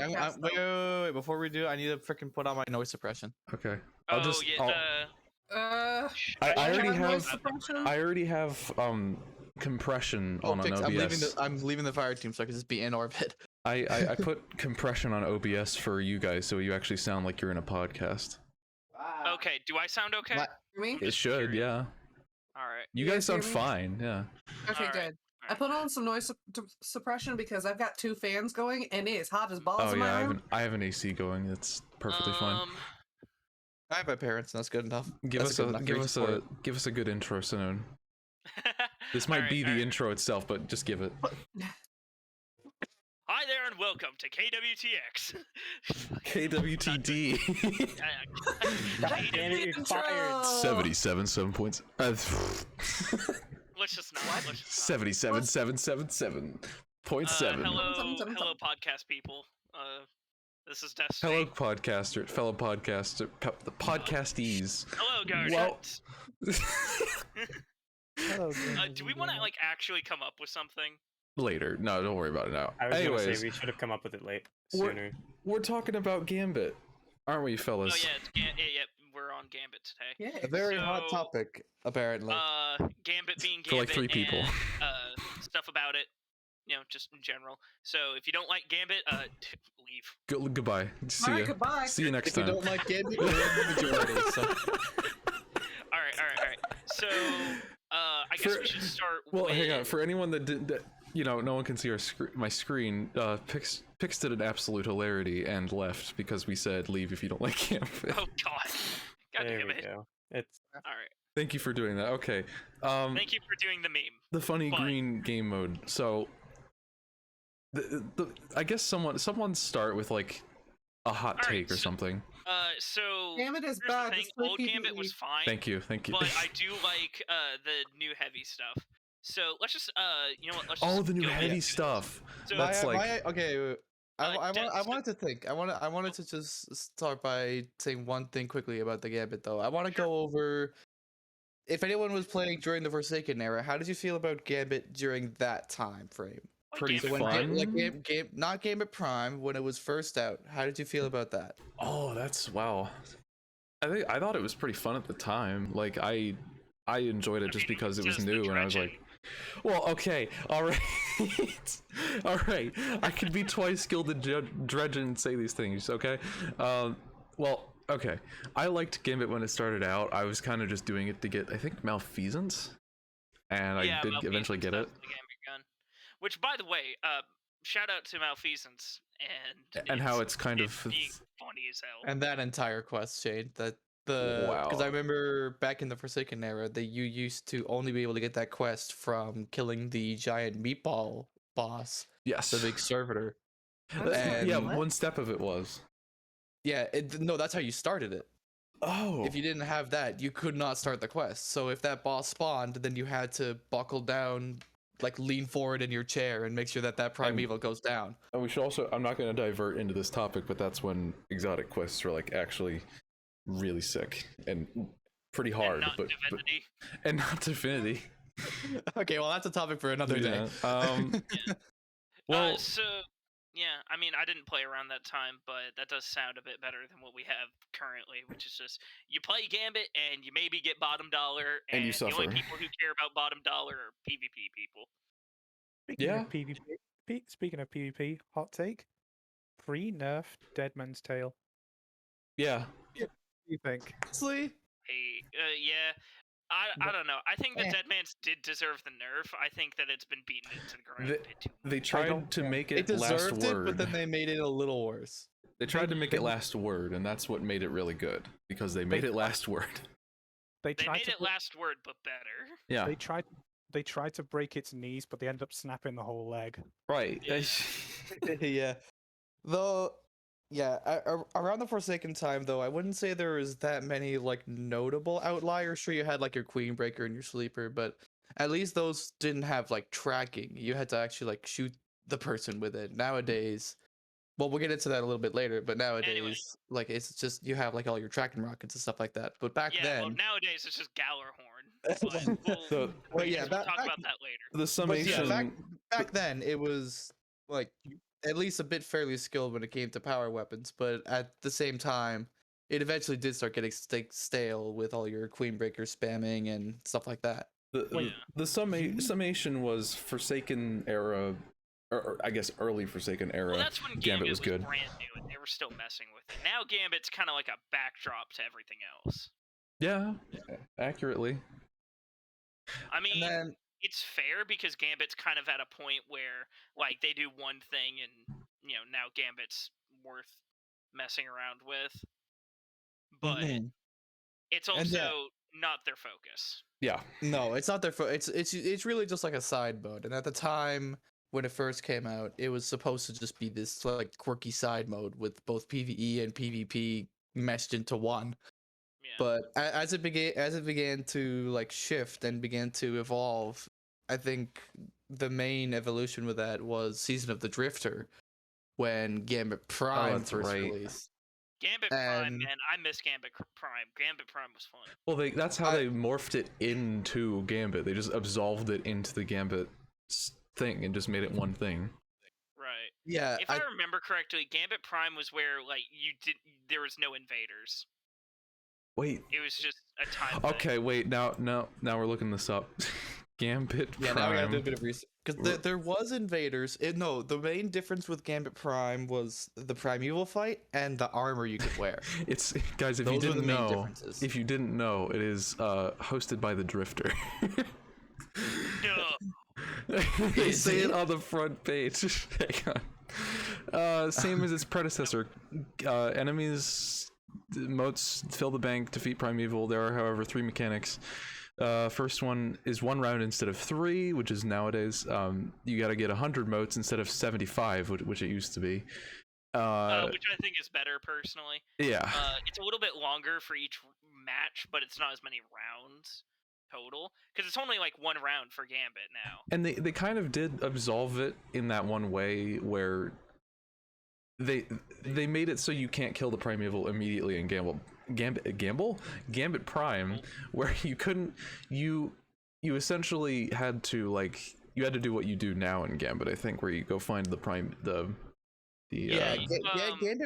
Wait. Before we do, I need to freaking put on my noise suppression. Okay. I already have compression on an OBS. I'm leaving the fire team so I can just be in orbit. I put compression on OBS for you guys so you actually sound like you're in a podcast. Okay, do I sound okay? Me? It should, yeah. Alright. You guys sound fine, yeah. Okay, good. I put on some noise suppression because I've got 2 fans going and it is hot as balls in my room. I have an AC going. It's perfectly fine. I have my parents, and that's good enough. Give us a good intro, Sinoon. This might be the intro itself, but just give it. Hi there and welcome to KWTX. KWTD. KWTD. 77.7 points. Let's just not. 77.7 hello podcast people. This is Destiny. Hello fellow podcaster, the podcastees. Hello guys. Well, Hello, do we want to like actually come up with something? Later. No, don't worry about it now. I was gonna Anyways, say we should have come up with it sooner. We're talking about Gambit, aren't we, fellas? Oh yeah, we're on Gambit today. Yeah. A very hot topic, apparently. Gambit being Gambit For like 3 people. And, stuff about it, just in general. So if you don't like Gambit, leave. Goodbye. See you. Goodbye. See you next time. If you don't like Gambit, you're in the majority. So. All right. So I guess we should start. Well, hang on. For anyone that didn't. No one can see my screen. Pix did an absolute hilarity and left because we said leave if you don't like Gambit. Oh God There damn we it! go. It's All right. Thank you for doing that. Okay. Thank you for doing the meme. The funny green game mode. So, I guess someone start with like a hot take or something. So Gambit is here's the bad. thing, old Gambit was fine. Thank you. But I do like the new heavy stuff. So let's just you know what? Let's Oh, just the new go heavy into stuff. So That's okay. I wanted to think. I wanted to just start by saying one thing quickly about the Gambit, though. I want to go over. If anyone was playing during the Forsaken era, how did you feel about Gambit during that time frame? Pretty Gambit fun. Not Gambit Prime, when it was first out. How did you feel about that? Oh, that's wow. I thought it was pretty fun at the time. Like I enjoyed it just because it was new, and I was like, well, okay, all right, all right. I could be twice skilled at dredge and say these things, okay? Well, okay. I liked Gambit when it started out. I was kind of just doing it to get, I think, Malfeasance, and I did eventually get it. The Gambit gun. Which, by the way, shout out to Malfeasance and how it's kind of being funny as hell. And that entire quest, Shade, because I remember back in the Forsaken era that you used to only be able to get that quest from killing the giant meatball boss. Yes, the big servitor. And yeah, one step of it was. Yeah, no, that's how you started it. Oh. If you didn't have that, you could not start the quest. So if that boss spawned, then you had to buckle down, like lean forward in your chair and make sure that primeval goes down. And we should also, I'm not going to divert into this topic, but that's when exotic quests are like actually really sick and pretty hard, and not Divinity. Okay, well that's a topic for another day. Well, so yeah, I mean, I didn't play around that time, but that does sound a bit better than what we have currently, which is just you play Gambit and you maybe get bottom dollar, and you the suffer. only people who care about bottom dollar are PvP people. Speaking of PvP, hot take: pre-nerf Deadman's Tale. Yeah. What do you think? Honestly, Hey, yeah. I don't know. I think that Deadman's did deserve the nerf. I think that it's been beaten into the ground a bit too much. They tried to make it it last deserved it, word. but then they made it a little worse. They tried to make it last word, and that's what made it really good, because they made it last word. They made it last word, but better. Yeah. They tried to break its knees, but they ended up snapping the whole leg. Right. Yeah. Though, yeah, around the Forsaken time, though, I wouldn't say there was that many, like, notable outliers. Sure, you had, like, your Queen Breaker and your Sleeper, but at least those didn't have, like, tracking. You had to actually, like, shoot the person with it. Nowadays, well, we'll get into that a little bit later, but nowadays, like, it's just, you have, like, all your tracking rockets and stuff like that. But back then... well, nowadays it's just Gallarhorn. But we'll talk about that later. The summation... Yeah, back then, it was, like, at least a bit fairly skilled when it came to power weapons, but at the same time, it eventually did start getting stale with all your queen breaker spamming and stuff like that. The summation was Forsaken era, or I guess early Forsaken era. Well, that's when Gambit was good. brand new and they were still messing with it. Now Gambit's kind of like a backdrop to everything else. Yeah, accurately. I mean, it's fair because Gambit's kind of at a point where, like, they do one thing and, you know, now Gambit's worth messing around with. But it's also not their focus. Yeah. No, it's not their focus. It's really just like a side mode. And at the time when it first came out, it was supposed to just be this like quirky side mode with both PvE and PvP meshed into one. Yeah. But as it began to like shift and began to evolve, I think the main evolution with that was Season of the Drifter, when Gambit Prime first released. Gambit Prime, man, I miss Gambit Prime. Gambit Prime was fun. Well, that's how they morphed it into Gambit. They just absolved it into the Gambit thing and just made it one thing. Right. Yeah. If I remember correctly, Gambit Prime was where like there was no invaders. Wait. It was just a time. Okay, thing. wait. Now we're looking this up. Gambit Prime. Yeah, now we have to do a bit of research because there was invaders. No, the main difference with Gambit Prime was the primeval fight and the armor you could wear. It's guys, if you didn't know, it is hosted by the Drifter. No. They say it on the front page. Hang on. Same as its predecessor. Enemies, moats, fill the bank, defeat primeval. There are, however, 3 mechanics. First one is 1 round instead of 3, which is nowadays. You got to get 100 moats instead of 75, which it used to be. Which I think is better personally. Yeah. It's a little bit longer for each match, but it's not as many rounds total because it's only like 1 round for Gambit now. And they kind of did absolve it in that one way where they made it so you can't kill the primeval immediately in Gambit Prime, where you couldn't, you essentially had to you had to do what you do now in Gambit, I think, where you go find the Gambit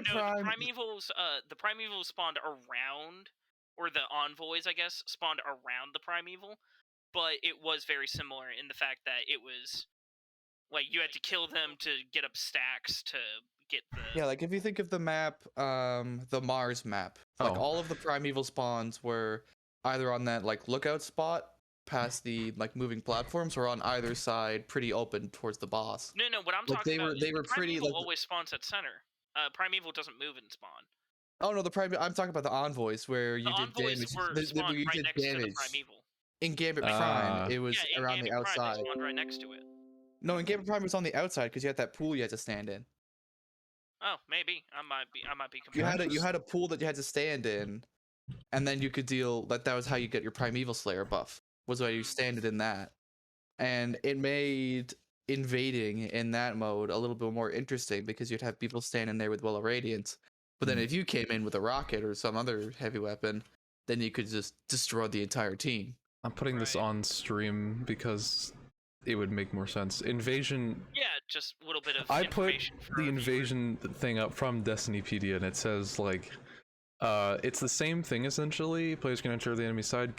Prime. The primevals spawned around, or the envoys, I guess, spawned around the primeval, but it was very similar in the fact that it was like you had to kill them to get up stacks to get the... Yeah, like if you think of the map, the Mars map, like all of the primeval spawns were either on that like lookout spot past the like moving platforms, or on either side pretty open towards the boss. No, what I'm like, talking about they were pretty primeval always spawns at center. Primeval doesn't move and spawn. Oh no, I'm talking about the envoys where you did damage. You did damage. In Gambit Prime, it was around the outside. Prime, they spawned right next to it. No, in Gambit Prime, it was on the outside because you had that pool you had to stand in. Oh, maybe I might be confused. You had a pool that you had to stand in, and then you could deal. That was how you get your Primeval Slayer buff. Was why you standed in that, and it made invading in that mode a little bit more interesting because you'd have people standing there with Well of Radiance. But then if you came in with a rocket or some other heavy weapon, then you could just destroy the entire team. I'm putting this on stream because it would make more sense. Invasion. Yeah, just a little bit of. I put the invasion thing up from Destinypedia, and it says it's the same thing essentially. Players can enter the enemy side,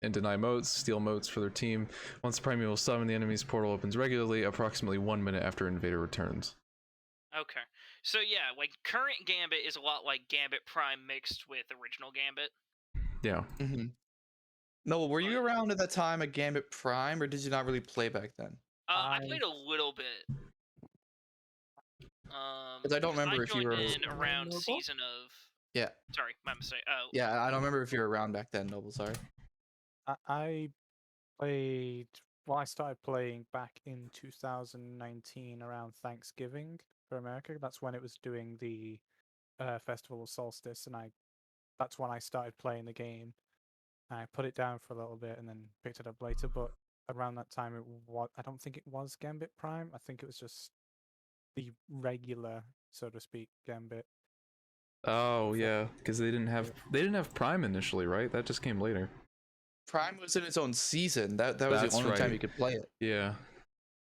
and deny moats, steal moats for their team. Once the primeval summon, the enemy's portal opens regularly, approximately 1 minute after invader returns. Okay, so yeah, like current Gambit is a lot like Gambit Prime mixed with original Gambit. Yeah. Mm-hmm. No, were you around at that time at Gambit Prime, or did you not really play back then? I played a little bit. Because I don't remember if you were around season of. Yeah. Sorry, my mistake. Oh. Yeah, I don't remember if you were around back then, Noble. Sorry. I played. Well, I started playing back in 2019 around Thanksgiving for America. That's when it was doing the Festival of Solstice, and that's when I started playing the game. I put it down for a little bit and then picked it up later, but around that time I don't think it was Gambit Prime. I think it was just the regular, so to speak, Gambit. Oh yeah, because they didn't have Prime initially, right? That just came later. Prime was in its own season. That was the only time you could play it. Yeah.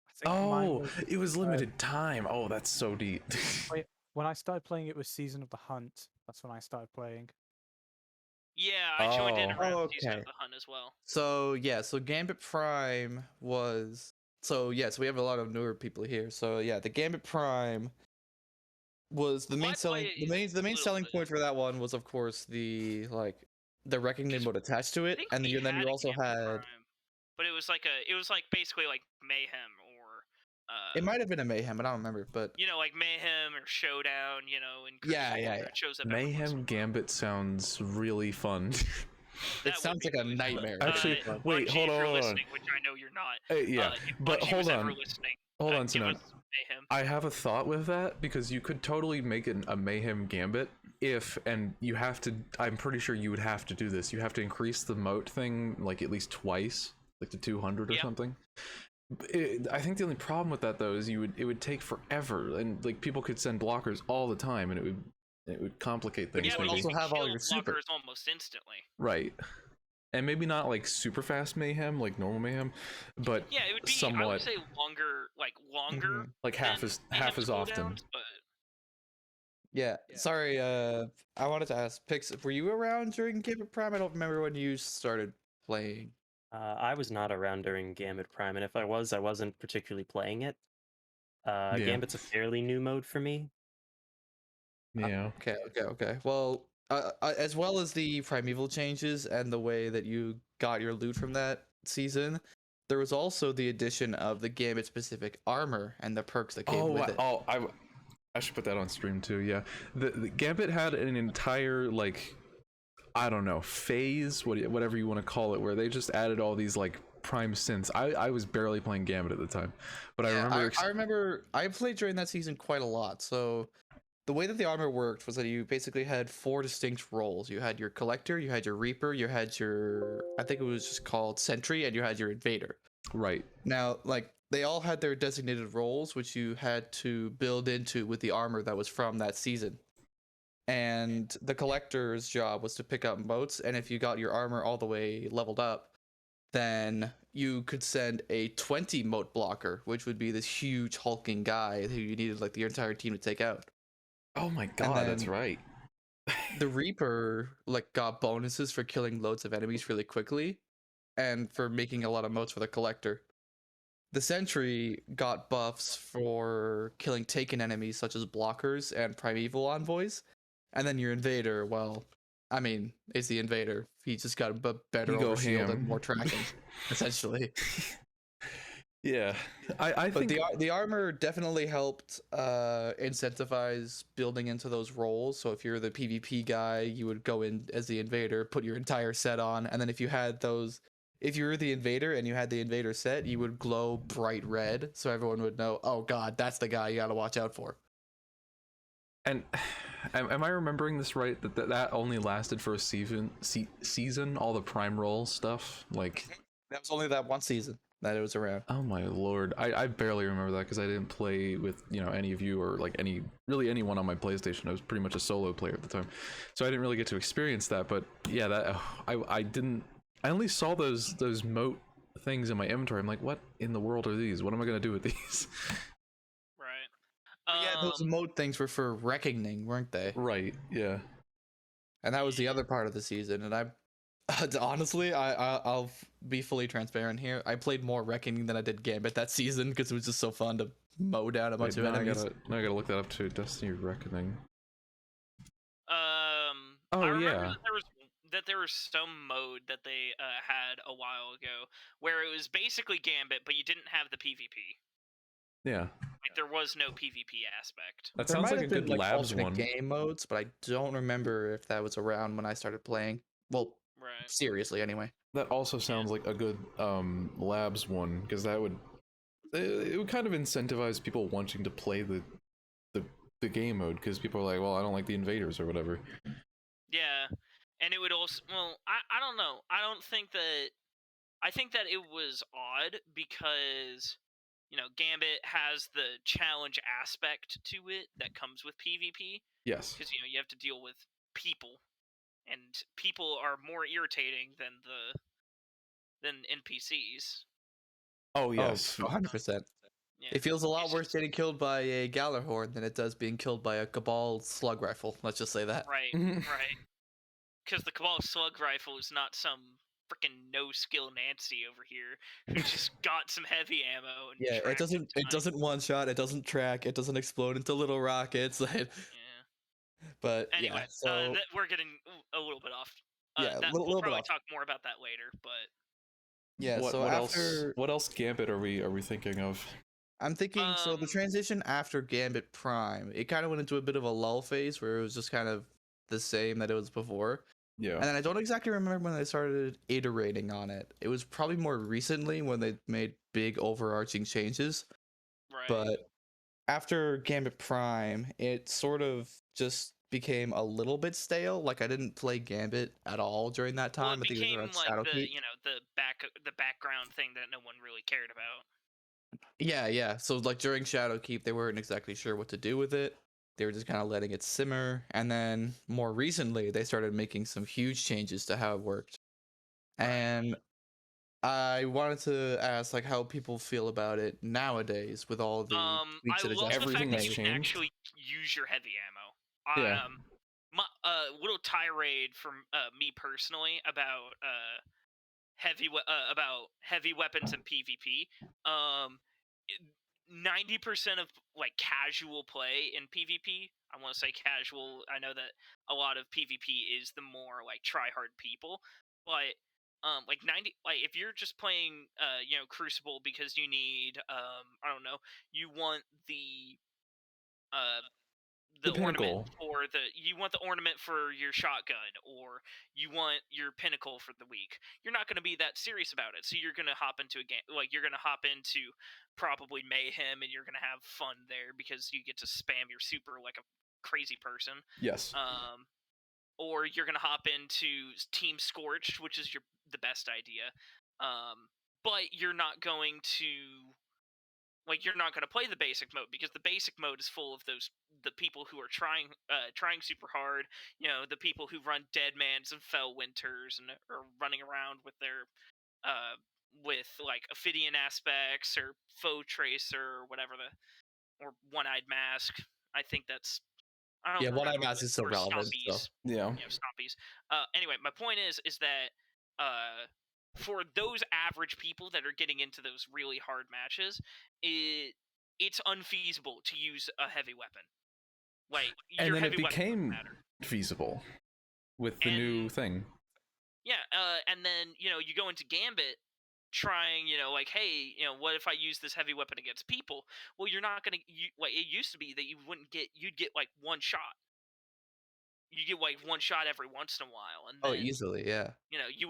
I Oh, it was limited time. Oh, that's so deep. Wait, when I started playing, it was Season of the Hunt. That's when I started playing. Yeah, I joined in around okay. Season of the Hunt as well. So yeah, so Gambit Prime was so we have a lot of newer people here. So yeah, the Gambit Prime was the main selling point for that one was of course the reckoning mode attached to it, and then you also had Prime, but it was like basically like Mayhem or it might have been a Mayhem, but I don't remember. But like Mayhem or Showdown, and yeah. it shows up Mayhem Gambit sounds really fun. It sounds like a nightmare. Actually, wait, hold on. Which I know you're not. Yeah, but hold on. Hold on, Mayhem. I have a thought with that, because you could totally make it a Mayhem Gambit and you have to, I'm pretty sure you would have to do this. You have to increase the moat thing like at least twice, like to 200 or something. I think the only problem with that though is it would take forever, and like people could send blockers all the time, and it would complicate things. Yeah, but you also have all your supers almost instantly. Right. And maybe not like super fast Mayhem, like normal Mayhem, but yeah, it would be somewhat. I would say longer, like half as often. But... Yeah, sorry. I wanted to ask, Pix, were you around during Gambit Prime? I don't remember when you started playing. I was not around during Gambit Prime, and if I wasn't particularly playing it. Gambit's a fairly new mode for me. Yeah. Okay. Well, as well as the primeval changes and the way that you got your loot from that season, there was also the addition of the Gambit specific armor and the perks that came with it. Oh, I should put that on stream too. Yeah, the Gambit had an entire I don't know, phase, whatever you want to call it, where they just added all these prime synths. I was barely playing Gambit at the time, but I remember I played during that season quite a lot. So the way that the armor worked was that you basically had 4 distinct roles. You had your Collector, you had your Reaper, you had your, I think it was just called Sentry, and you had your Invader. Right. Now, they all had their designated roles, which you had to build into with the armor that was from that season. And the Collector's job was to pick up moats, and if you got your armor all the way leveled up, then you could send a 20 moat blocker, which would be this huge hulking guy who you needed the entire team to take out. Oh my god, that's right. The Reaper got bonuses for killing loads of enemies really quickly, and for making a lot of moats for the Collector. The Sentry got buffs for killing taken enemies such as blockers and primeval envoys. And then your Invader, well, I mean, is the Invader. He just got a better overshield and more tracking, essentially. Yeah, I think the armor definitely helped incentivize building into those roles. So if you're the PvP guy, you would go in as the Invader, put your entire set on, and then if you were the Invader and you had the Invader set, you would glow bright red, so everyone would know, oh god, that's the guy you gotta watch out for. And am I remembering this right? That only lasted for a season? All the prime roll stuff, that was only that one season that it was around. Oh my lord, I barely remember that because I didn't play with any of you or anyone on my PlayStation. I was pretty much a solo player at the time, so I didn't really get to experience that. But yeah, that I only saw those moat things in my inventory. I'm like, what in the world are these? What am I gonna do with these? Right. Yeah, those moat things were for reckoning, weren't they? Right. Yeah. And that was the other part of the season. And honestly, I'll be fully transparent here. I played more Reckoning than I did Gambit that season because it was just so fun to mow down a bunch of enemies. I gotta look that up too. Destiny Reckoning. I remember there was some mode that they had a while ago where it was basically Gambit, but you didn't have the PvP. Yeah. There was no PvP aspect. That sounds like a good labs one. Game modes, but I don't remember if that was around when I started playing. Well, seriously, anyway. That also sounds like a good labs one, because it would kind of incentivize people wanting to play the game mode, because people are like, well, I don't like the invaders or whatever. Yeah, and it would also, well, I don't know. I think that it was odd because Gambit has the challenge aspect to it that comes with PvP. Yes. Because you have to deal with people, and people are more irritating than NPCs. Oh yes, 100%. Yeah. It feels a lot worse getting killed by a Gallarhorn than it does being killed by a Cabal slug rifle. Let's just say that. Right, right. Because the Cabal slug rifle is not some freaking no-skill Nancy over here who just got some heavy ammo and Yeah, it doesn't one shot, it doesn't track, it doesn't explode into little rockets. Yeah. But Anyway, yeah, so we're getting a little bit off. yeah, That little we'll bit probably off. talk more about that later, but Yeah, so what after else Gambit are we thinking of? I'm thinking so the transition after Gambit Prime, it kind of went into a bit of a lull phase where it was just kind of the same that it was before. Yeah. And then I don't exactly remember when they started iterating on it. It was probably more recently when they made big overarching changes. right. But after Gambit Prime, it sort of just became a little bit stale. Like I didn't play Gambit at all during that time. Well, it I think it was became around like Shadowkeep. the background thing that no one really cared about. Yeah. So like during Shadowkeep, they weren't exactly sure what to do with it. They were just kind of letting it simmer. And then more recently, they started making some huge changes to how it worked. Right. And I wanted to ask like how people feel about it nowadays with all the tweaks I and love the adjustments. fact Everything that has you can changed. actually use your heavy ammo. Yeah. My little tirade from me personally about heavy weapons and PvP. 90% of like casual play in PvP. I want to say casual. I know that a lot of PvP is the more like try hard people, but like 90 like if you're just playing Crucible because you need I don't know, you want uh The ornament pinnacle. for your shotgun, or you want your pinnacle for the week. You're not going to be that serious about it, so you're going to hop into a game, like you're going to hop into probably mayhem, and you're going to have fun there because you get to spam your super like a crazy person. Yes. Or you're going to hop into Team Scorched, which is the best idea, but you're not going to play the basic mode because the basic mode is full of the people who are trying super hard, the people who run Deadmans and Fell Winters and are running around with their with like Ophidian aspects or Foe Tracer or whatever or One-Eyed Mask. I think that's I don't Yeah, remember One-Eyed Mask is still or relevant. So. Stompies. Yeah. Stompies. Anyway, my point is that for those average people that are getting into those really hard matches, it's unfeasible to use a heavy weapon. Like And your then it heavy weapon doesn't became matter. feasible with the new thing. Yeah, and then you go into Gambit trying, like, hey, what if I use this heavy weapon against people? Well, you're not gonna. Like it used to be that you'd get like one shot. You get like one shot every once in a while, and then Easily, yeah. you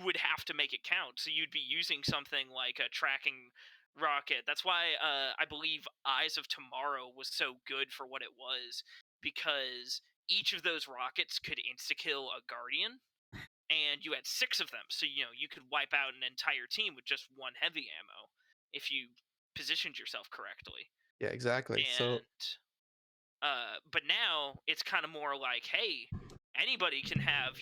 would have to make it count. So you'd be using something like a tracking rocket. That's why I believe Eyes of Tomorrow was so good for what it was, because each of those rockets could insta-kill a Guardian, and you had 6 of them. So you could wipe out an entire team with just one heavy ammo if you positioned yourself correctly. Yeah, exactly. And but now it's kind of more like, hey, anybody can have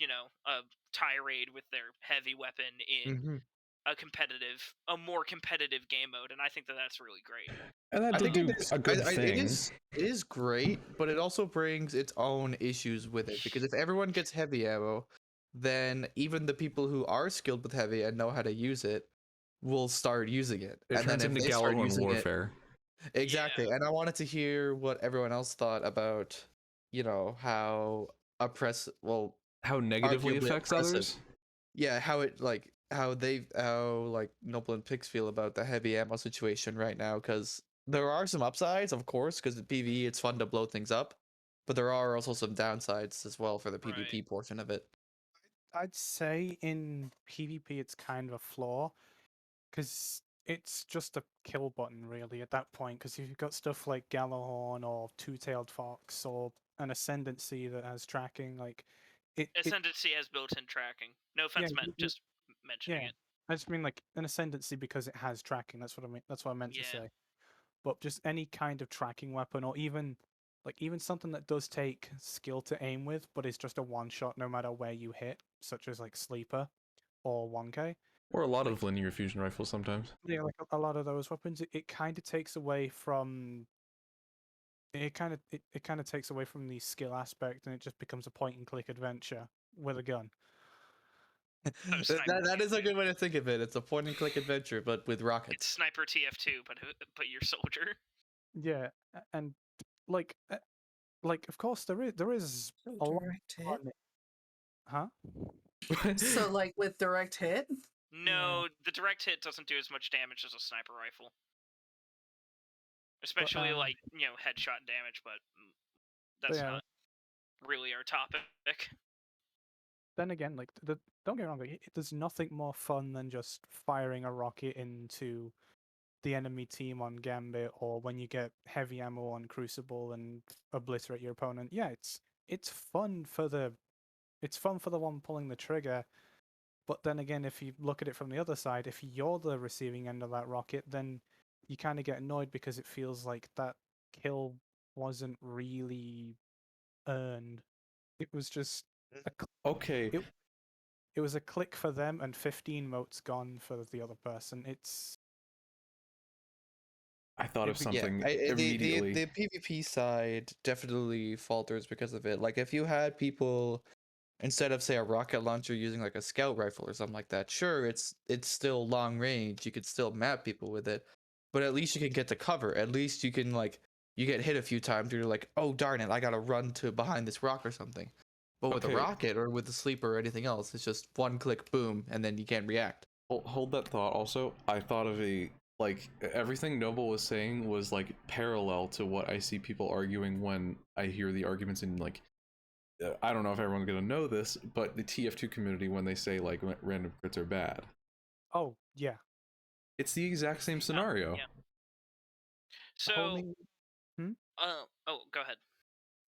a tirade with their heavy weapon in a more competitive game mode, and I think that's really great. And that did do a good thing. It is great, but it also brings its own issues with it, because if everyone gets heavy ammo, then even the people who are skilled with heavy and know how to use it will start using it. It and turns then if into they start Gallarhorn using warfare. Exactly. And I wanted to hear what everyone else thought about, how how negatively arguably affects oppressive. others. Yeah, how Noble and Pix feel about the heavy ammo situation right now, because there are some upsides, of course, because in PvE it's fun to blow things up, but there are also some downsides as well for the PvP portion of it. I'd say in PvP it's kind of a flaw, because it's just a kill button really at that point, because if you've got stuff like Galahorn or Two-Tailed Fox or an Ascendancy that has tracking, like Ascendancy has built-in tracking. No offense, just mentioning it. I just mean like an Ascendancy because it has tracking. That's what I mean. That's what I meant to say. But just any kind of tracking weapon, or even something that does take skill to aim with, but is just a one shot no matter where you hit, such as like Sleeper or 1K. Or a lot of linear fusion rifles sometimes. Yeah, like a lot of those weapons, it kind of takes away from. It kind of takes away from the skill aspect, and it just becomes a point and click adventure with a gun. That is a good way to think of it. It's a point and click adventure, but with rockets. It's Sniper TF2, but you're soldier. Yeah, and like of course there is a lot of fun. Huh? So like with direct hit? No, the direct hit doesn't do as much damage as a sniper rifle. Especially like, headshot damage, but that's not really our topic. Then again, like don't get me wrong, there's nothing more fun than just firing a rocket into the enemy team on Gambit, or when you get heavy ammo on Crucible and obliterate your opponent. Yeah, it's fun for the one pulling the trigger. But then again, if you look at it from the other side, if you're the receiving end of that rocket, then you kind of get annoyed because it feels like that kill wasn't really earned. It was just okay. It was a click for them and 15 motes gone for the other person. I thought of something immediately. The PvP side definitely falters because of it. Like if you had people, instead of say a rocket launcher, using like a scout rifle or something like that, sure, it's still long range. You could still map people with it, but at least you can get to cover. At least you can you get hit a few times. You're like, oh darn it, I gotta run to behind this rock or something. But with a rocket or with a sleeper or anything else, it's just one click, boom, and then you can't react. Hold that thought. Also, I thought of everything Noble was saying was like parallel to what I see people arguing when I hear the arguments in I don't know if everyone's gonna know this, but the TF2 community, when they say like random crits are bad. Oh yeah, it's the exact same scenario. Yeah. So, go ahead.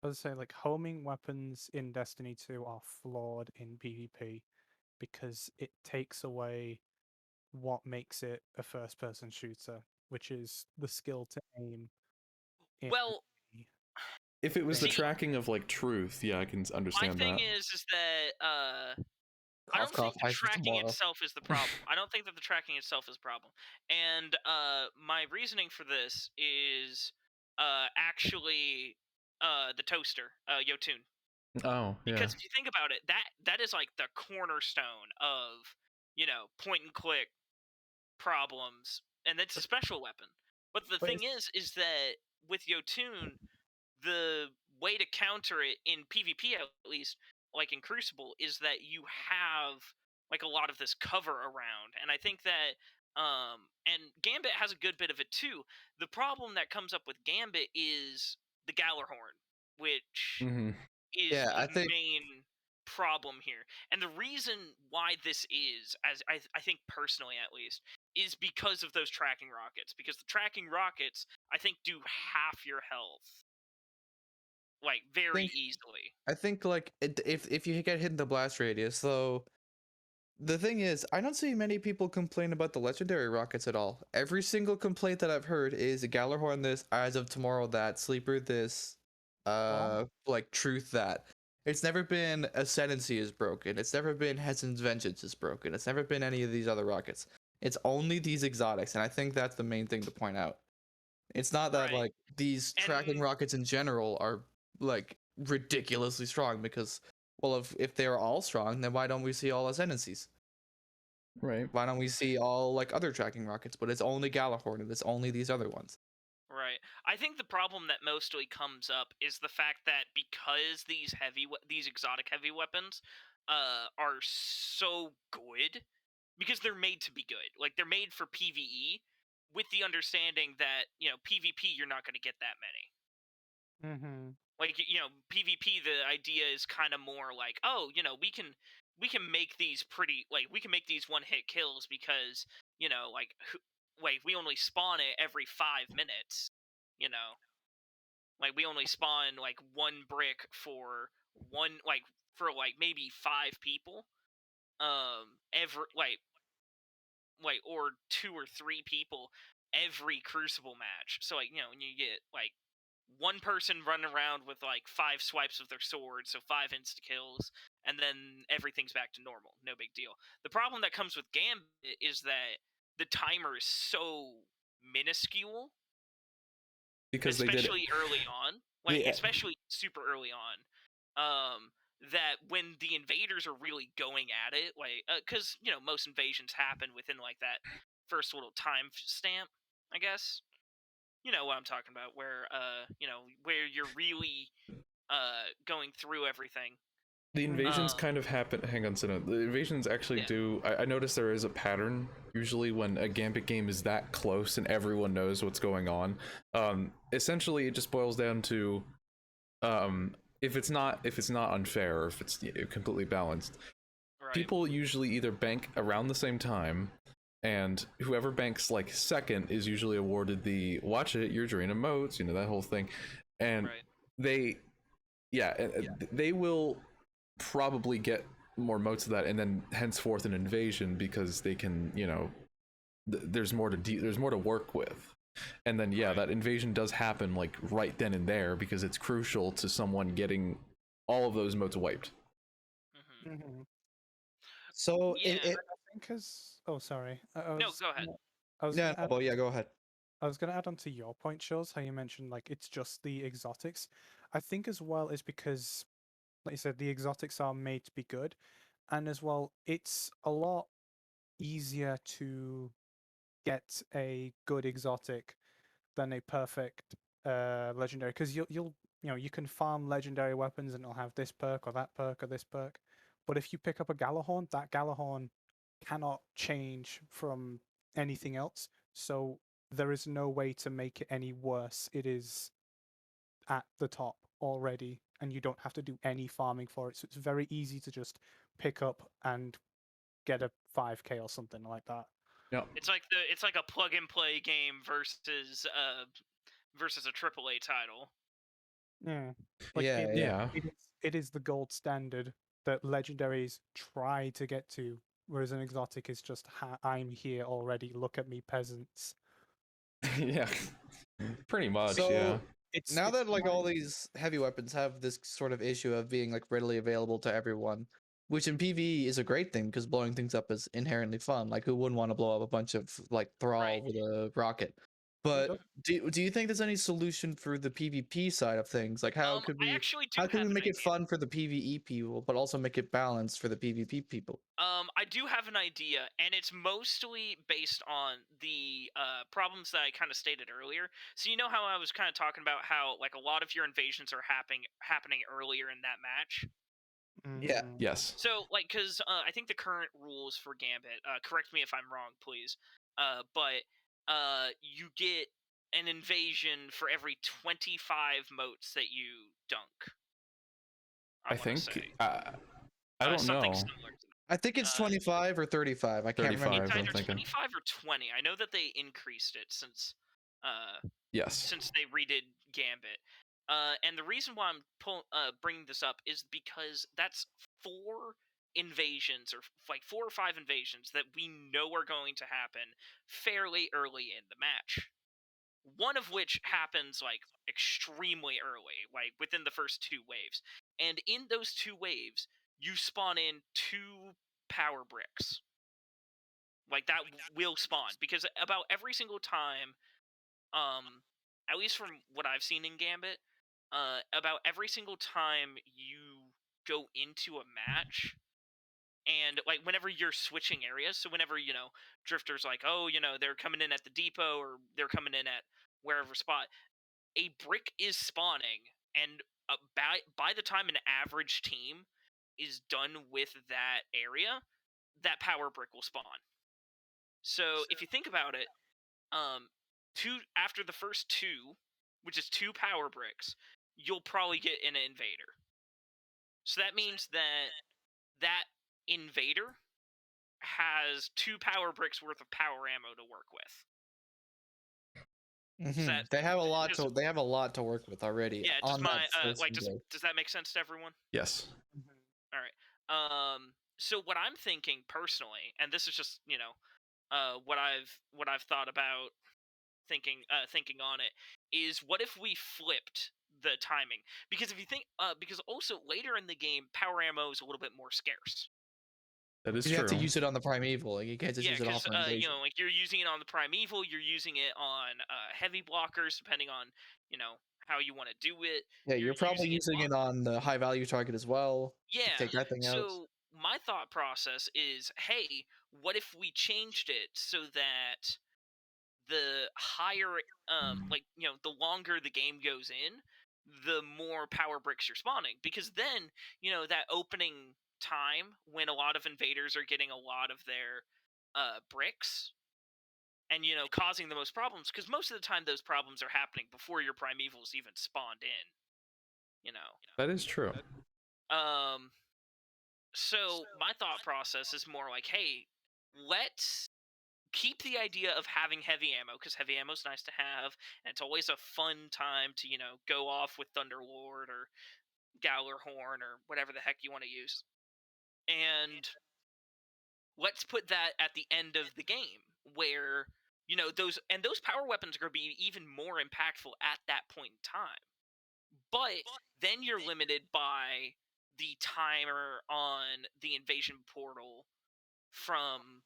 I was saying, like, homing weapons in Destiny 2 are flawed in PvP because it takes away what makes it a first-person shooter, which is the skill to aim. Well, if it was the tracking of like truth, yeah, I can understand that. My thing is that I don't think the tracking itself is the problem. I don't think that the tracking itself is the problem. And my reasoning for this is actually the toaster, Yotun. Oh, yeah. Because if you think about it, that is like the cornerstone of, point and click problems, and it's a special weapon. But the thing is that with Yotun, the way to counter it in PvP, at least, like in Crucible, is that you have like a lot of this cover around, and I think that and Gambit has a good bit of it too. The problem that comes up with Gambit is the Gallarhorn, which is the main problem here. And the reason why this is, as I think personally at least, is because of those tracking rockets. Because the tracking rockets, I think, do half your health. Like, very easily. I think, like, if you get hit in the blast radius, though, the thing is, I don't see many people complain about the legendary rockets at all. Every single complaint that I've heard is a Gallarhorn this, Eyes of Tomorrow that, Sleeper this, like, Truth that. It's never been Ascendancy is broken. It's never been Hessen's Vengeance is broken. It's never been any of these other rockets. It's only these exotics, and I think that's the main thing to point out. It's not that, like, these tracking rockets in general are, like, ridiculously strong, because, well, if they're all strong, then why don't we see all Ascendancies? Right. Why don't we see all, like, other tracking rockets? But it's only Gallarhorn, and it's only these other ones. Right. I think the problem that mostly comes up is the fact that because these exotic heavy weapons are so good, because they're made to be good. Like, they're made for PvE, with the understanding that, PvP, you're not going to get that many. Mm-hmm. Like, PvP, the idea is kind of more like, oh, we can make these we can make these one-hit kills because, like, we only spawn it every 5 minutes, Like, we only spawn, like, one brick for maybe 5 people. Or 2 or 3 people every Crucible match. So, like, when you get, like, one person running around with, like, 5 swipes of their sword, so 5 insta-kills, and then everything's back to normal. No big deal. The problem that comes with Gambit is that the timer is so minuscule, because especially early on, Yeah. especially super early on, that when the invaders are really going at it, because most invasions happen within like that first little time stamp, I guess. You know what I'm talking about, where where you're really going through everything. The invasions kind of happen. Hang on, Sina. The invasions actually do. I noticed there is a pattern usually when a Gambit game is that close and everyone knows what's going on. Essentially, it just boils down to, if it's not unfair, or if it's completely balanced, people usually either bank around the same time, and whoever banks like second is usually awarded the watch it, you're draining moats, that whole thing, and they will probably get more moats of that, and then henceforth an invasion, because they can, there's more to work with, and then that invasion does happen like right then and there, because it's crucial to someone getting all of those moats wiped. So I think sorry. No, go ahead. Go ahead. I was going to add on to your point, Shows, how you mentioned like it's just the exotics. I think as well is because, like you said, the exotics are made to be good, and as well it's a lot easier to get a good exotic than a perfect legendary, because you can farm legendary weapons and it'll have this perk or that perk or this perk, but if you pick up a Galahorn, that Galahorn cannot change from anything else, so there is no way to make it any worse. It is at the top already, and you don't have to do any farming for it, so it's very easy to just pick up and get a 5k or something like that. Yeah, it's like a plug and play game versus a AAA title. It is the gold standard that legendaries try to get to, whereas an exotic is just I'm here already, look at me, peasants. Yeah, pretty much. So now that like all these heavy weapons have this sort of issue of being like readily available to everyone, which in PvE is a great thing because blowing things up is inherently fun. Like, who wouldn't want to blow up a bunch of like thrall with a rocket? But do you think there's any solution for the PvP side of things? Like, how could we make it fun for the PvE people, but also make it balanced for the PvP people? I do have an idea, and it's mostly based on the problems that I kind of stated earlier. So you know how I was kind of talking about how like a lot of your invasions are happening earlier in that match. Yeah. Yes. So like, because I think the current rules for Gambit, correct me if I'm wrong, please, but you get an invasion for every 25 moats that you dunk. I think. I don't know. I think it's 25 or 35. I can't remember. It's either 25 or 20. I know that they increased it since since they redid Gambit. And the reason why I'm bringing this up is because that's 4 invasions, or like 4 or 5 invasions that we know are going to happen fairly early in the match. One of which happens like extremely early, like within the first 2 waves. And in those 2 waves, you spawn in 2 power bricks. Like that will spawn, because about every single time, at least from what I've seen in Gambit, about every single time you go into a match, and like whenever you're switching areas, so whenever Drifter's like, oh, they're coming in at the depot, or they're coming in at wherever spot, a brick is spawning, and by the time an average team is done with that area, that power brick will spawn. So if you think about it, after the first 2, which is 2 power bricks, you'll probably get an invader. So that means that invader has 2 power bricks worth of power ammo to work with. They have a lot to work with already. Yeah, does that make sense to everyone? Yes. All right. So what I'm thinking personally, and this is just what I've thought about thinking on it, is what if we flipped the timing. Because if you think, because also later in the game, power ammo is a little bit more scarce. That is You true. have to use it on the primeval. Like you can't just use it off on you know, like you're using it on the primeval, you're using it on heavy blockers, depending on how you want to do it. Yeah, you're probably using it on the high value target as well. Yeah. Take that thing out. So my thought process is, hey, what if we changed it so that the higher, the longer the game goes in, the more power bricks you're spawning, because then that opening time when a lot of invaders are getting a lot of their bricks and causing the most problems, because most of the time those problems are happening before your primevals even spawned in. That is true. So my thought process is more like, hey, let's keep the idea of having heavy ammo, because heavy ammo is nice to have, and it's always a fun time to go off with Thunderlord or Gowlerhorn or whatever the heck you want to use, and let's put that at the end of the game where those power weapons are going to be even more impactful at that point in time. But then you're limited by the timer on the invasion portal from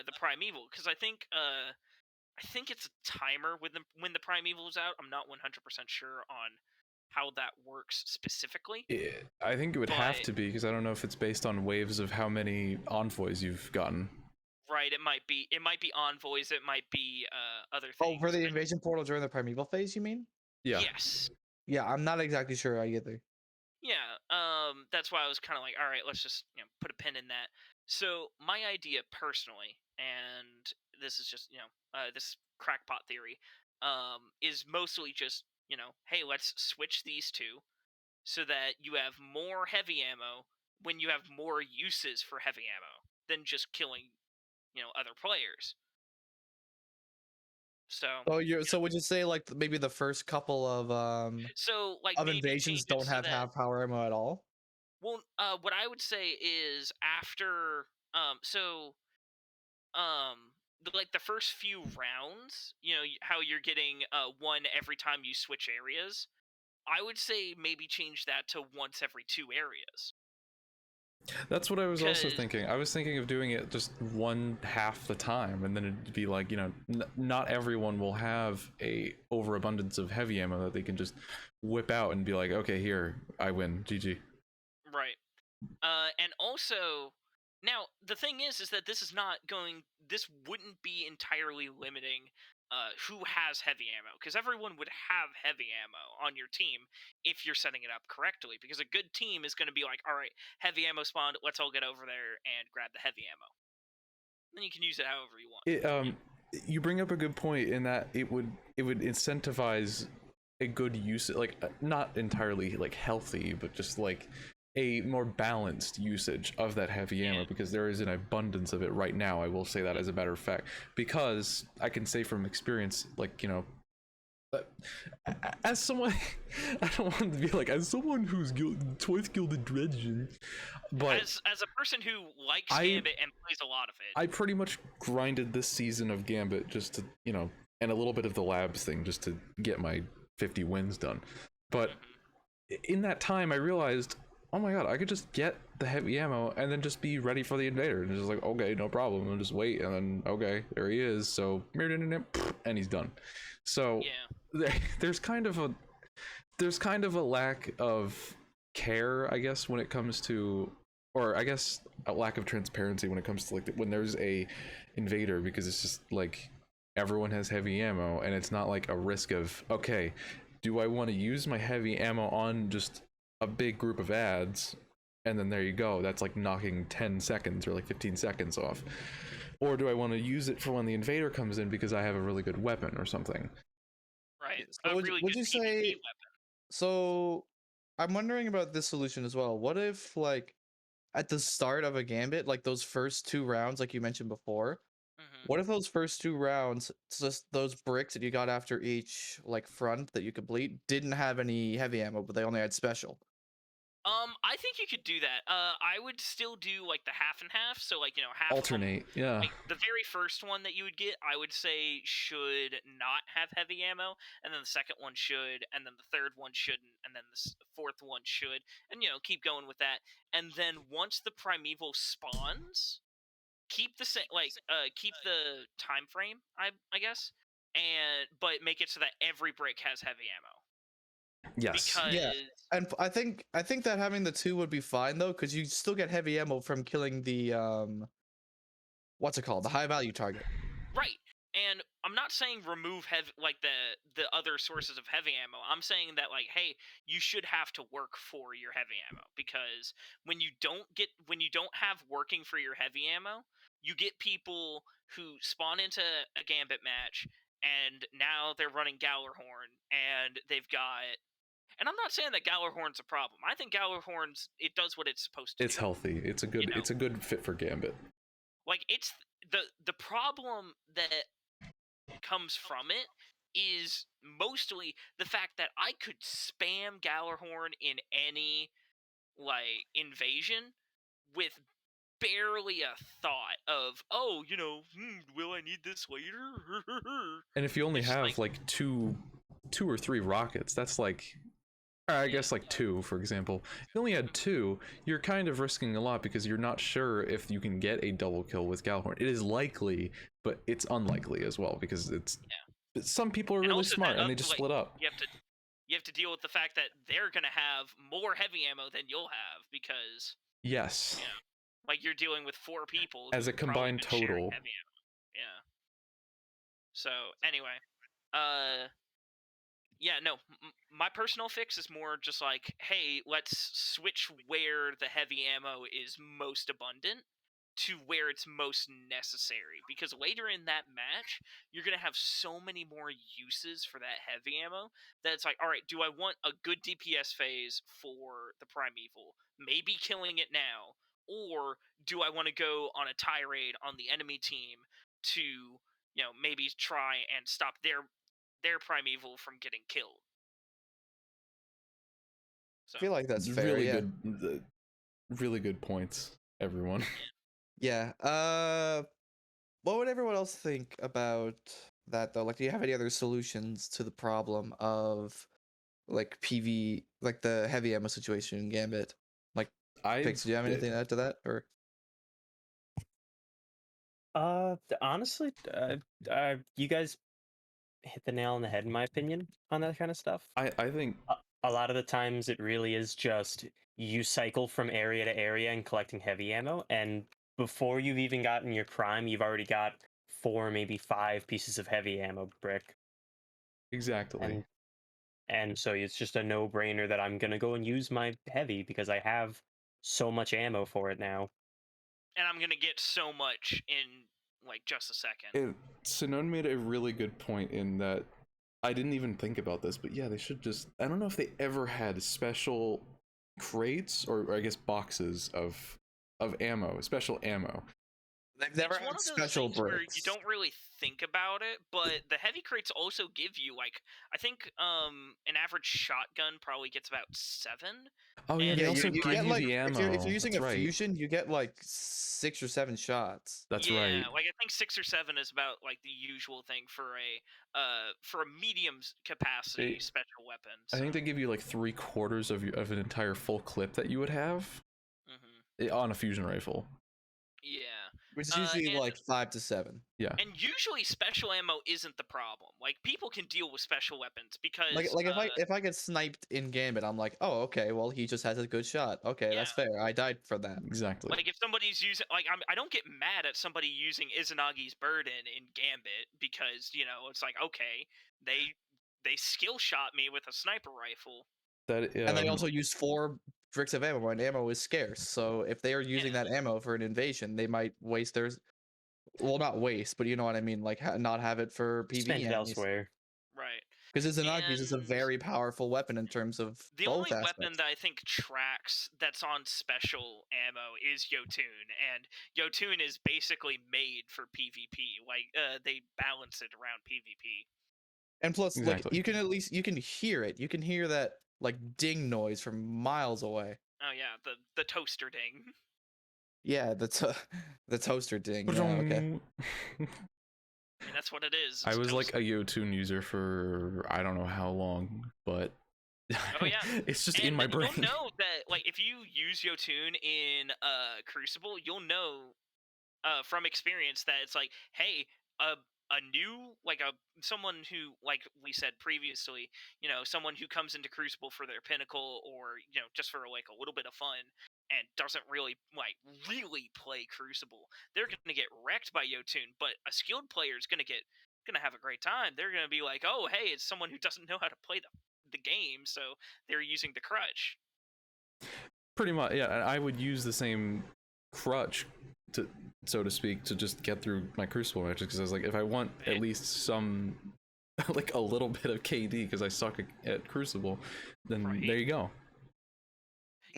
the primeval, because I think it's a timer when the primeval is out. I'm not 100% sure on how that works specifically. I think it would have to be, because I don't know if it's based on waves of how many envoys you've gotten. Right, it might be envoys, it might be other things. Oh, for the invasion portal during the primeval phase, you mean? Yeah. Yes. Yeah, I'm not exactly sure either. Yeah, that's why I was kind of like, all right, let's just put a pin in that. So my idea personally, and this is just this crackpot theory, is mostly just hey, let's switch these two so that you have more heavy ammo when you have more uses for heavy ammo than just killing other players. So would you say like maybe the first couple of invasions don't have half power ammo at all? Well, what I would say is after the first few rounds, how you're getting one every time you switch areas, I would say maybe change that to once every 2 areas. That's what I was also thinking. I was thinking of doing it just one half the time, and then it'd be like, not everyone will have a overabundance of heavy ammo that they can just whip out and be like, okay, here, I win, GG. Right. And also, now the thing is that this wouldn't be entirely limiting who has heavy ammo, because everyone would have heavy ammo on your team if you're setting it up correctly, because a good team is going to be like, all right, heavy ammo spawned, let's all get over there and grab the heavy ammo. Then you can use it however you want. You bring up a good point in that it would incentivize a good use, like not entirely like healthy, but just like a more balanced usage of that heavy ammo, because there is an abundance of it right now. I will say that as a matter of fact, because I can say from experience, like, as someone, I don't want to be like, as someone who's twice gilded dredgen, but as a person who likes Gambit and plays a lot of it, I pretty much grinded this season of Gambit just to, and a little bit of the labs thing just to get my 50 wins done. But in that time, I realized, oh my god, I could just get the heavy ammo and then just be ready for the invader. And just like, okay, no problem. I'll just wait, and then, okay, there he is. So, and he's done. So, there's kind of a lack of care, I guess, when it comes to, or I guess a lack of transparency when it comes to, like, when there's a invader, because it's just like everyone has heavy ammo, and it's not like a risk of, okay, do I want to use my heavy ammo on just a big group of ads, and then there you go, that's like knocking 10 seconds or like 15 seconds off, or do I want to use it for when the invader comes in because I have a really good weapon or something? Right. So would you say weapon. So I'm wondering about this solution as well. What if, like, at the start of a Gambit, like those first 2 rounds, like you mentioned before, what if those first 2 rounds, just those bricks that you got after each like front that you complete, didn't have any heavy ammo, but they only had special? I think you could do that. I would still do like the half and half. So like half alternate. of them, Yeah. like the very first one that you would get, I would say should not have heavy ammo, and then the second one should, and then the third one shouldn't, and then the fourth one should, and keep going with that. And then once the primeval spawns, keep the keep the time frame, I guess, but make it so that every brick has heavy ammo. Yes. Because Yeah, and I think that having the two would be fine though, because you still get heavy ammo from killing the what's it called, the high value target. Right. And I'm not saying remove heavy the other sources of heavy ammo. I'm saying that hey, you should have to work for your heavy ammo, because when you don't have working for your heavy ammo, you get people who spawn into a Gambit match and now they're running Gallarhorn and they've got. And I'm not saying that Gallarhorn's a problem. I think Gallarhorn's, it does what it's supposed to do. It's healthy. It's a good it's a good fit for Gambit. Like it's the problem that comes from it is mostly the fact that I could spam Gallarhorn in any invasion with barely a thought of will I need this later? And if you only have like two or three rockets, that's I guess like two, for example. If you only had two, you're kind of risking a lot because you're not sure if you can get a double kill with Gallarhorn. It is likely, but it's unlikely as well, because some people are really smart and they just split up. You have to deal with the fact that they're gonna have more heavy ammo than you'll have, because yes, you're dealing with 4 people as a combined total. Heavy ammo. Yeah. So anyway, yeah, no, my personal fix is more just hey, let's switch where the heavy ammo is most abundant to where it's most necessary, because later in that match, you're going to have so many more uses for that heavy ammo that it's all right, do I want a good DPS phase for the Primeval, maybe killing it now, or do I want to go on a tirade on the enemy team to, maybe try and stop their Primeval from getting killed? So, I feel like that's fair. Really good, really good points, everyone. Yeah. What would everyone else think about that though? Do you have any other solutions to the problem of PV, the heavy ammo situation in Gambit? Pix, do you have anything to add to that, or? Honestly, you guys hit the nail on the head in my opinion on that kind of stuff. I think a lot of the times it really is just you cycle from area to area and collecting heavy ammo, and before you've even gotten your prime, you've already got 4, maybe 5 pieces of heavy ammo brick. Exactly. And so it's just a no-brainer that I'm gonna go and use my heavy because I have so much ammo for it now. And I'm gonna get so much in just a second. Sinone made a really good point in that I didn't even think about this, but yeah, they should just, I don't know if they ever had special crates or I guess boxes of ammo, special ammo. They've never had special bricks. Where you don't really think about it, but the heavy crates also give you I think an average shotgun probably gets about 7. Oh yeah, they also give you the ammo. If you're using a fusion, you get 6 or 7 shots. That's right. Yeah, I think 6 or 7 is about the usual thing for a medium capacity special weapon. So. I think they give you 3/4 of an entire full clip that you would have on a fusion rifle. Yeah. Which is usually 5 to 7. Yeah. And usually special ammo isn't the problem. People can deal with special weapons because if I get sniped in Gambit, I'm oh, okay, well he just has a good shot. Okay, that's fair. I died for that. Exactly. If somebody's using I don't get mad at somebody using Izanagi's Burden in Gambit because, it's okay, they skill shot me with a sniper rifle. And they also use 4 bricks of ammo, and ammo is scarce. So if they are using that ammo for an invasion, they might waste theirs. Well, not waste, but you know what I mean. Not have it for PvE. Spend it elsewhere. Right. Because Izanagi's is a very powerful weapon in terms of the both only aspects. Weapon that I think tracks that's on special ammo is Yotun, and Yotun is basically made for PvP. They balance it around PvP. And plus, you can hear it. You can hear that ding noise from miles away. Oh yeah, the toaster ding. Yeah, the toaster ding. Yeah, okay. I mean, that's what it is. I It's was like a toaster. Yotun user for I don't know how long, but Oh yeah, it's just in and my brain. you'll know that like if you use Yotun in Crucible, you'll know from experience that it's like, hey, a new like someone who, like we said previously, you know, someone who comes into Crucible for their pinnacle or you know just for like a little bit of fun and doesn't really play Crucible, they're gonna get wrecked by Yotun. But a skilled player is gonna have a great time. They're gonna be like, oh hey, it's someone who doesn't know how to play the game, so they're using the crutch. Pretty much, yeah. I would use the same crutch, to so to speak, to just get through my Crucible matches, because I was like, if I want at least some, like a little bit of KD, because I suck at Crucible, then there you go.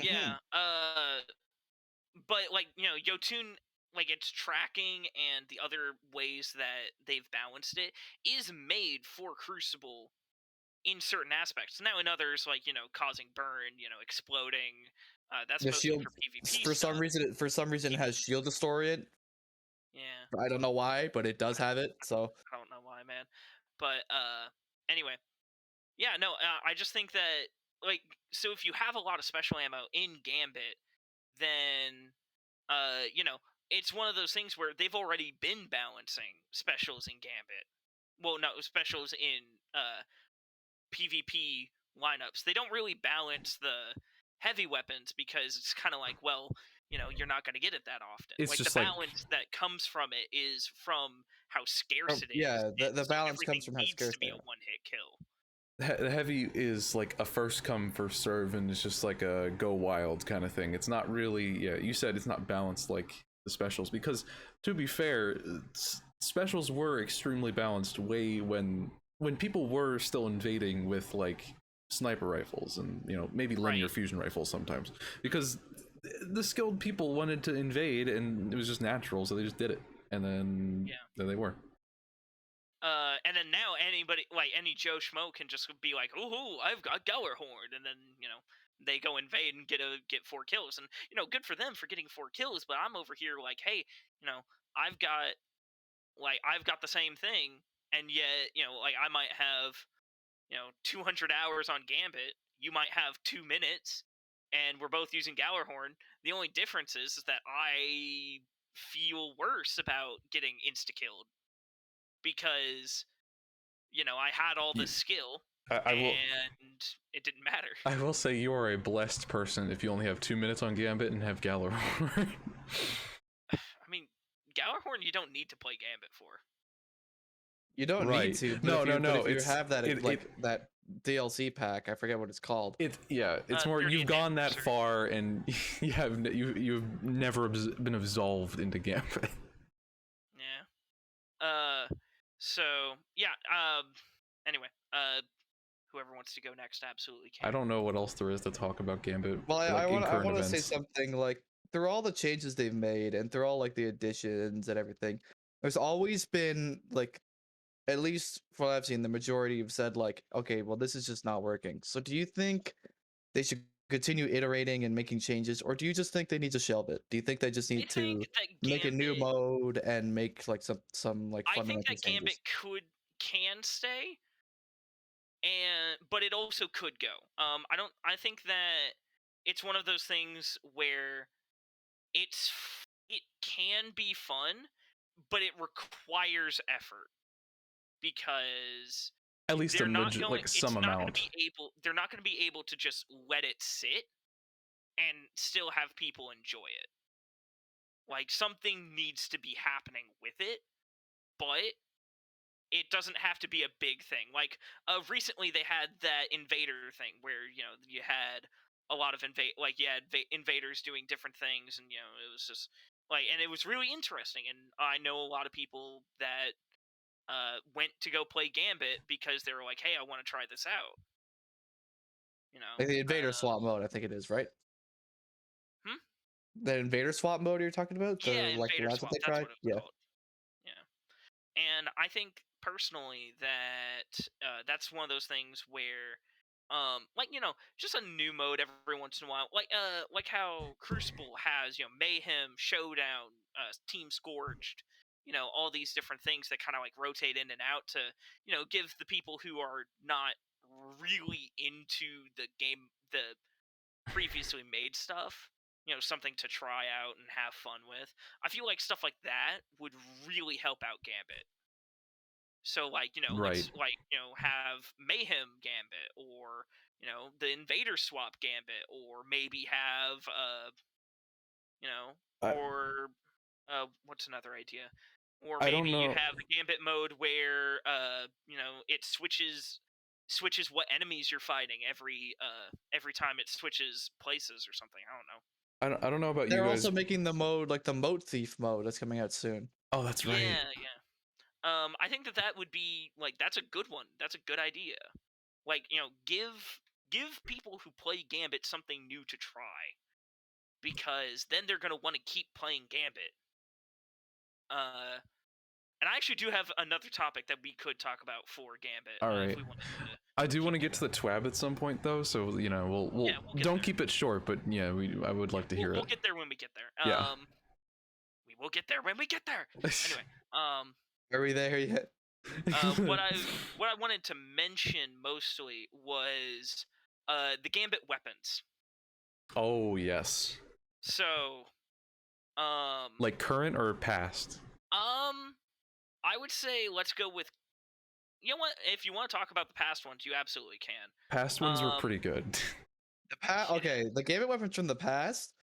Yeah, but like, you know, Yotun, like its tracking and the other ways that they've balanced it is made for Crucible in certain aspects. Now in others, like, you know, causing burn, you know, exploding, that's The mostly shield for PvP for stuff. for some reason it has shield destroy it. Yeah, I don't know why, but it does have it. So I don't know why, man. But anyway, yeah, no, I just think that like, so if you have a lot of special ammo in Gambit, then you know, it's one of those things where they've already been balancing specials in Gambit. Well, no, specials in PvP lineups. They don't really balance the heavy weapons because it's kind of like, well, you know, you're not going to get it that often. It's Like the just like, balance that comes from it is from how scarce it is. yeah, and the so balance everything comes from how needs scarce to they be a are. one-hit kill. the heavy is like a first come first serve, and it's just like a go wild kind of thing. It's not really, yeah, you said it's not balanced like the specials, because to be fair, specials were extremely balanced way when people were still invading with like sniper rifles and, you know, maybe linear Right. fusion rifles sometimes, because the skilled people wanted to invade and it was just natural, so they just did it, and then there they were. And then now anybody, like any Joe Schmo, can just be like, "Ooh, I've got Gallarhorn," and then you know they go invade and get 4 kills, and you know, good for them for getting 4 kills. But I'm over here like, hey, you know, I've got the same thing, and yet you know, like I might have 200 hours on Gambit. You might have 2 minutes, and we're both using Gallarhorn. The only difference is that I feel worse about getting insta killed because you know, I had all the skill, and it didn't matter. I will say you are a blessed person if you only have 2 minutes on Gambit and have Gallarhorn. I mean, Gallarhorn you don't need to play Gambit for. You don't need to. But if you have that that DLC pack, I forget what it's called. It's more you've gone that far and you've never been absolved into Gambit. Yeah. So yeah. Anyway. Whoever wants to go next, absolutely can. I don't know what else there is to talk about Gambit. Well, I want to say something like through all the changes they've made and through all like the additions and everything, there's always been like, at least from what I've seen, the majority have said like, okay, well this is just not working. So do you think they should continue iterating and making changes, or do you just think they need to shelve it? Do you think they just need to make a new mode and make like some like fundamental changes? I think that Gambit can stay, but it also could go. I think that it's one of those things where it can be fun, but it requires effort because at least some amount. They're not going to be able to just let it sit and still have people enjoy it. Like something needs to be happening with it, but it doesn't have to be a big thing. Like recently they had that invader thing where you know you had a lot of invaders doing different things, and you know it was just like, and it was really interesting. And I know a lot of people that went to go play Gambit because they were like, hey, I want to try this out. You know, like the invader swap mode, I think it is, right? The invader swap mode you're talking about? Invader swap. That's what it was called. Yeah. And I think personally that that's one of those things where like just a new mode every once in a while, like how Crucible has Mayhem, Showdown, Team Scorched, all these different things that kind of like rotate in and out to give the people who are not really into the game, the previously made stuff, something to try out and have fun with. I feel like stuff like that would really help out Gambit. So Right. like have Mayhem Gambit, or the Invader Swap Gambit, or maybe have or what's another idea? Or I don't maybe you know. have the Gambit mode where it switches what enemies you're fighting every time it switches places or something. I don't know. I don't know about you They're guys. also making the mode like the Moat Thief mode that's coming out soon. Oh, that's right. Yeah. I think that would be like, that's a good one. That's a good idea. Like give people who play Gambit something new to try, because then they're gonna want to keep playing Gambit. And I actually do have another topic that we could talk about for Gambit. All right. If we wanted to I do want to get to the TWAB at some point though, so we'll don't keep it short, but yeah, I would like to hear it. We'll get there when we get there. Yeah. We will get there when we get there. Anyway, Are we there yet? what I wanted to mention mostly was the Gambit Weapons. Oh yes. So, like current or past? I would say let's go with, you know what? If you want to talk about the past ones, you absolutely can. Past ones were pretty good. Okay, the Gambit Weapons from the past,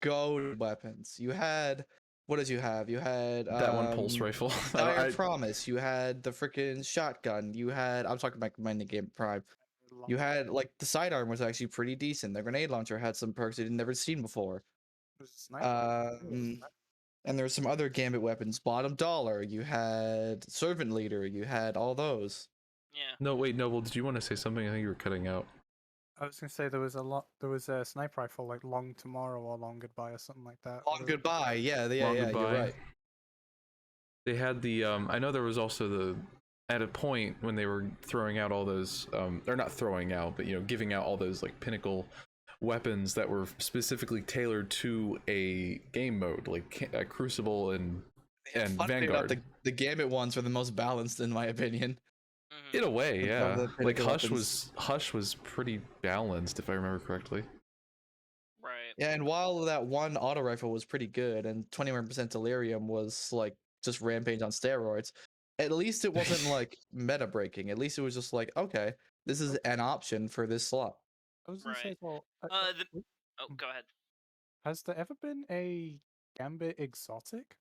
gold weapons. You had, what did you have? You had that one pulse rifle. Dire Promise. You had the freaking shotgun. You had, I'm talking about my Gambit Prime. You had like the sidearm was actually pretty decent. The grenade launcher had some perks you'd never seen before. And there were some other Gambit weapons. Bottom dollar. You had servant leader. You had all those. Yeah. No, wait, Noble. Did you want to say something? I think you were cutting out. I was gonna say there was a sniper rifle like Long Tomorrow or Long Goodbye or something like that. Long Goodbye. Yeah, Long yeah, Goodbye. you're right. They had the I know there was also at a point when they were throwing out all those they're not throwing out, but giving out all those like pinnacle weapons that were specifically tailored to a game mode, like Crucible and Vanguard. The Gambit ones were the most balanced in my opinion. In a way, yeah. Like Hush weapons. was pretty balanced if I remember correctly. Right. Yeah, and while that one auto rifle was pretty good and 21% delirium was like just rampage on steroids, at least it wasn't like meta breaking. At least it was just like, okay, this is an option for this slot. I was gonna say, well, go ahead. Has there ever been a Gambit Exotic?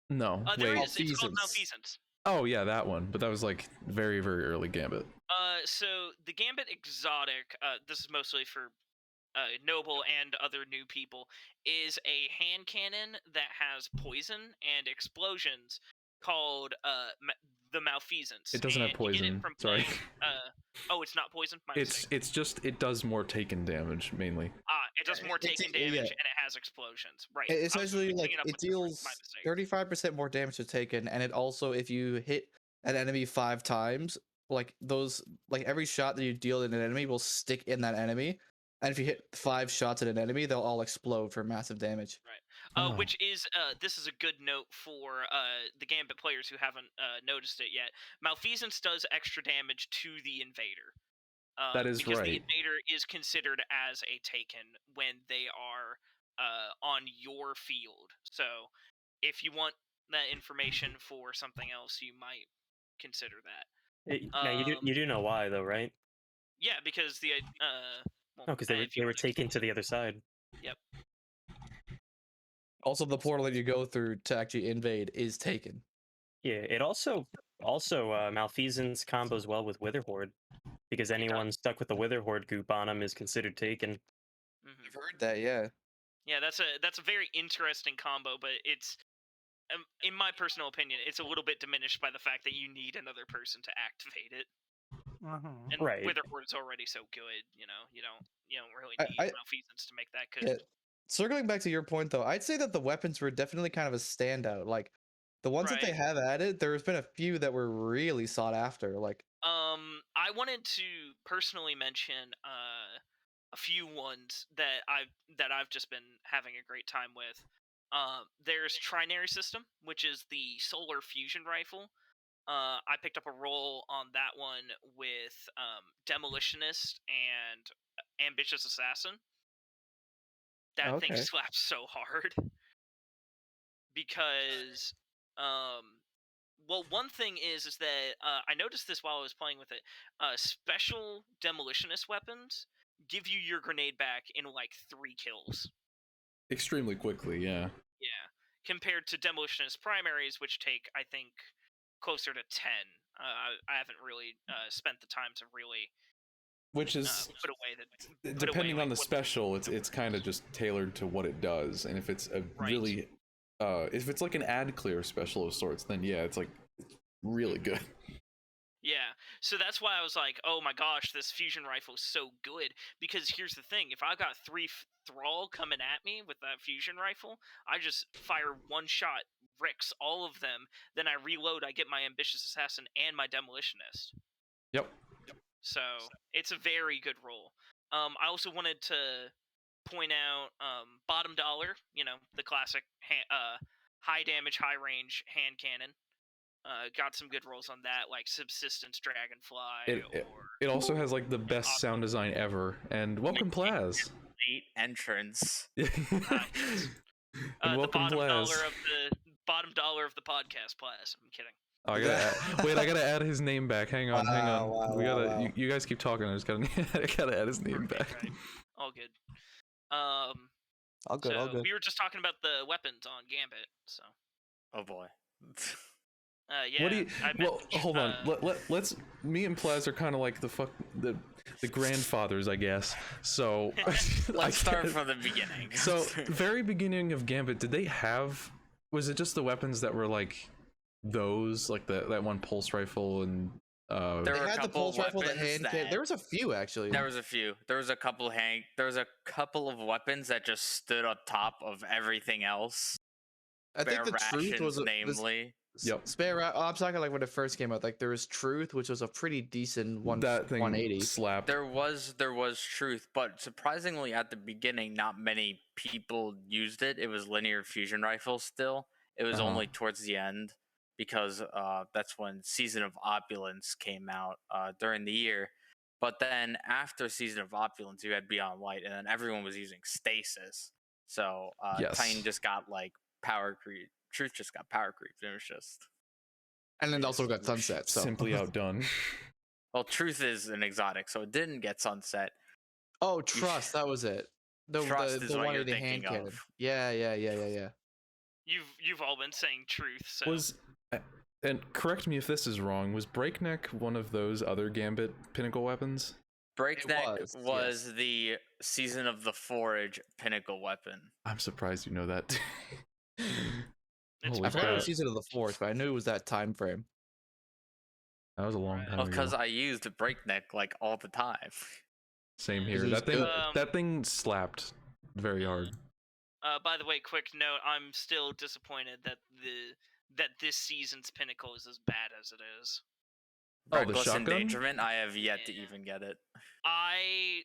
No. There is. It's called Malfeasance. Oh yeah, that one. But that was like very, very early Gambit. So the Gambit Exotic, this is mostly for Noble and other new people, is a hand cannon that has poison and explosions called the Malfeasance. It doesn't have poison. Sorry. Oh, it's not poison? It's just, it does more taken damage mainly. It does more taken damage and it has explosions. Right. Essentially, like it deals 35% more damage to taken, and it also, if you hit an enemy 5 times, like those, like every shot that you deal in an enemy will stick in that enemy, and if you hit 5 shots at an enemy, they'll all explode for massive damage. Right. Which is this is a good note for the Gambit players who haven't noticed it yet. Malfeasance does extra damage to the invader. That is because right. the invader is considered as a taken when they are on your field. So if you want that information for something else, you might consider that. Now you do know why though, right? Yeah, because the because they were taken to the other side. Yep. Also, the portal that you go through to actually invade is taken. Yeah, it also Malfeasance combos well with Witherhorde, because anyone stuck with the Witherhorde goop on him is considered taken. I've heard that, yeah. Yeah, that's a very interesting combo, but it's, in my personal opinion, it's a little bit diminished by the fact that you need another person to activate it. And right. Witherhorde is already so good, you don't really need Malfeasance to make that good. Yeah. Circling back to your point, though, I'd say that the weapons were definitely kind of a standout. Like, the ones that they have added, there's been a few that were really sought after. Like, I wanted to personally mention a few ones that I've just been having a great time with. There's Trinary System, which is the solar fusion rifle. I picked up a role on that one with Demolitionist and Ambitious Assassin. That thing slaps so hard because, well, one thing is that I noticed this while I was playing with it. Special Demolitionist weapons give you your grenade back in like 3 kills. Extremely quickly, yeah. Yeah, compared to Demolitionist primaries, which take, I think, closer to 10. I haven't really spent the time to really which is put away depending on like, the special, it's kind of just tailored to what it does, and if it's a really if it's like an ad clear special of sorts, then yeah, it's like really good. Yeah, so that's why I was like, oh my gosh, this fusion rifle is so good, because here's the thing, if I got 3 Thrall coming at me with that fusion rifle, I just fire one shot, wrecks all of them, then I reload, I get my Ambitious Assassin and my Demolitionist. Yep. So, it's a very good roll. I also wanted to point out Bottom Dollar, you know, the classic high damage, high range hand cannon. Got some good rolls on that, like Subsistence Dragonfly. It also has like the best sound design ever. And welcome, Plaz. Late entrance. And welcome, Plaz. Bottom dollar of the podcast, Plaz. I'm kidding. Oh, I gotta add his name back. Hang on. Wow. You guys keep talking. I gotta add his name back. Right. All good. All good. We were just talking about the weapons on Gambit, so. Oh boy. Yeah. What do you? Hold on. Let's. Me and Plaz are kind of like the grandfathers, I guess. So let's start from the beginning. So very beginning of Gambit, did they have? Was it just the weapons that were like those, like that one pulse rifle and? There were a couple of weapons. There was a few actually. There was a few. There was a couple of weapons that just stood on top of everything else. I think the Truth was namely. Yep. I'm talking like when it first came out. Like there was Truth, which was a pretty decent that thing 180 slap. There was Truth, but surprisingly at the beginning, not many people used it. It was linear fusion rifles still. It was only towards the end because that's when Season of Opulence came out during the year. But then after Season of Opulence, you had Beyond Light, and then everyone was using Stasis. So Titan just got like power creep. Truth just got power creep. It was just, and then also got Sunset. So. Simply outdone. Well, Truth is an exotic, so it didn't get Sunset. Oh, Trust, that was it. Trust is what you're thinking hand cannon. of. Yeah. You've all been saying Truth. So. And correct me if this is wrong. Was Breakneck one of those other Gambit pinnacle weapons? Breakneck was the Season of the Forge pinnacle weapon. I'm surprised you know that. I forgot it was Season of the Forge, but I knew it was that time frame. That was a long time ago. Because I used Breakneck like all the time. Same here. That thing slapped very hard. By the way, quick note: I'm still disappointed that this season's pinnacle is as bad as it is. Reckless Endangerment. I have yet to even get it. I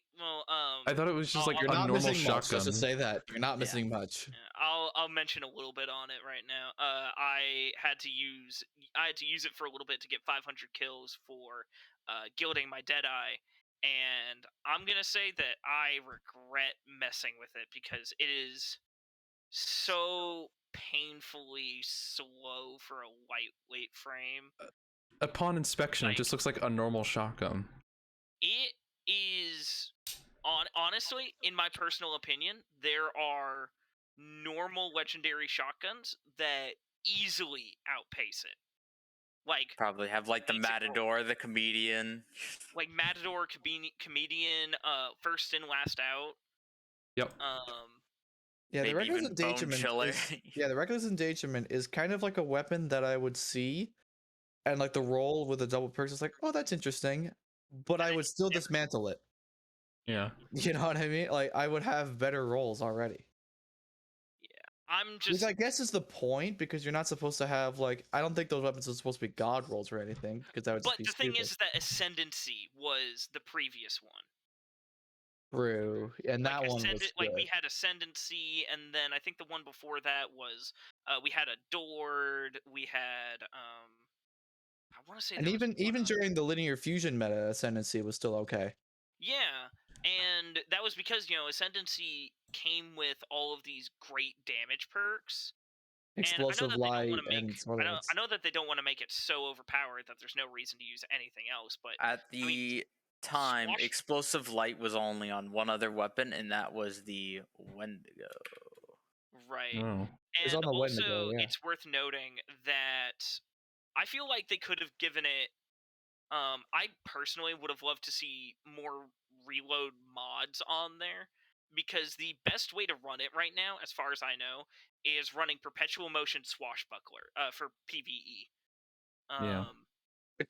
thought it was just like a normal shotgun. Just to say that you're not missing much. Yeah, I'll mention a little bit on it right now. I had to use it for a little bit to get 500 kills for gilding my Deadeye, and I'm gonna say that I regret messing with it because it is so painfully slow for a lightweight frame. Upon inspection, it just looks like a normal shotgun. It is, honestly, in my personal opinion, there are normal legendary shotguns that easily outpace it. Like probably have like the Matador, the Comedian. Like Matador, Comedian, first in, last out. Yep. Yeah, the Reckless Endangerment is kind of like a weapon that I would see, and like the roll with the double perks is like, oh, that's interesting, but I would still dismantle it. Yeah. You know what I mean? Like I would have better rolls already. Yeah. I'm just. Which I guess is the point, because you're not supposed to have like. I don't think those weapons are supposed to be god rolls or anything, because that would just But be the thing stupid. is that Ascendancy was the previous one. True, and Like that one was good. Like we had Ascendancy, and then I think the one before that was we had Adored. We had I want to say. And there was even one during the linear fusion meta, Ascendancy was still okay. Yeah, and that was because, Ascendancy came with all of these great damage perks. And I know Explosive that they don't want light to make. and swords. I know that they don't want to make it so overpowered that there's no reason to use anything else. But At the time, Squash- explosive light was only on one other weapon, and that was the Wendigo. right, It was and on the also Wendigo, yeah. it's worth noting that I feel like they could have given it. I personally would have loved to see more reload mods on there, because the best way to run it right now, as far as I know, is running perpetual motion swashbuckler for PvE. Yeah.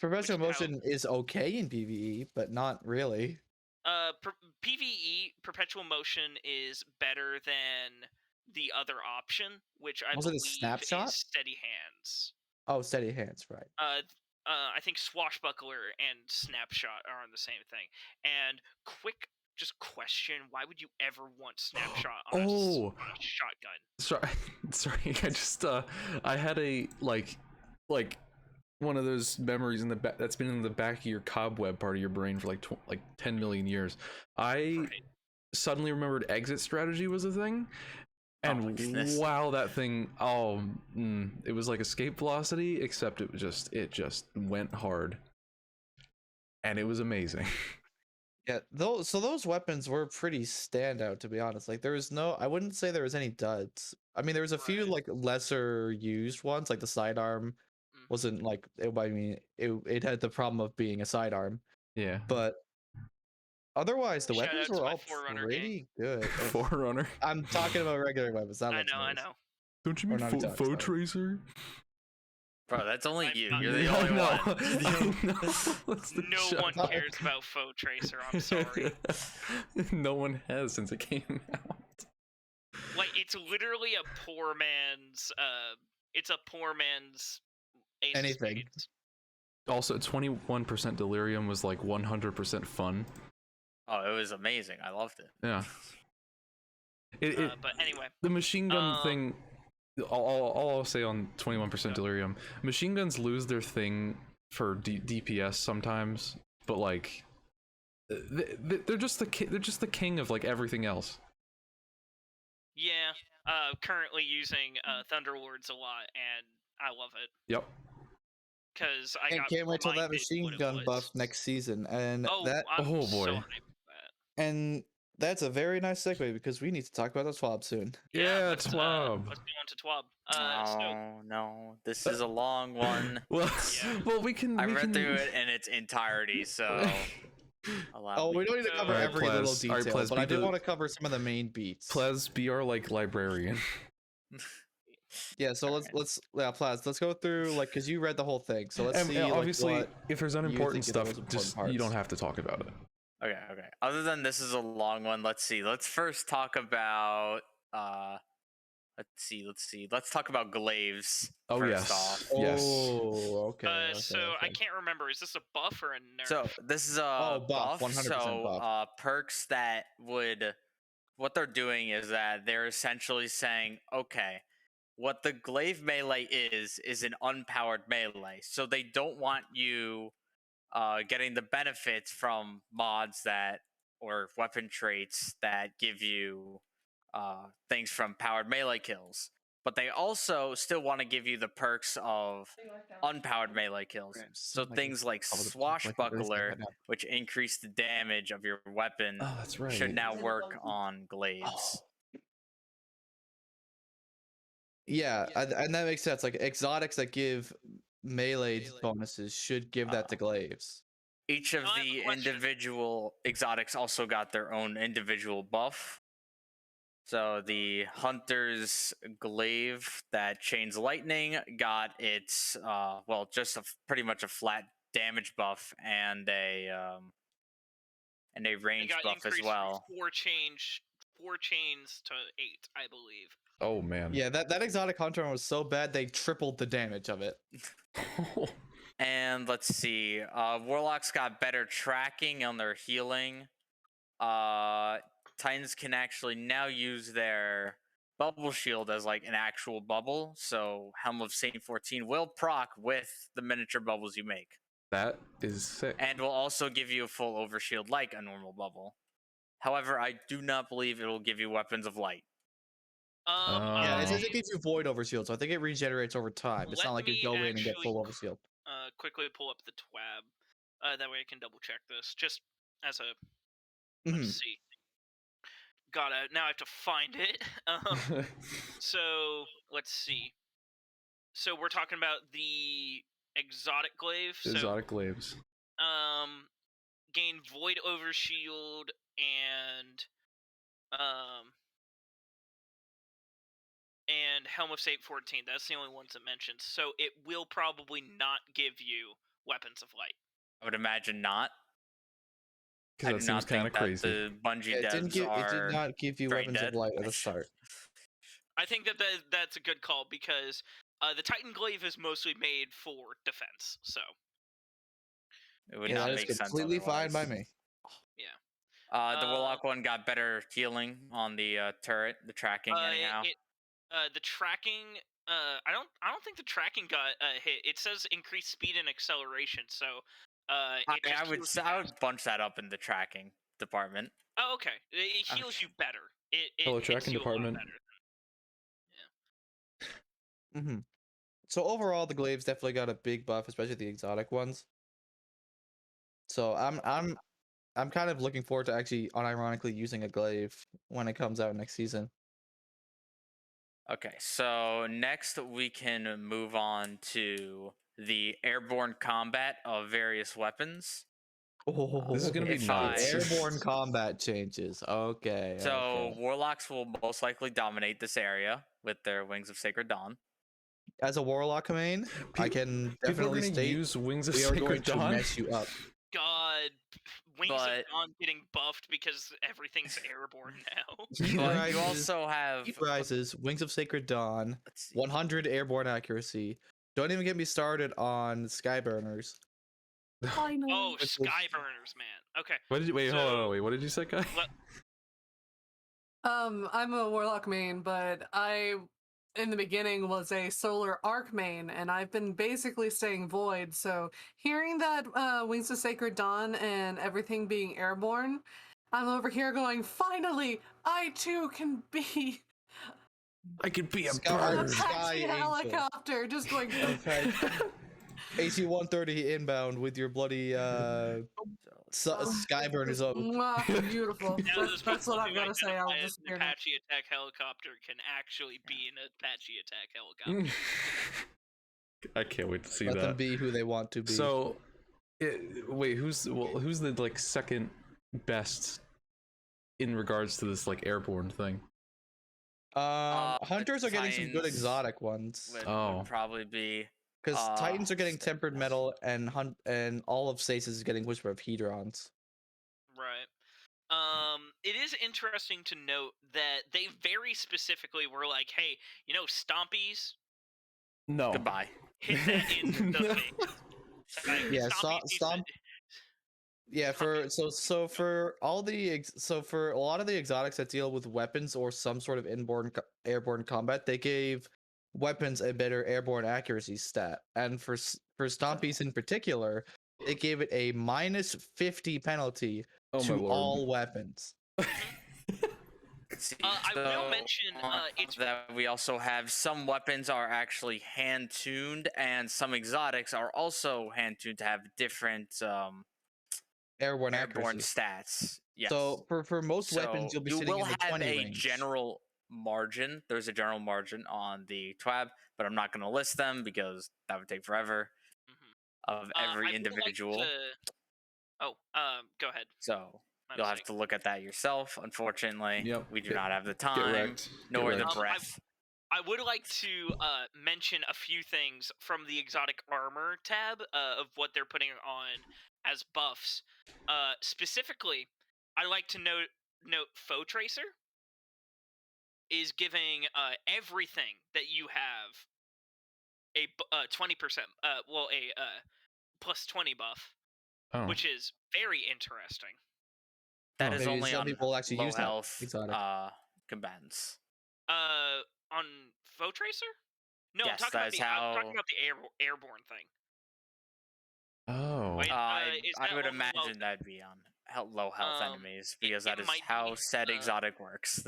Perpetual which is motion is okay in PvE, but not really. PvE perpetual motion is better than the other option, which I Was it a believe snapshot? is steady hands. Oh, steady hands, right? I think swashbuckler and snapshot are on the same thing. And quick, just question: why would you ever want snapshot on a shotgun? Sorry. I just I had a like one of those memories in the back that's been in the back of your cobweb part of your brain for like 10 million years. I suddenly remembered exit strategy was a thing. And wow, that thing! It was like escape velocity, except it just went hard, and it was amazing. Yeah, those weapons were pretty standout, to be honest. Like I wouldn't say there was any duds. I mean, there was a few like lesser used ones, like the sidearm wasn't like it had the problem of being a sidearm. Yeah, but otherwise the Shout weapons out to were my all Forerunner pretty good. Forerunner. I'm talking about regular weapons. Not I legendaries. know. Don't you mean foe tracer? Bro, that's only you. not- You're the I only know. one. No one cares about Foe Tracer. I'm sorry. No one has since it came out. Like, it's literally a poor man's. It's a poor man's. Ace of Anything. Spades. Also, 21% delirium was like 100% fun. Oh, it was amazing. I loved it. Yeah. But anyway, the machine gun thing. All I'll say on 21% delirium, machine guns lose their thing for DPS sometimes, but like they're just the king of like everything else. Yeah. Currently using Thunderlords a lot, and I love it. Yep. Because can't wait till that machine gun buff next season, and I'm boy. so hyped for that. And that's a very nice segue, because we need to talk about the TWAB soon. Yeah, let's TWAB. go on to TWAB. No, this is a long one. Well, we I read through it in its entirety, so. We don't need to cover every little detail, but I do want to cover some of the main beats. Plez, be our like librarian. Yeah, so let's go through, like, because you read the whole thing, so let's see. Obviously, like, if there's unimportant stuff, just you don't have to talk about it. Okay. Other than this is a long one, let's see. Let's first talk about let's see. Let's talk about Glaives. Oh first yes. off. Yes. Oh, okay. So I can't remember. Is this a buff or a nerf? So this is a buff. 100% So buff. perks that would, what they're doing is that they're essentially saying, okay, what the glaive melee is an unpowered melee. So they don't want you getting the benefits from mods that, or weapon traits that give you things from powered melee kills. But they also still want to give you the perks of unpowered melee kills. So things like Swashbuckler, which increase the damage of your weapon, should now work on Glaives. Yeah, and that makes sense. Like, exotics that give melee bonuses should give that to Glaives. Each of the individual exotics also got their own individual buff. So the Hunter's Glaive that chains lightning got its pretty much a flat damage buff and a range buff as well. 4 change 4 chains to 8, I believe. Oh man. Yeah, that exotic hunter one was so bad they tripled the damage of it. And let's see. Warlocks got better tracking on their healing. Titans can actually now use their bubble shield as like an actual bubble. So Helm of Saint 14 will proc with the miniature bubbles you make. That is sick. And will also give you a full overshield like a normal bubble. However, I do not believe it will give you weapons of light. Yeah, it says it gives you void overshield, so I think it regenerates over time. It's not like you go in and get full overshield. Quickly pull up the TWAB. That way I can double check this. Just as a let's see. Now I have to find it. So let's see. So we're talking about the exotic glaive. Exotic glaives. Gain void overshield and Helm of Saint 14. That's the only ones it mentions. So it will probably not give you weapons of light. I would imagine not. Because that seems kind of crazy. The Bungie it did not give you weapons of light at the start. I think that's a good call because the Titan Glaive is mostly made for defense. So it would not make sense. Completely fine by me. Yeah. The Warlock one got better healing on the turret, the tracking anyhow. The tracking, I don't think the tracking got hit. It says increased speed and acceleration, so I would bunch that up in the tracking department. Oh, okay. It heals you better. Hello, tracking department. Yeah. So overall, the glaives definitely got a big buff, especially the exotic ones. So I'm kind of looking forward to actually unironically using a glaive when it comes out next season. Okay, so next we can move on to the airborne combat of various weapons. This is going to be nuts. Airborne combat changes. Okay. So Warlocks will most likely dominate this area with their Wings of Sacred Dawn. As a Warlock main, I can definitely state use Wings of we are Sacred going Dawn to mess you up. God, Wings of Dawn getting buffed because everything's airborne now. But you also have Heat Rises, Wings of Sacred Dawn, 100 airborne accuracy. Don't even get me started on Skyburners. Oh, Skyburners, man. Okay. What did you wait? Hold on, wait. What did you say, guy? I'm a Warlock main, but I, in the beginning, was a Solar Arc main, and I've been basically staying Void. So hearing that Wings of Sacred Dawn and everything being airborne, I'm over here going, finally, I too can be. I could be a bird. Apache helicopter, just going. Okay. AC-130 inbound with your bloody Skyburners up. Beautiful. That's what I've got to say. I'll just an Apache attack helicopter can actually be an Apache attack helicopter. I can't wait to see Let that. them be who they want to be. So, wait, who's the like second best in regards to this like airborne thing? Hunters are getting some good exotic ones. Would probably be. Because Titans are getting tempered metal, and all of Stasis is getting Whisper of Hedrons. Right. It is interesting to note that they very specifically were like, "Hey, Stompies." No. Goodbye. Hit that in the face. Yeah, Stomp. Yeah, for for a lot of the exotics that deal with weapons or some sort of airborne combat, they gave weapons a better airborne accuracy stat, and for Stompies in particular, it gave it a minus 50 penalty to all weapons. I will mention that we also have some weapons are actually hand tuned, and some exotics are also hand tuned to have different airborne stats. Yes. So for most weapons, you'll be sitting in the 20 range. General margin. There's a general margin on the TWAB, but I'm not going to list them because that would take forever of every individual. Go ahead. So you'll have to look at that yourself. Unfortunately, we do not have the time nor the breath. I would like to mention a few things from the exotic armor tab of what they're putting on as buffs. Specifically, I like to note Foe Tracer. is giving everything that you have a 20%, plus 20 buff, Oh. which is very interesting. That is Maybe only some on people actually low use that health exotic. combatants. On Foe Tracer? No, Yes, I'm talking about the airborne thing. Oh. Wait, I is I that would on the low imagine that'd be on low health enemies because it that is might how be, said exotic works.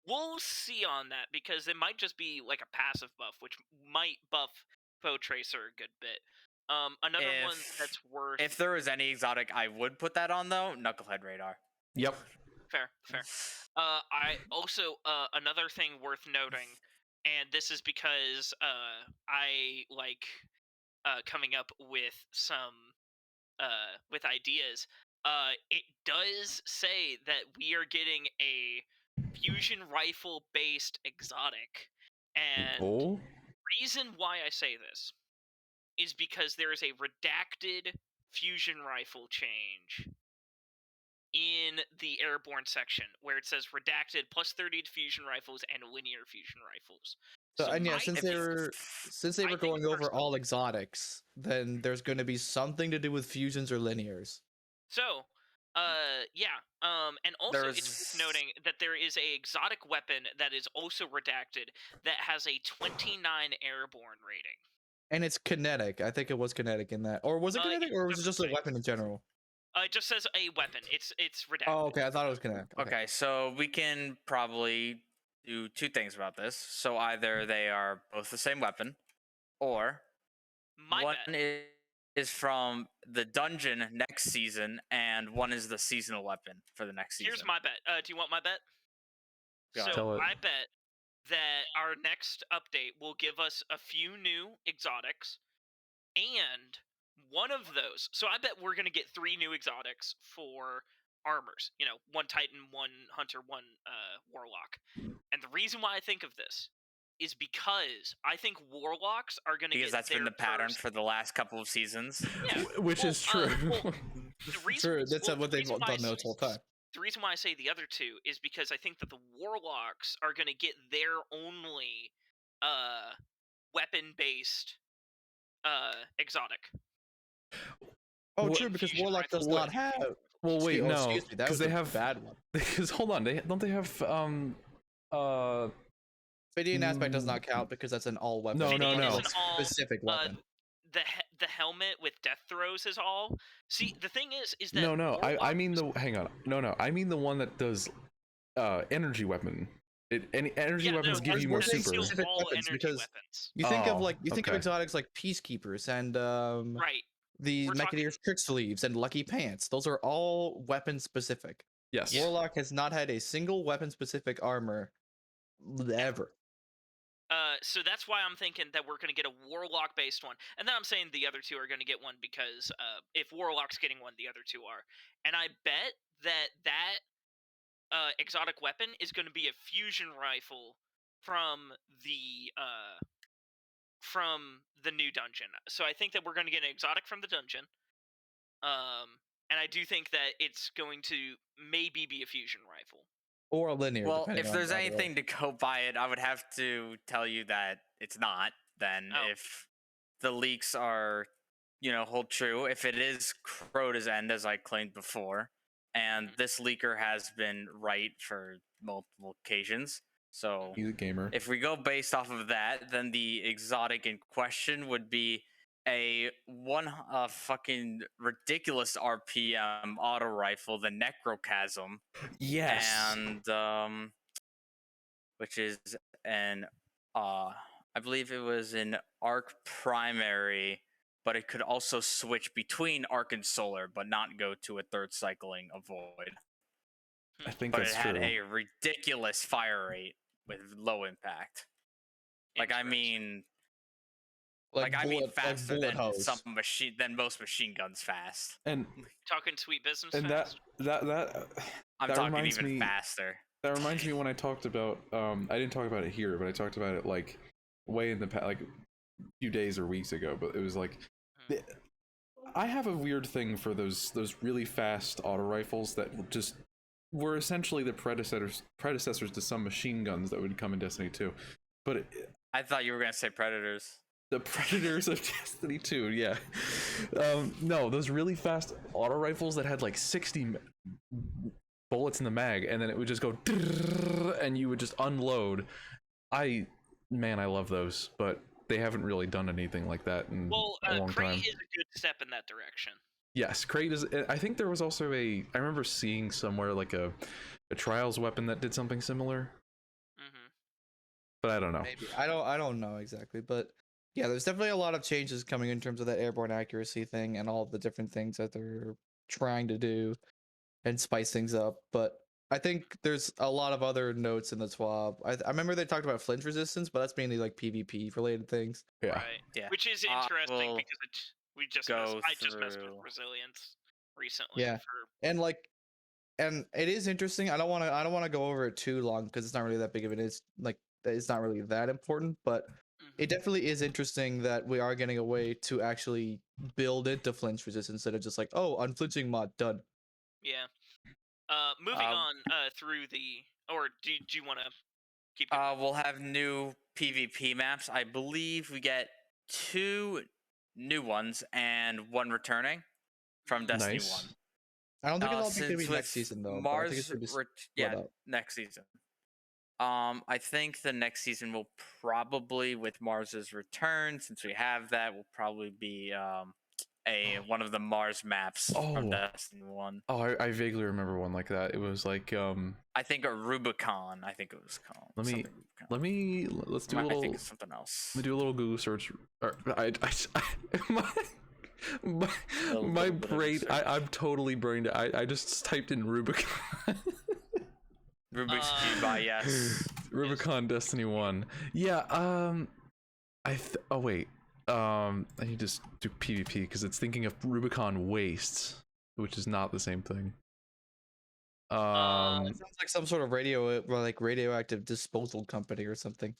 We'll see on that because it might just be like a passive buff, which might buff Foe Tracer a good bit. Another one that's worth. If there was any exotic, I would put that on though. Knucklehead Radar. Yep. Fair. I also another thing worth noting, and this is because I like coming up with some with ideas. It does say that we are getting a fusion rifle based exotic, and Oh. reason why I say this is because there is a redacted fusion rifle change in the airborne section where it says redacted plus 30 to fusion rifles and linear fusion rifles. So, and yeah, I since they were think going over personally- all exotics, then there's going to be something to do with fusions or linears. So, and also it's worth noting that there is a exotic weapon that is also redacted that has a 29 airborne rating. And it's kinetic. I think it was kinetic in that. Or was it kinetic, or was it just a weapon in general? It just says a weapon. It's redacted. Oh, okay. I thought it was kinetic. Okay, so we can probably do two things about this. So either they are both the same weapon, or one is from the dungeon next season, and one is the seasonal weapon for the next season. Here's my bet. Do you want my bet? Tell it. I bet that our next update will give us a few new exotics, and one of those. So I bet we're gonna get 3 new exotics for armors. You know, 1 Titan, 1 Hunter, 1 Warlock. And the reason why I think of this is because I think Warlocks are gonna because get that's been the pattern for the last couple of seasons. Yeah, which is true. True. That's what they've done this whole time. The reason why I say the other two is because I think that the Warlocks are going to get their only weapon-based exotic. Oh, true, because Warlock does not have. Well, wait, no, excuse me, that was they a have bad one. Because hold on, don't they have Fadian aspect does not count because that's an all weapon. No. Specific weapon. The helmet with death throws is all. See, the thing is that no. I mean hang on. No. I mean the one that does energy weapon. Energy weapons give you more super. Specific weapons because you think of of exotics like Peacekeepers and right. The Mechaniers Trick Sleeves and Lucky Pants. Those are all weapon specific. Yes. Warlock has not had a single weapon specific armor ever. So that's why I'm thinking that we're going to get a Warlock based one, and then I'm saying the other two are going to get one because if Warlock's getting one, the other two are. And I bet that exotic weapon is going to be a fusion rifle from the new dungeon. So I think that we're going to get an exotic from the dungeon. And I do think that it's going to maybe be a fusion rifle. Or a linear. Well, if there's anything to go by it, I would have to tell you that it's not. Then, if the leaks are, hold true, if it is Crota's End, as I claimed before, and this leaker has been right for multiple occasions, so he's a gamer. If we go based off of that, then the exotic in question would be a fucking ridiculous RPM auto rifle, the Necrochasm. Yes. And which is an I believe it was an Arc primary, but it could also switch between Arc and Solar, but not go to a third cycling of Void. I think but that's it had true. a ridiculous fire rate with low impact. I mean faster than than most machine guns fast. And talking sweet business. And fast? I'm that talking even faster. That reminds me when I talked about I didn't talk about it here, but I talked about it like way in the past, like a few days or weeks ago. But it was like I have a weird thing for those really fast auto rifles that will just were essentially the predecessors to some machine guns that would come in Destiny 2. But I thought you were gonna say Predators. The Predators of Destiny 2, yeah. No, those really fast auto rifles that had like 60 bullets in the mag, and then it would just go, and you would just unload. Man, I love those, but they haven't really done anything like that in a long Crate time. is a good step in that direction. Yes, Crate is. I think there was also I remember seeing somewhere like a Trials weapon that did something similar. But I don't know. Maybe I don't know exactly, but yeah, there's definitely a lot of changes coming in terms of that airborne accuracy thing and all the different things that they're trying to do and spice things up. But I think there's a lot of other notes in the TWAB. I remember they talked about flinch resistance, but that's mainly like PvP related things. Yeah. Right. Yeah. Which is interesting because I just messed with through- resilience recently. Yeah. And it is interesting. I don't want to go over it too long because it's not really that big of it. It's not really that important, but it definitely is interesting that we are getting a way to actually build into flinch resistance instead of just like, oh, unflinching mod done. Yeah. Moving on through or do you want to keep going? We'll have new PvP maps. I believe we get 2 new ones and 1 returning from Destiny 1. I don't think it's all going to be next season though. Mars, next season. I think the next season will probably, with Mars's return, since we have that, will probably be one of the Mars maps from Destiny 1. Oh, I vaguely remember one like that. It was like I think a Rubicon. I think it was called. Let's do a little. I think it's something else. Let me do a little Google search. My brain. I'm totally brained. I just typed in Rubicon. Rubik's Cube, yes. Rubicon Destiny 1. Yeah, oh wait. I need to do PvP because it's thinking of Rubicon Wastes, which is not the same thing. It sounds like some sort of radioactive disposal company or something.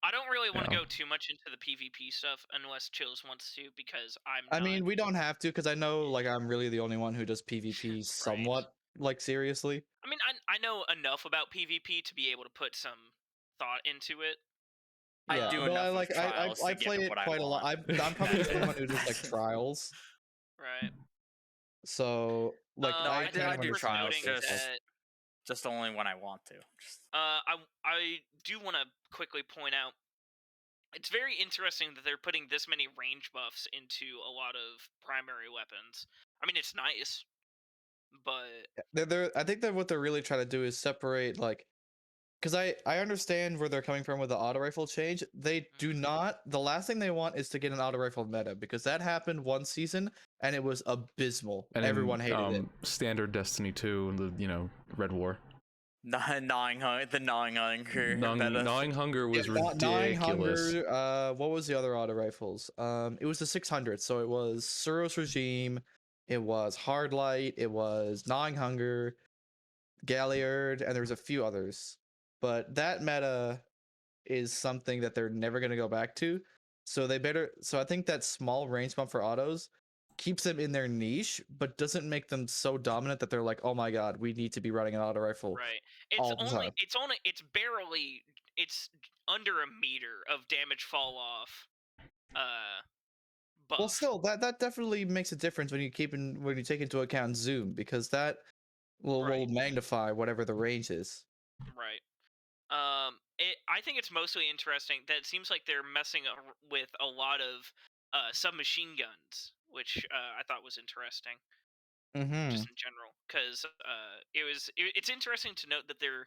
I don't really want to go too much into the PvP stuff unless Chills wants to, because I mean, we don't have to, because I know like I'm really the only one who does PvP somewhat like seriously. I mean, I know enough about PvP to be able to put some thought into it. Yeah, I play it quite a lot. I'm probably the only one who does like trials. Right. So like I do trials, that just only when I want to. I do want to quickly point out, it's very interesting that they're putting this many range buffs into a lot of primary weapons. I mean, it's nice, but I think that what they're really trying to do is separate, like, because I understand where they're coming from with the auto rifle change. They do not. The last thing they want is to get an auto rifle meta, because that happened one season and it was abysmal and everyone hated it. Standard Destiny 2 and the Red War. Gnawing Hunger. Gnawing Hunger was ridiculous. Gnawing Hunger. What was the other auto rifles? It was the 600. So it was Suros Regime, it was Hard Light, it was Gnawing Hunger, Galliard, and there was a few others. But that meta is something that they're never going to go back to. So I think that small range bump for autos keeps them in their niche, but doesn't make them so dominant that they're like, oh my god, we need to be running an auto rifle. Right. It's under a meter of damage fall off. Buff. Well, still, that definitely makes a difference when you take into account zoom, because that will magnify whatever the range is. Right. I think it's mostly interesting that it seems like they're messing with a lot of submachine guns, which I thought was interesting. Just in general, because it's interesting to note that they're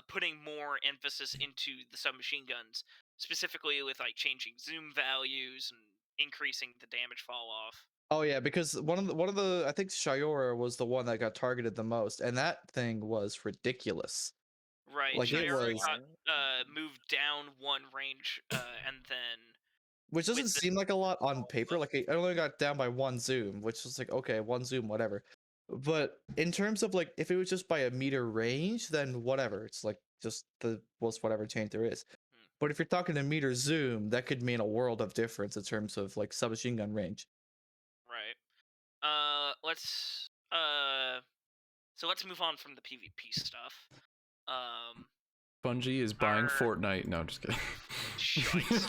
putting more emphasis into the submachine guns, specifically with like changing zoom values and increasing the damage fall off. Oh yeah, because one of the I think Shiora was the one that got targeted the most, and that thing was ridiculous. Right, like Shiora got moved down one range, and then which doesn't seem like a lot on paper. Like it only got down by 1 zoom, which is like, okay, 1 zoom, whatever. But in terms of like, if it was just by a meter range, then whatever. It's like just the most whatever change there is. But if you're talking a meter zoom, that could mean a world of difference in terms of like submachine gun range. Right. Let's So let's move on from the PvP stuff. Bungie is buying Fortnite. No, I'm just kidding. Shite.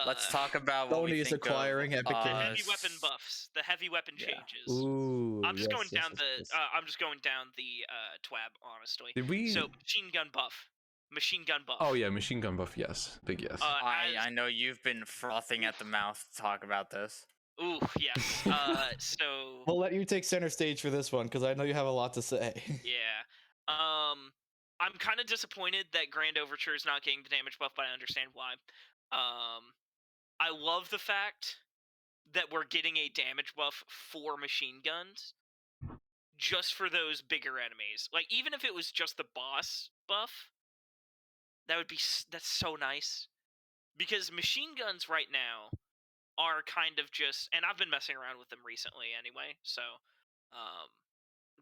Let's talk about what Sony we is think acquiring of, Epic the Games. heavy weapon buffs, the heavy weapon changes. Ooh, I'm just going down yes. I'm just going down the TWAB, honestly. Did we? So machine gun buff. Machine gun buff. Oh yeah, machine gun buff. Yes, big yes. I know you've been frothing at the mouth to talk about this. Ooh, yes. So we'll let you take center stage for this one because I know you have a lot to say. yeah. I'm kind of disappointed that Grand Overture is not getting the damage buff, but I understand why. I love the fact that we're getting a damage buff for machine guns just for those bigger enemies. Like, even if it was just the boss buff, that's so nice. Because machine guns right now are kind of just, and I've been messing around with them recently anyway, so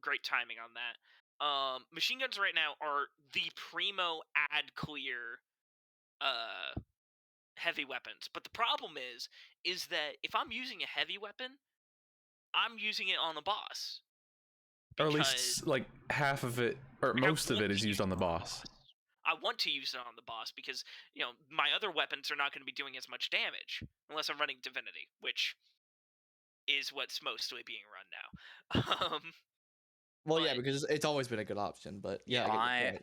great timing on that. Machine guns right now are the primo ad clear heavy weapons. But the problem is that if I'm using a heavy weapon, I'm using it on the boss. Or at least like half of it, or most of it is used on the boss. I want to use it on the boss because, my other weapons are not going to be doing as much damage unless I'm running Divinity, which is what's mostly being run now. Well, yeah, because it's always been a good option, but yeah,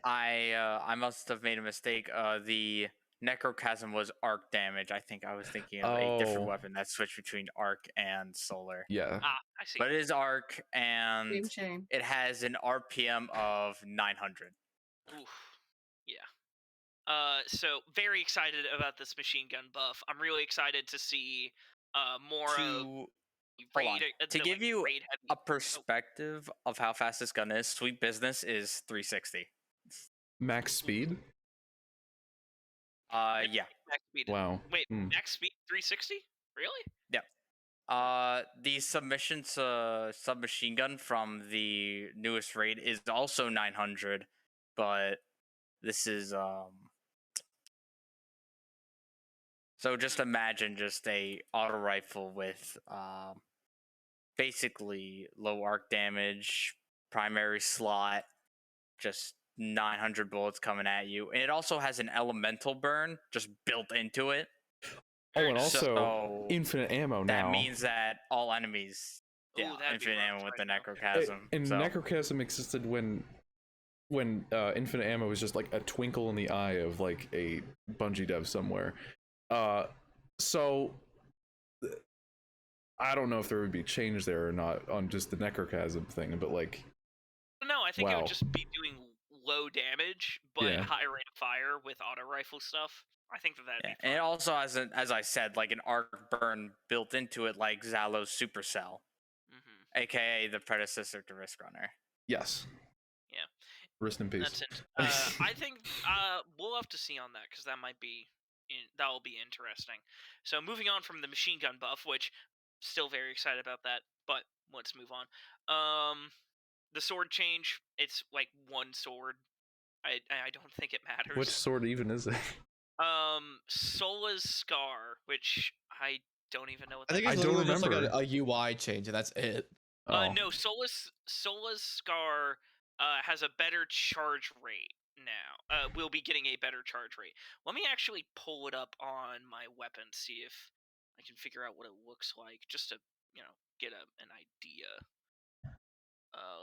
I must have made a mistake. The Necrochasm was arc damage. I think I was thinking of a different weapon that switched between arc and solar. Yeah. I see. But it is arc, and it has an RPM of 900. Oof. Yeah. So very excited about this machine gun buff. I'm really excited to see more of raid. To give you a perspective of how fast this gun is, Sweet Business is 360. Max speed? Yeah. Max speed. Wow. Wait, max speed 360? Really? Yep. The submachine gun from the newest raid is also 900, but this is so just imagine just a auto rifle with basically low arc damage, primary slot, just 900 bullets coming at you. And it also has an elemental burn just built into it. Oh, and also infinite ammo now. That means that all enemies, infinite ammo with the Necrochasm. And Necrochasm existed when infinite ammo was just like a twinkle in the eye of like a Bungie dev somewhere. So I don't know if there would be change there or not on just the Necrochasm thing, but like, no, I think it would just be doing low damage but high rate of fire with auto rifle stuff. I think that'd be fun. And it also has, as I said, like an arc burn built into it, like Zalo's Supercell, aka the predecessor to Risk Runner. Yes. Yeah. Rest in peace. That's it. I think we'll have to see on that because that will be interesting. So moving on from the machine gun buff, which still very excited about that, but let's move on. The sword change, it's like one sword. I don't think it matters. Which sword even is it? Sola's Scar, which I don't even know what that is. I don't remember. Just like a UI change, and that's it. No, Sola's Scar has a better charge rate now. We'll be getting a better charge rate. Let me actually pull it up on my weapon, see if I can figure out what it looks like, just to get an idea.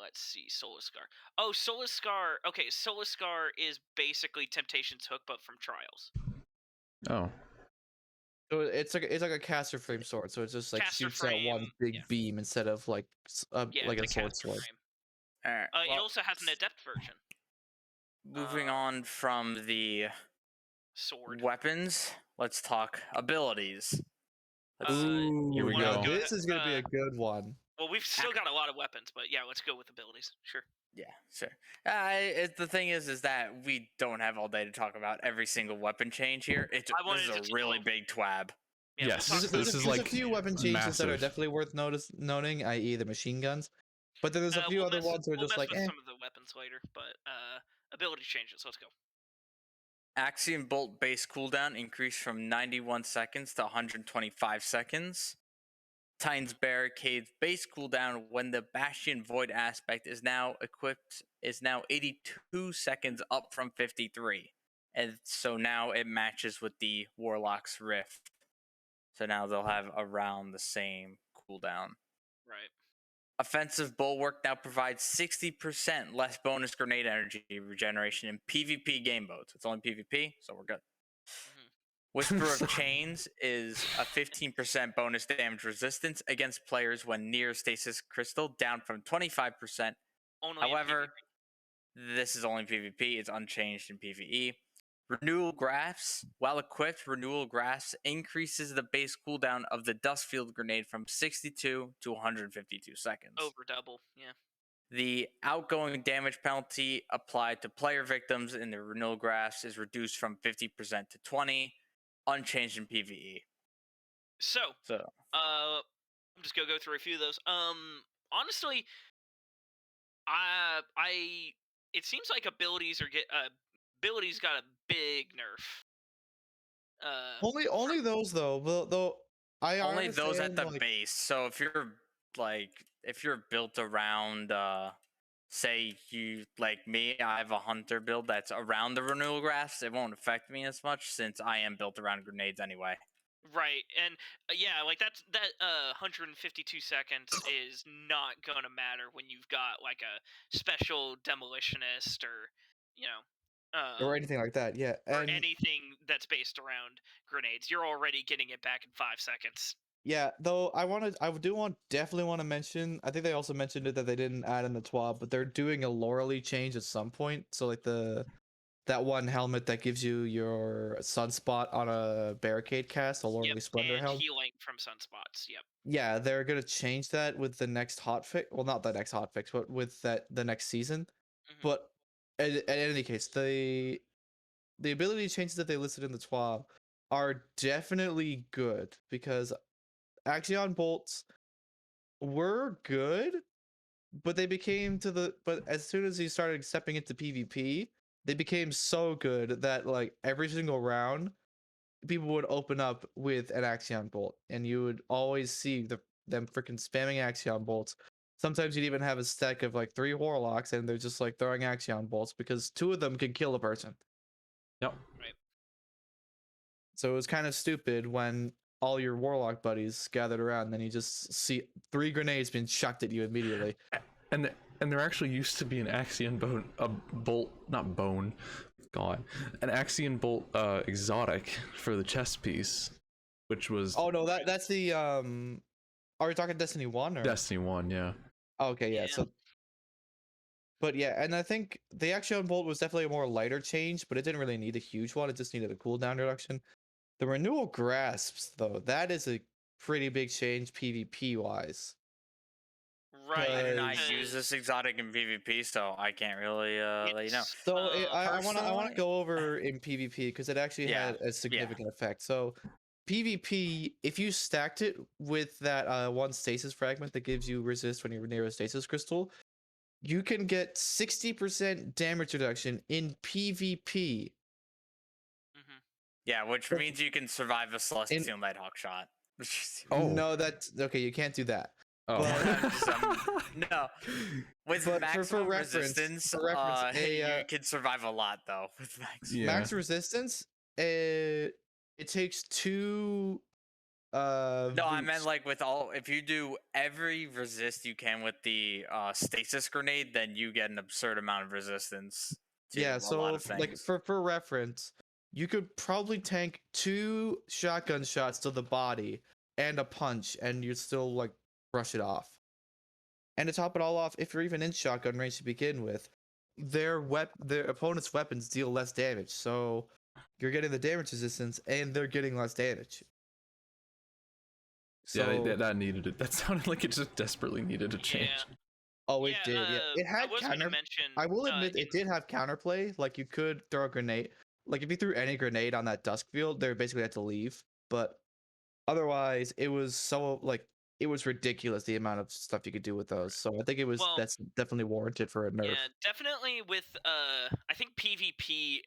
Let's see, Sola's Scar. Oh, Sola's Scar. Okay, Sola's Scar is basically Temptation's Hook, but from Trials. Oh. So it's like a caster frame sword. So it just like shoots out one big beam instead of like a sword. It also has an adept version. Moving on from the sword weapons, let's talk abilities. Here we go. This is gonna be a good one. Well, we've still got a lot of weapons, but yeah, let's go with abilities. Sure. Yeah, sure. The thing is that we don't have all day to talk about every single weapon change here. This is a really big TWAB. Yeah, yes, there's a few weapon changes that are definitely worth noting, i.e. the machine guns. But then there's a few other ones that are just like, some of the weapons later, but ability changes. Let's go. Axiom Bolt base cooldown increased from 91 seconds to 125 seconds. Titan's Barricade's base cooldown when the Bastion Void aspect is now equipped is now 82 seconds up from 53. And so now it matches with the Warlock's Rift. So now they'll have around the same cooldown. Right. Offensive Bulwark now provides 60% less bonus grenade energy regeneration in PvP game modes. It's only PvP, so we're good. Whisper of Chains is a 15% bonus damage resistance against players when near Stasis Crystal, down from 25%. Only However, this is only PvP. It's unchanged in PvE. Renewal Grasp, while equipped, Renewal Grasp increases the base cooldown of the Dustfield Grenade from 62 to 152 seconds. Over double, yeah. The outgoing damage penalty applied to player victims in the Renewal Grasp is reduced from 50% to 20%. Unchanged in PvE. So I'm just gonna go through a few of those. Honestly, it seems like abilities got a big nerf. Only those though. Though I only those at the like, base. So if you're built around, say you like me, I have a hunter build that's around the Renewal Grasp. It won't affect me as much since I am built around grenades anyway. Right, and yeah, like that 152 seconds is not gonna matter when you've got like a special demolitionist or or anything like that. Yeah, or and anything that's based around grenades. You're already getting it back in 5 seconds. yeah, though definitely want to mention. I think they also mentioned it that they didn't add in the TWAB, but they're doing a Loreley change at some point. So like that one helmet that gives you your sunspot on a barricade cast, a Loreley Splendor and helmet. healing from sunspots. Yep. Yeah, they're gonna change that with the next hotfix. Well, not the next hotfix, but with the next season. But in any case, the ability changes that they listed in the TWAB are definitely good because Axion bolts were good, but but as soon as you started stepping into PvP, they became so good that like every single round people would open up with an Axion bolt and you would always see them freaking spamming Axion bolts. Sometimes you'd even have a stack of like 3 Warlocks and they're just like throwing Axion bolts because 2 of them can kill a person. Yep. Right. So it was kind of stupid when all your Warlock buddies gathered around and then you just see 3 grenades being chucked at you immediately. And there actually used to be an Axion an Axion bolt exotic for the chest piece, which was Oh no, that's the are we talking Destiny 1 or Destiny 1, yeah. Okay, yeah. So but yeah, and I think the Axion bolt was definitely a more lighter change, but it didn't really need a huge one. It just needed a cooldown reduction. The Renewal Grasps, though, that is a pretty big change PvP wise. Right. I do not use this exotic in PvP, so I can't really let you know. So I want to go over in PvP because it actually had a significant effect. So PvP, if you stacked it with that one stasis fragment that gives you resist when you're near a stasis crystal, you can get 60% damage reduction in PvP. Yeah, which means you can survive a Celestial Nighthawk shot. No, that's okay. You can't do that. Oh. No. With maximum resistance, you can survive a lot though. With max resistance, it takes 2. No, I meant like if you do every resist you can with the stasis grenade, then you get an absurd amount of resistance. Yeah, so like for reference, you could probably tank 2 shotgun shots to the body and a punch, and you'd still like brush it off. And to top it all off, if you're even in shotgun range to begin with, their opponent's weapons deal less damage, so you're getting the damage resistance, and they're getting less damage. So, yeah, that needed it. That sounded like it just desperately needed a change. Yeah. Oh, it did. Yeah, it had counter. I will admit, it did have counterplay. Like you could throw a grenade. Like if you threw any grenade on that dusk field, they basically had to leave. But otherwise, it was it was ridiculous the amount of stuff you could do with those. So I think that's definitely warranted for a nerf. Yeah, definitely with I think PvP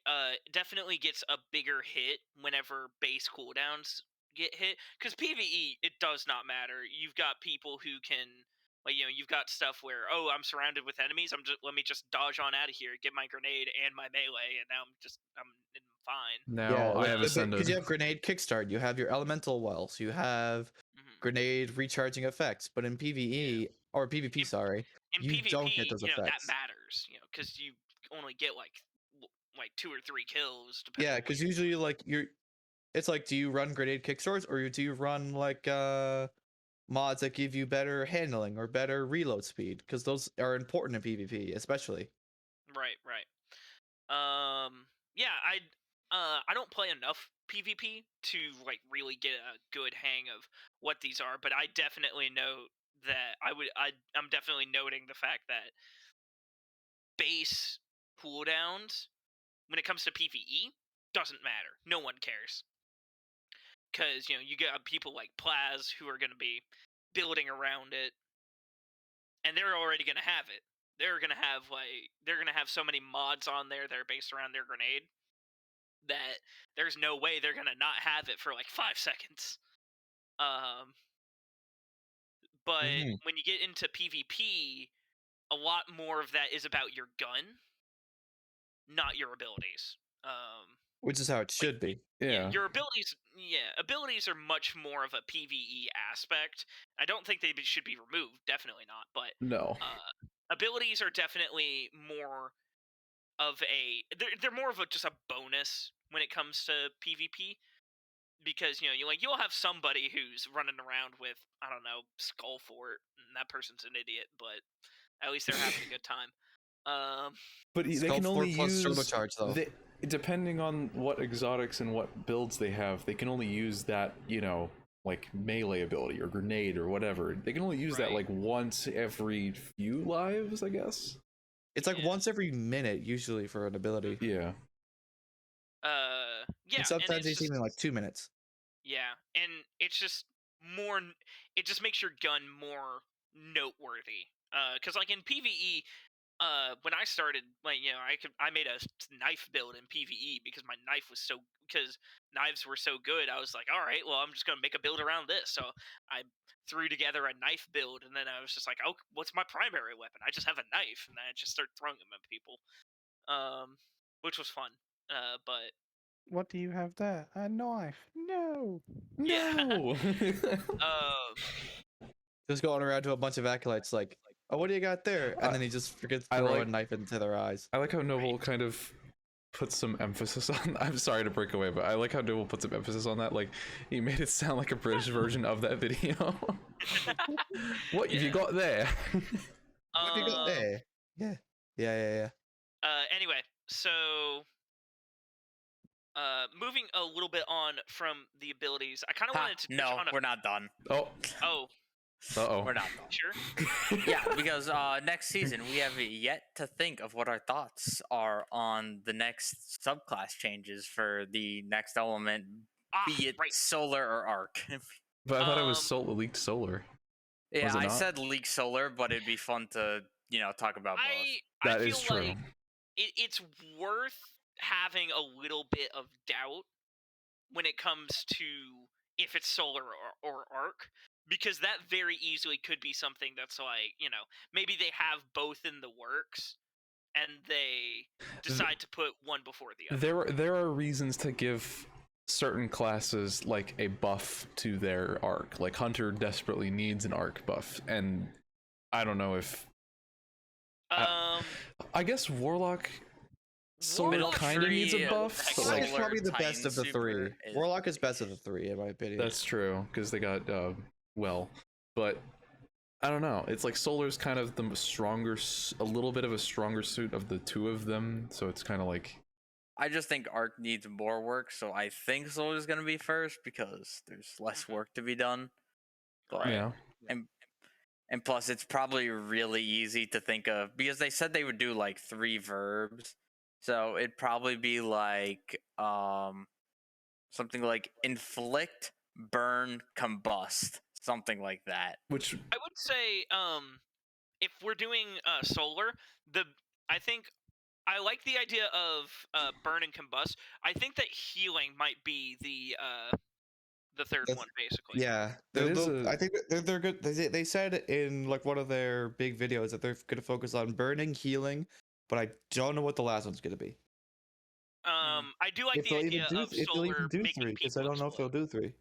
definitely gets a bigger hit whenever base cooldowns get hit. Because PvE, it does not matter. You've got people who can, like, you've got stuff where, oh, I'm surrounded with enemies. Let me just dodge on out of here, get my grenade and my melee, and now I'm fine. Now I have because you have grenade kickstart, you have your elemental wells, you have grenade recharging effects, but in PvE or PvP, sorry, in you PvP, don't get those effects. That matters, because you only get like 2 or 3 kills. Yeah, because usually it's like, do you run grenade kickstarts or do you run like mods that give you better handling or better reload speed? Because those are important in PvP, especially. Right. Yeah, I don't play enough PvP to like really get a good hang of what these are, but I definitely know that I'm definitely noting the fact that base cooldowns when it comes to PvE doesn't matter. No one cares. Because, you got people like Plaz who are going to be building around it, and they're already going to have it. They're going to have so many mods on there that are based around their grenade that there's no way they're going to not have it for like 5 seconds. But when you get into PvP, a lot more of that is about your gun, not your abilities. Which is how it should be. Yeah. Your abilities are much more of a PvE aspect. I don't think they should be removed, definitely not. But no, abilities are definitely more of they're more of just a bonus when it comes to PvP, because you'll have somebody who's running around with, I don't know, Skull Fort, and that person's an idiot, but at least they're having a good time. But they Skull can only Fort plus use turbocharge, though. Depending on what exotics and what builds they have, they can only use that, like melee ability or grenade or whatever. They can only use that like once every few lives, I guess. It's like once every minute usually for an ability. Yeah. Yeah. And sometimes it's even like 2 minutes. Yeah, and it's just more. It just makes your gun more noteworthy. Because like in PvE, when I started, like, I made a knife build in PvE because my knife was because knives were so good. I was like, all right, well, I'm just gonna make a build around this. So I threw together a knife build, and then I was just like, oh, what's my primary weapon? I just have a knife, and then I just started throwing them at people, which was fun. But what do you have there? A knife? No. No. Just going around to a bunch of acolytes like, oh, what do you got there? And then he just forgets to throw a knife into their eyes. I like how Noble kind of puts some emphasis on. I'm sorry to break away, but I like how Noble puts some emphasis on that. Like, he made it sound like a British version of that video. What have you got there? What have you got there? Yeah. Anyway, so moving a little bit on from the abilities, I kind of wanted to touch on we're not done. Oh. Uh-oh. We're not done. Sure? Yeah, because next season we have yet to think of what our thoughts are on the next subclass changes for the next element, be it solar or arc. But I thought it was leaked solar. Yeah, I said leaked solar, but it'd be fun to, talk about both. That is true. Like it's worth having a little bit of doubt when it comes to if it's solar or arc, because that very easily could be something that's like, maybe they have both in the works and they decide to put one before the other. There are reasons to give certain classes like a buff to their arc. Like Hunter desperately needs an arc buff, and I don't know if I guess Warlock sort of kind of needs a buff. But like, it's probably the best of the three. Warlock is best of the three, in my opinion. That's true, because they got but I don't know. It's like Solar's kind of the stronger, a little bit of a stronger suit of the two of them. So it's kind of like. I just think Arc needs more work, so I think Solar's gonna be first because there's less work to be done. But, yeah. And plus, it's probably really easy to think of because they said they would do like 3 verbs, so it'd probably be like something like inflict, burn, combust, something like that. Which I would say, if we're doing solar, I think I like the idea of burn and combust. I think that healing might be the the third That's- one, basically. Yeah, I think they're good. They said in like one of their big videos that they're going to focus on burning, healing, but I don't know what the last one's going to be. I do like If the they'll idea even do, of if they'll even Solar do making 3, because people I don't know if they'll explode. do 3.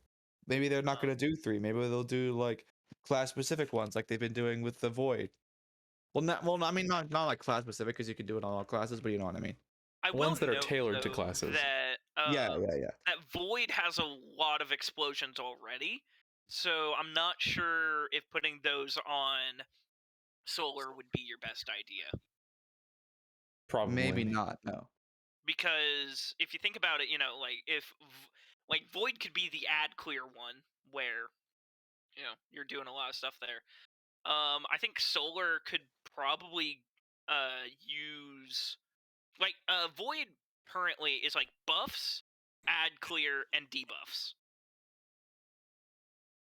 Maybe they're not going to do 3. Maybe they'll do like class specific ones, like they've been doing with the Void. Well, I mean, not like class specific, because you can do it on all classes, but you know what I mean. I will Ones that are note, tailored to though, classes. That Yeah. that Void has a lot of explosions already, so I'm not sure if putting those on Solar would be your best idea. Probably. Maybe not. No. Because if you think about it, you know, like if like Void could be the ad clear one where you know you're doing a lot of stuff there. I think Solar could probably use like Void currently is like buffs, ad clear, and debuffs.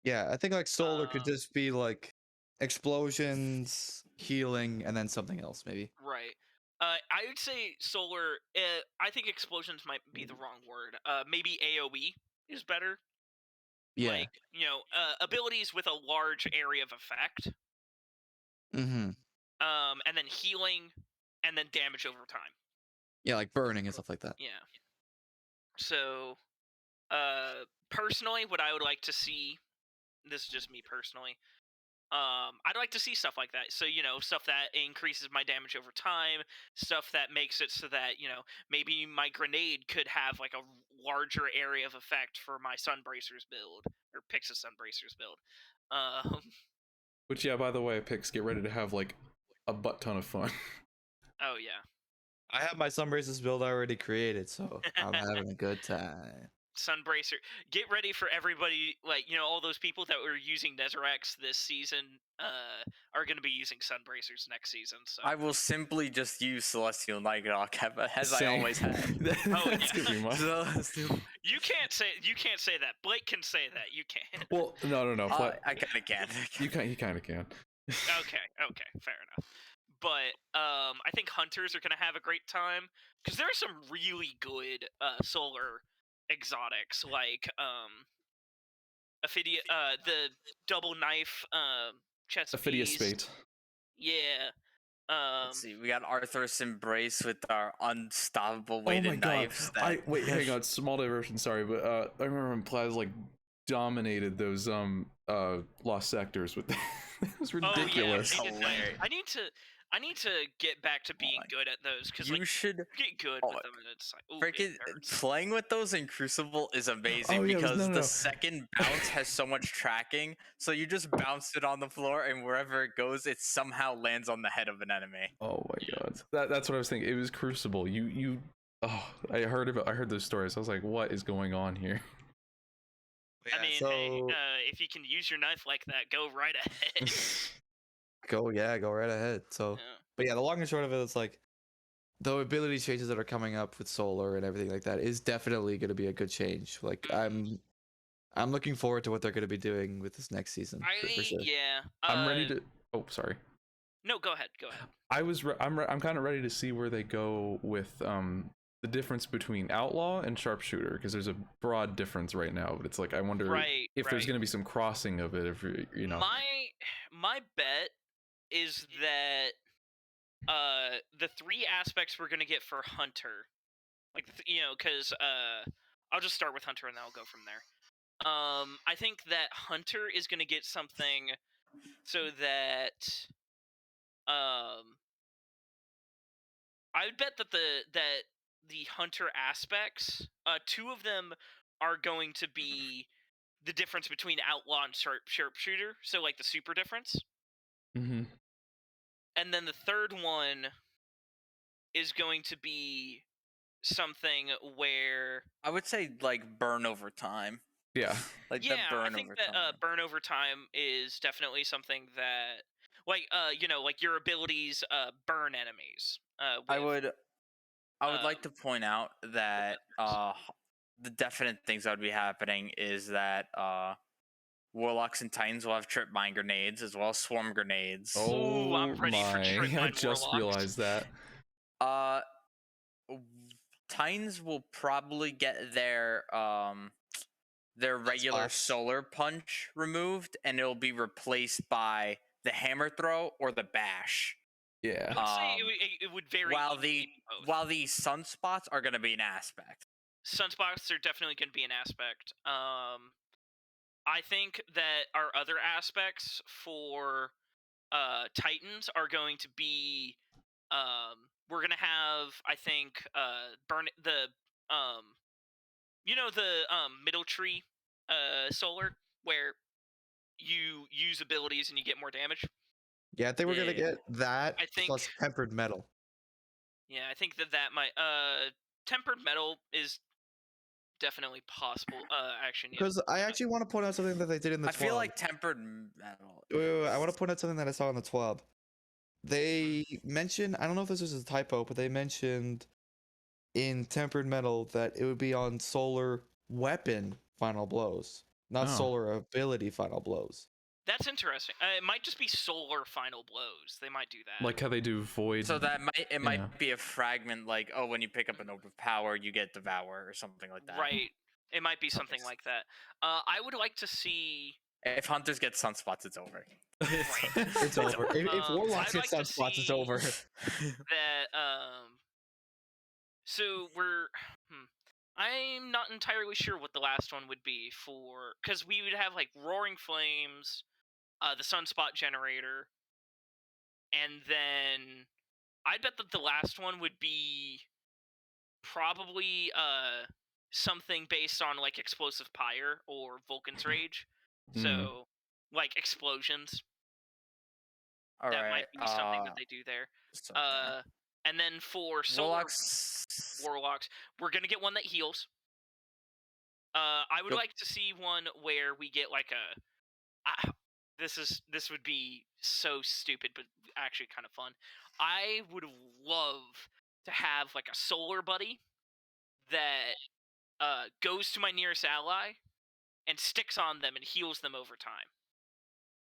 Yeah, I think like Solar could just be like explosions, healing, and then something else maybe. Right. I would say Solar. I think explosions might be the wrong word. Maybe AOE is better. Yeah. Like, you know, abilities with a large area of effect. Mm-hmm. And then healing, and then damage over time. Yeah, like burning and stuff like that. Yeah. So, personally, what I would like to see, this is just me personally, I'd like to see stuff like that. So, you know, stuff that increases my damage over time, stuff that makes it so that, you know, maybe my grenade could have like a larger area of effect for my Sunbracers build, or Pixis Sunbracers build. Which, yeah, by the way, Pix, get ready to have like a butt ton of fun. Oh, yeah. I have my Sunbracers build already created, so I'm having a good time. Sunbracer, get ready for everybody, like, you know, all those people that were using Netherrex this season are going to be using Sunbracers next season. So I will simply just use Celestial Nighthawk as I Same. always have. That's gonna be mine. you can't say that. Blake can say that. You can't. Well, no. I kind of can. You kind of can. Okay, fair enough. But I think hunters are going to have a great time because there are some really good solar exotics, like Ophidia, the double knife chest Ophidia piece. Spate. Yeah. Let's see, we got Arthur's Embrace with our unstoppable weighted knives. Wait, hang on, small diversion, sorry, but I remember when Plaz like dominated those lost sectors with that. It was ridiculous. Oh, yeah, I need to get back to being good at those because you should get good with them. And it's like, freaking playing with those in Crucible is amazing because the second bounce has so much tracking, so you just bounce it on the floor and wherever it goes, it somehow lands on the head of an enemy. Oh my god, that's what I was thinking. It was Crucible. I heard those stories. I was like, what is going on here? Yeah, I mean, hey, if you can use your knife like that, go right ahead. Go right ahead. So, but yeah, the long and short of it is like the ability changes that are coming up with Solar and everything like that is definitely going to be a good change. Like I'm looking forward to what they're going to be doing with this next season. For sure. Yeah. I'm ready to. Oh, sorry. No, go ahead. I'm kind of ready to see where they go with the difference between Outlaw and Sharpshooter, because there's a broad difference right now. But it's like I wonder if there's going to be some crossing of it. If you know. My bet is that the 3 aspects we're gonna get for Hunter, like you know, because I'll just start with Hunter and then I'll go from there. I think that Hunter is gonna get something so that I would bet that the Hunter aspects, 2 of them are going to be the difference between Outlaw and Sharpshooter, so like the super difference. Mm-hmm. And then the third one is going to be something where I would say like burn over time. Yeah. Like yeah, the burn I think over that time. Burn over time is definitely something that, like, you know, like your abilities burn enemies. I would like to point out that the definite things that would be happening is that Warlocks and Titans will have trip mine grenades as well as swarm grenades. Oh, I'm ready for trip mine I just Warlocks. realized that. Titans will probably get their their regular Sunspots. solar punch removed, and it'll be replaced by the hammer throw or the bash. Yeah. I would say it would vary. While the sunspots are going to be an aspect. Sunspots are definitely going to be an aspect. I think that our other aspects for Titans are going to be we're gonna have, I think, burn the middle tree solar, where you use abilities and you get more damage. Yeah, I think we're gonna get that I think- plus tempered metal. Yeah, I think that might tempered metal is definitely possible. Action. Yeah. Because I actually want to point out something that they did in the I 12. feel like tempered metal. Wait, I want to point out something that I saw in the 12. They mentioned, I don't know if this was a typo, but they mentioned in tempered metal that it would be on solar weapon final blows, not Oh. solar ability final blows. That's interesting. It might just be solar final blows. They might do that. Like how they do void. So that Yeah. might be a fragment, like, oh, when you pick up an overpower, you get devour or something like that. Right. It might be something like that. I would like to see. If hunters get sunspots, it's over. It's over. If warlocks I'd get like to sunspots, it's see over. That so we're I'm not entirely sure what the last one would be for, because we would have like roaring flames, the sunspot generator, and then I bet that the last one would be probably something based on like explosive pyre or Vulcan's rage. So like explosions. All that right. might be something that they do there. And then for solar warlocks, we're gonna get one that heals. I would like to see one where we get like a. This would be so stupid, but actually kind of fun. I would love to have like a solar buddy that goes to my nearest ally and sticks on them and heals them over time.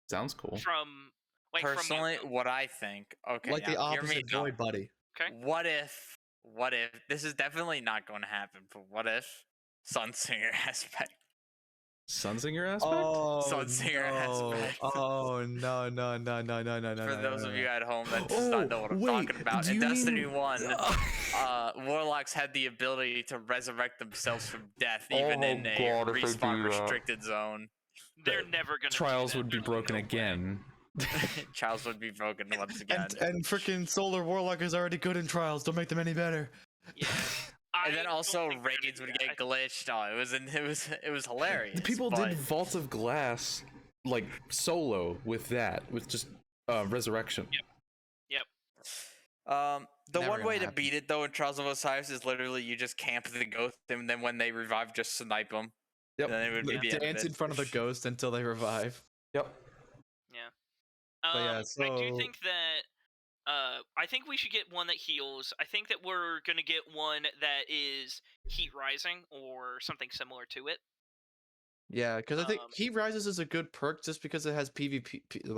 Sounds cool. From personally, what I think. Okay, like the opposite hear me void buddy. Okay. What if this is definitely not going to happen? But what if Sunsinger aspect? Sunsinger aspect? Oh, Sunsinger aspect. Oh no. For those of you at home that does not know what I'm talking about, in you Destiny mean- 1, warlocks had the ability to resurrect themselves from death, even in a respawn restricted zone. They're never gonna. Trials would be broken again. Trials would be broken once again. And freaking solar warlock is already good in trials. Don't make them any better. Yeah. And then also raids would get glitched. Oh, it was hilarious. People did Vault of Glass like solo with just resurrection. Yep. The Never one way gonna to beat it though in Trials of Osiris is literally you just camp the ghost, and then when they revive, just snipe them. Yep. And then it would be the end of Dance it. in front of the ghost until they revive. Yep. Yeah. But yeah, I do think that I think we should get one that heals. I think that we're gonna get one that is heat rising or something similar to it. Yeah, because I think Heat Rises is a good perk just because it has PvE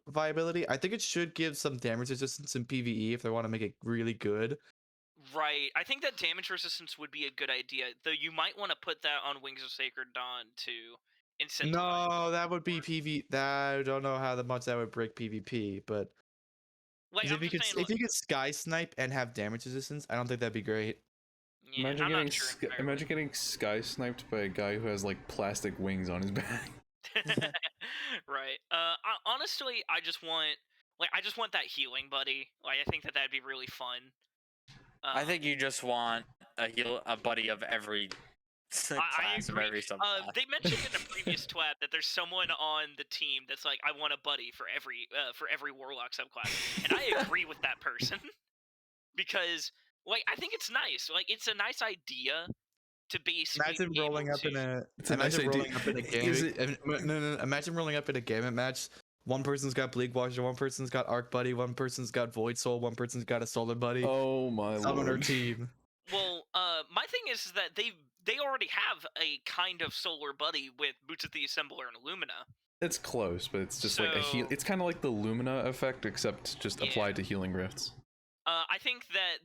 viability. I think it should give some damage resistance in PvE if they want to make it really good. Right. I think that damage resistance would be a good idea, though you might want to put that on Wings of Sacred Dawn to incentivize. No, that would be PvE. I don't know how much that would break PvP, but Like, if you could sky snipe and have damage resistance, I don't think that'd be great. Yeah, imagine getting sky sniped by a guy who has like plastic wings on his back. Right. Honestly, I just want that healing buddy. Like, I think that'd be really fun. I think you just want a buddy of every class of every subclass. They mentioned in a previous TWAB that there's someone on the team that's like, I want a buddy for every warlock subclass, and I agree with that person because, like, I think it's nice. Like, it's a nice idea to basically Imagine rolling up in a. Imagine rolling up in a game. No. Imagine rolling up in a Gambit match. One person's got Bleak Watcher, one person's got Arc Buddy, one person's got Void Soul, one person's got a Solar Buddy. Oh my Summoner lord. team. Well, my thing is that they already have a kind of Solar Buddy with Boots of the Assembler and Lumina. It's close, but it's just like a heal. It's kind of like the Lumina effect, except just applied to healing rifts. I think that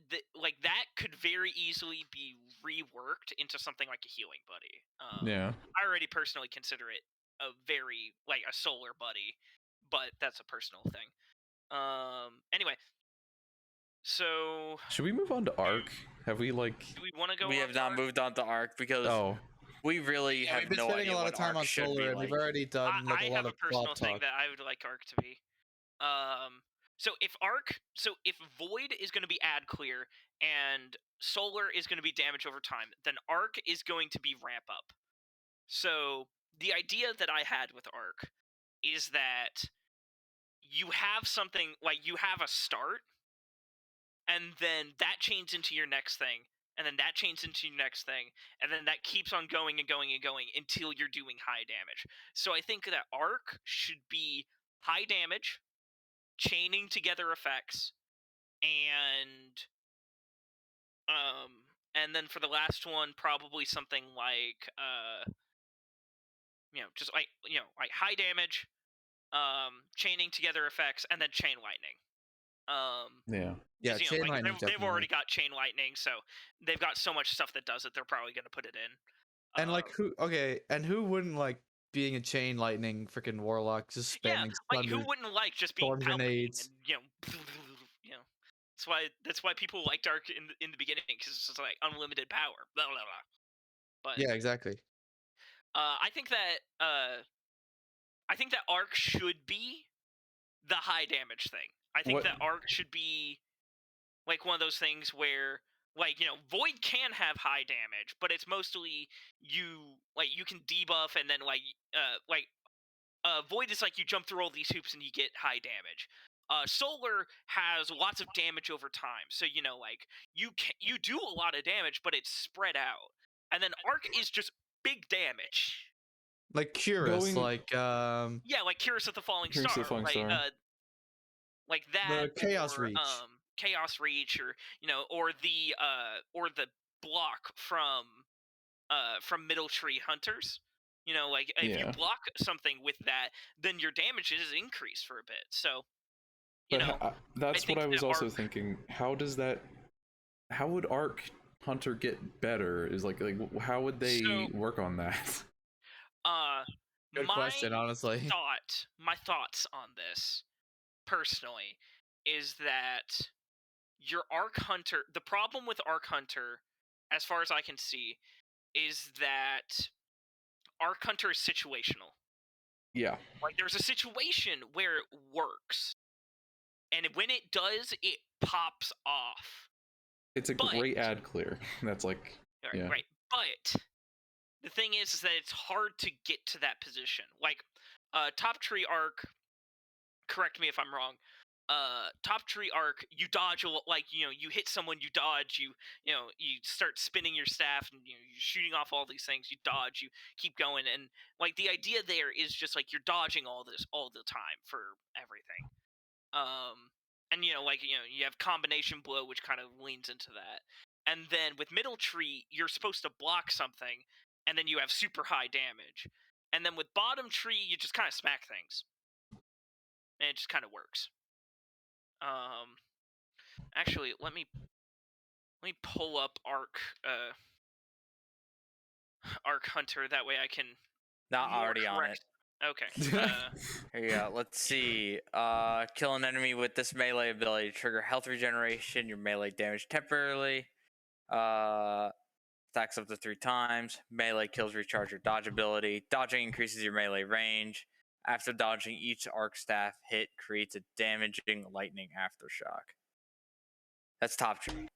that could very easily be reworked into something like a healing buddy. Yeah. I already personally consider it a very like a solar buddy, but that's a personal thing. Anyway, so Should we move on to Arc? Have we like? do we want to go? We have not moved on to Arc because we really Yeah, have we've been no spending idea a lot what of time Arc on should solar, be and like. we've already done like I a lot have a of personal plot thing talk. that I would like Arc to be. So if Void is going to be ad clear and Solar is going to be damage over time, then Arc is going to be ramp up. So the idea that I had with Arc is that you have something like you have a start, and then that chains into your next thing, and then that chains into your next thing, and then that keeps on going and going and going until you're doing high damage. So I think that Arc should be high damage, chaining together effects, and then for the last one, probably something like just like like high damage, chaining together effects, and then chain lightning. Yeah, chain lightning. They've already got chain lightning, so they've got so much stuff that does it. They're probably going to put it in. And like who? Okay, and who wouldn't like being a chain lightning freaking warlock, just spamming like who thunder, wouldn't like just being storm grenades? And, that's why people liked Arc in the beginning, because it's just like unlimited power. Blah blah blah. But Yeah, exactly. I think that Arc should be the high damage thing. I think that Arc should be like one of those things where Void can have high damage, but it's mostly you can debuff, and then Void is like you jump through all these hoops and you get high damage. Solar has lots of damage over time, so you do a lot of damage, but it's spread out. And then Arc is just big damage. Like Curus, like like Curus of the Falling Star, like that, the Chaos or, Reach. Chaos Reach, or the block from Middle Tree Hunters. If you block something with that, then your damage is increased for a bit. So, that's what I was also thinking. How would Arc Hunter get better? Is like how would they work on that? Good question, honestly. My thoughts on this, personally, is that your Arc Hunter, the problem with Arc Hunter, as far as I can see, is that Arc Hunter is situational. Yeah. Like, there's a situation where it works, and when it does, it pops off. It's a great ad clear. That's like, right. But the thing is that it's hard to get to that position. Like, Top Tree Arc, correct me if I'm wrong, Top Tree Arc, you dodge you hit someone, you dodge, you start spinning your staff, and you're shooting off all these things, you dodge, you keep going, and like the idea there is just like you're dodging all this all the time for everything. And you have combination blow, which kind of leans into that. And then with Middle Tree, you're supposed to block something, and then you have super high damage. And then with Bottom Tree, you just kind of smack things, and it just kind of works. Actually, let me pull up Arc Hunter. That way I can. Not already on it. Okay. Here you go. Let's see. Kill an enemy with this melee ability. Trigger health regeneration. Your melee damage temporarily. Stacks up to 3 times. Melee kills recharge your dodge ability. Dodging increases your melee range. After dodging, each arc staff hit creates a damaging lightning aftershock. That's Top Tree.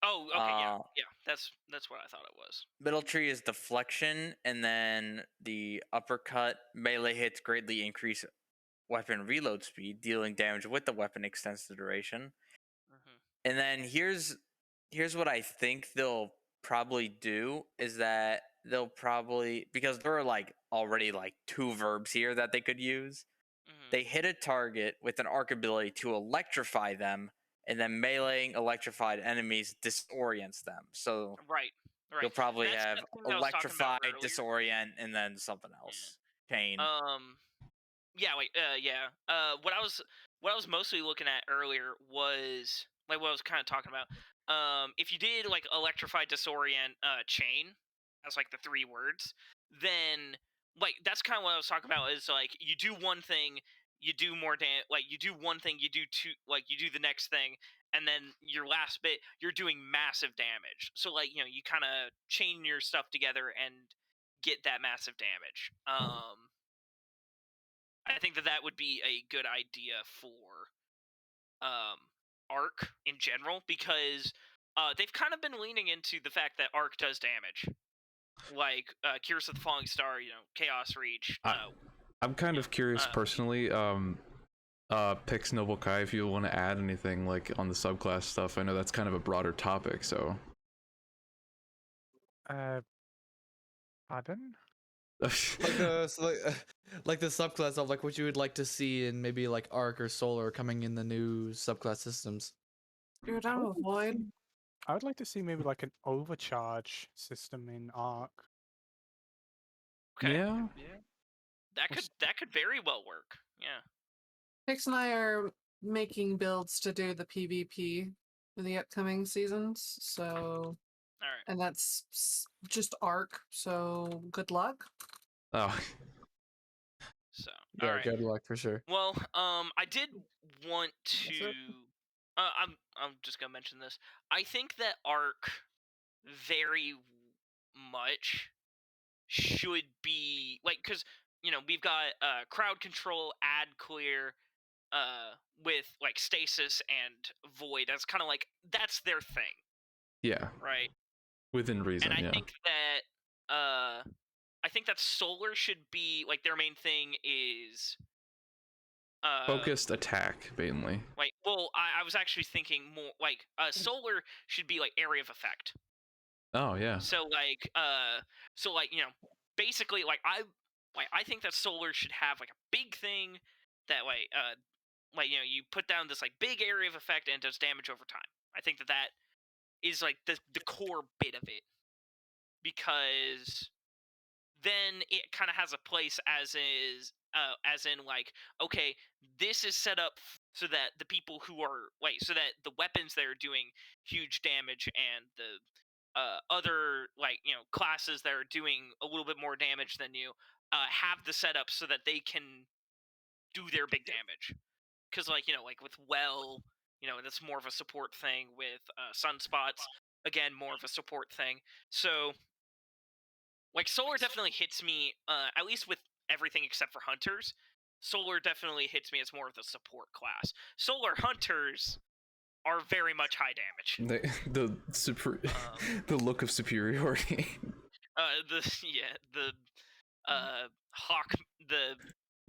Oh, okay, yeah. That's what I thought it was. Middle Tree is deflection, and then the uppercut melee hits greatly increase weapon reload speed, dealing damage with the weapon extends the duration. Mm-hmm. And then here's what I think they'll probably do is that they'll probably, because there are like already like 2 verbs here that they could use. Mm-hmm. They hit a target with an arc ability to electrify them, and then meleeing electrified enemies disorients them. So right. You'll probably have electrify, disorient, and then something else. Chain. What I was mostly looking at earlier was like what I was kind of talking about. if you did like electrify, disorient, chain, as like the 3 words, then like that's kind of what I was talking about. Is like you do one thing, you do more like you do one thing, you do two, like you do the next thing, and then your last bit, you're doing massive damage. So like you know you kind of chain your stuff together and get that massive damage. I think that that would be a good idea for Arc in general, because they've kind of been leaning into the fact that Arc does damage, like Curse of the Falling Star, you know, Chaos Reach. I'm kind of curious personally. Pix Noble Kai, if you want to add anything like on the subclass stuff. I know that's kind of a broader topic, so. Pardon? like the subclass of like what you would like to see in maybe like Arc or Solar coming in the new subclass systems. Dude, I'm a Void. I would like to see maybe like an overcharge system in Arc. Okay. Yeah. That could very well work. Yeah. Pix and I are making builds to do the PvP for the upcoming seasons, so. All right. And that's just Arc, so good luck. Oh. So. Yeah, all right. good luck for sure. Well, I did want to. I'm just gonna mention this. I think that Arc very much should be like, because you know we've got crowd control, ad clear, with like stasis and void. That's kind of like that's their thing. Yeah. Right. Within reason. And I yeah. think that Solar should be like their main thing is focused attack mainly. Like, well, I was actually thinking more like Solar should be like area of effect. Oh yeah. So like you know, basically like I think that Solar should have like a big thing that like you know you put down this like big area of effect and does damage over time. I think that that is like the core bit of it, because then it kind of has a place as in like, okay, this is set up so that the people who are like, so that the weapons that are doing huge damage and the other like you know classes that are doing a little bit more damage than you have the setup so that they can do their big damage. Because like you know like with you know that's more of a support thing. With Sunspots, again, more of a support thing. So like Solar definitely hits me, at least with everything except for Hunters. Solar definitely hits me as more of the support class. Solar Hunters are very much high damage. The look of superiority. Hawk,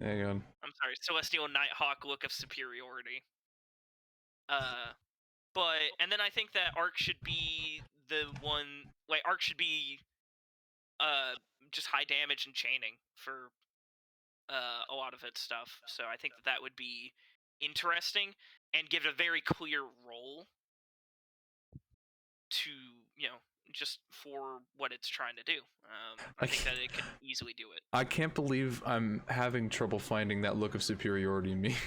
Hang on. I'm sorry, Celestial Nighthawk look of superiority. And then I think that Arc should be the one, like Arc should be just high damage and chaining for a lot of its stuff. So I think that that would be interesting and give it a very clear role to, you know, just for what it's trying to do. I think that it can easily do it. I can't believe I'm having trouble finding that look of superiority in me.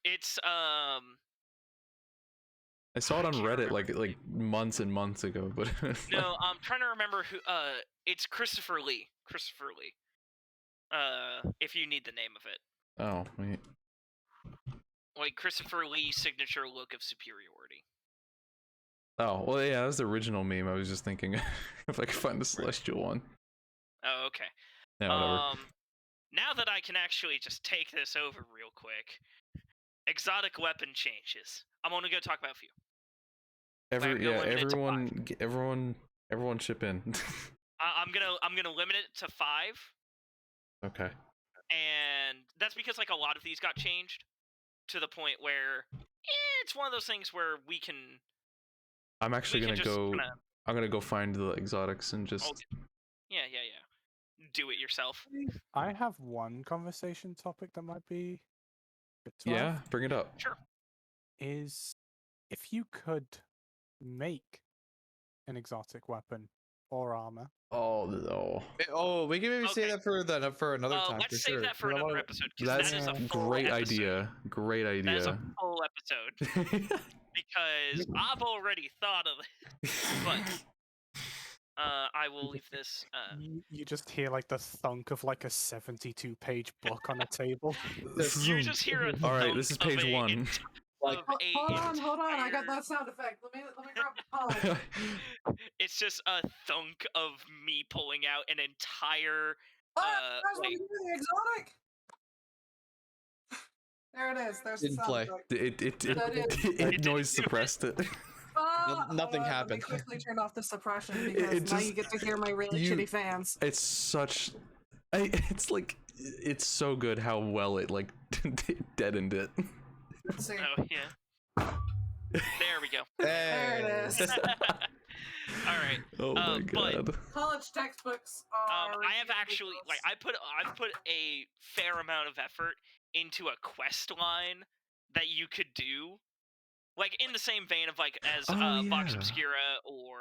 It's I saw it on Reddit like months and months ago, but no, I'm trying to remember who. It's Christopher Lee. If you need the name of it. Oh wait. Like Christopher Lee's signature look of superiority. Oh well, yeah, that was the original meme. I was just thinking if I could find the celestial one. Oh, okay. Yeah, whatever. Now that I can actually just take this over real quick, exotic weapon changes. I'm only going to talk about a few. Everyone chip in. I'm gonna limit it to 5. Okay. And that's because like a lot of these got changed to the point where it's one of those things where we can. I'm actually gonna go. I'm gonna go find the exotics and just. Okay. Yeah. Do it yourself. I have one conversation topic that might be. Yeah, bring it up. Sure. Is if you could make an exotic weapon or armor. Oh no. Oh, we can maybe say that for another time. Let's for save sure. that for another episode. That's that is a great idea. Great idea. That's a full episode. because I've already thought of it. But I will leave this. You just hear like the thunk of like a 72-page book on a table. You just hear a All right, thunk this is of page a one. Like, Hold on, I got entire- that sound effect. Let me grab the phone. It's just a thunk of me pulling out an entire. Guys, want to like, do the exotic? There it is. There's the Didn't sound play. effect. It noise suppressed it. Nothing Let me happened. quickly turn off the suppression because It now just- you get to hear my really shitty fans. It's such. It's like it's so good how well it like deadened it. Let's see. Oh yeah. There we go. There it is. All right. Oh my but- god. College textbooks are. I have actually like I've put a fair amount of effort into a quest line that you could do, like in the same vein of like as Vox yeah. Obscura or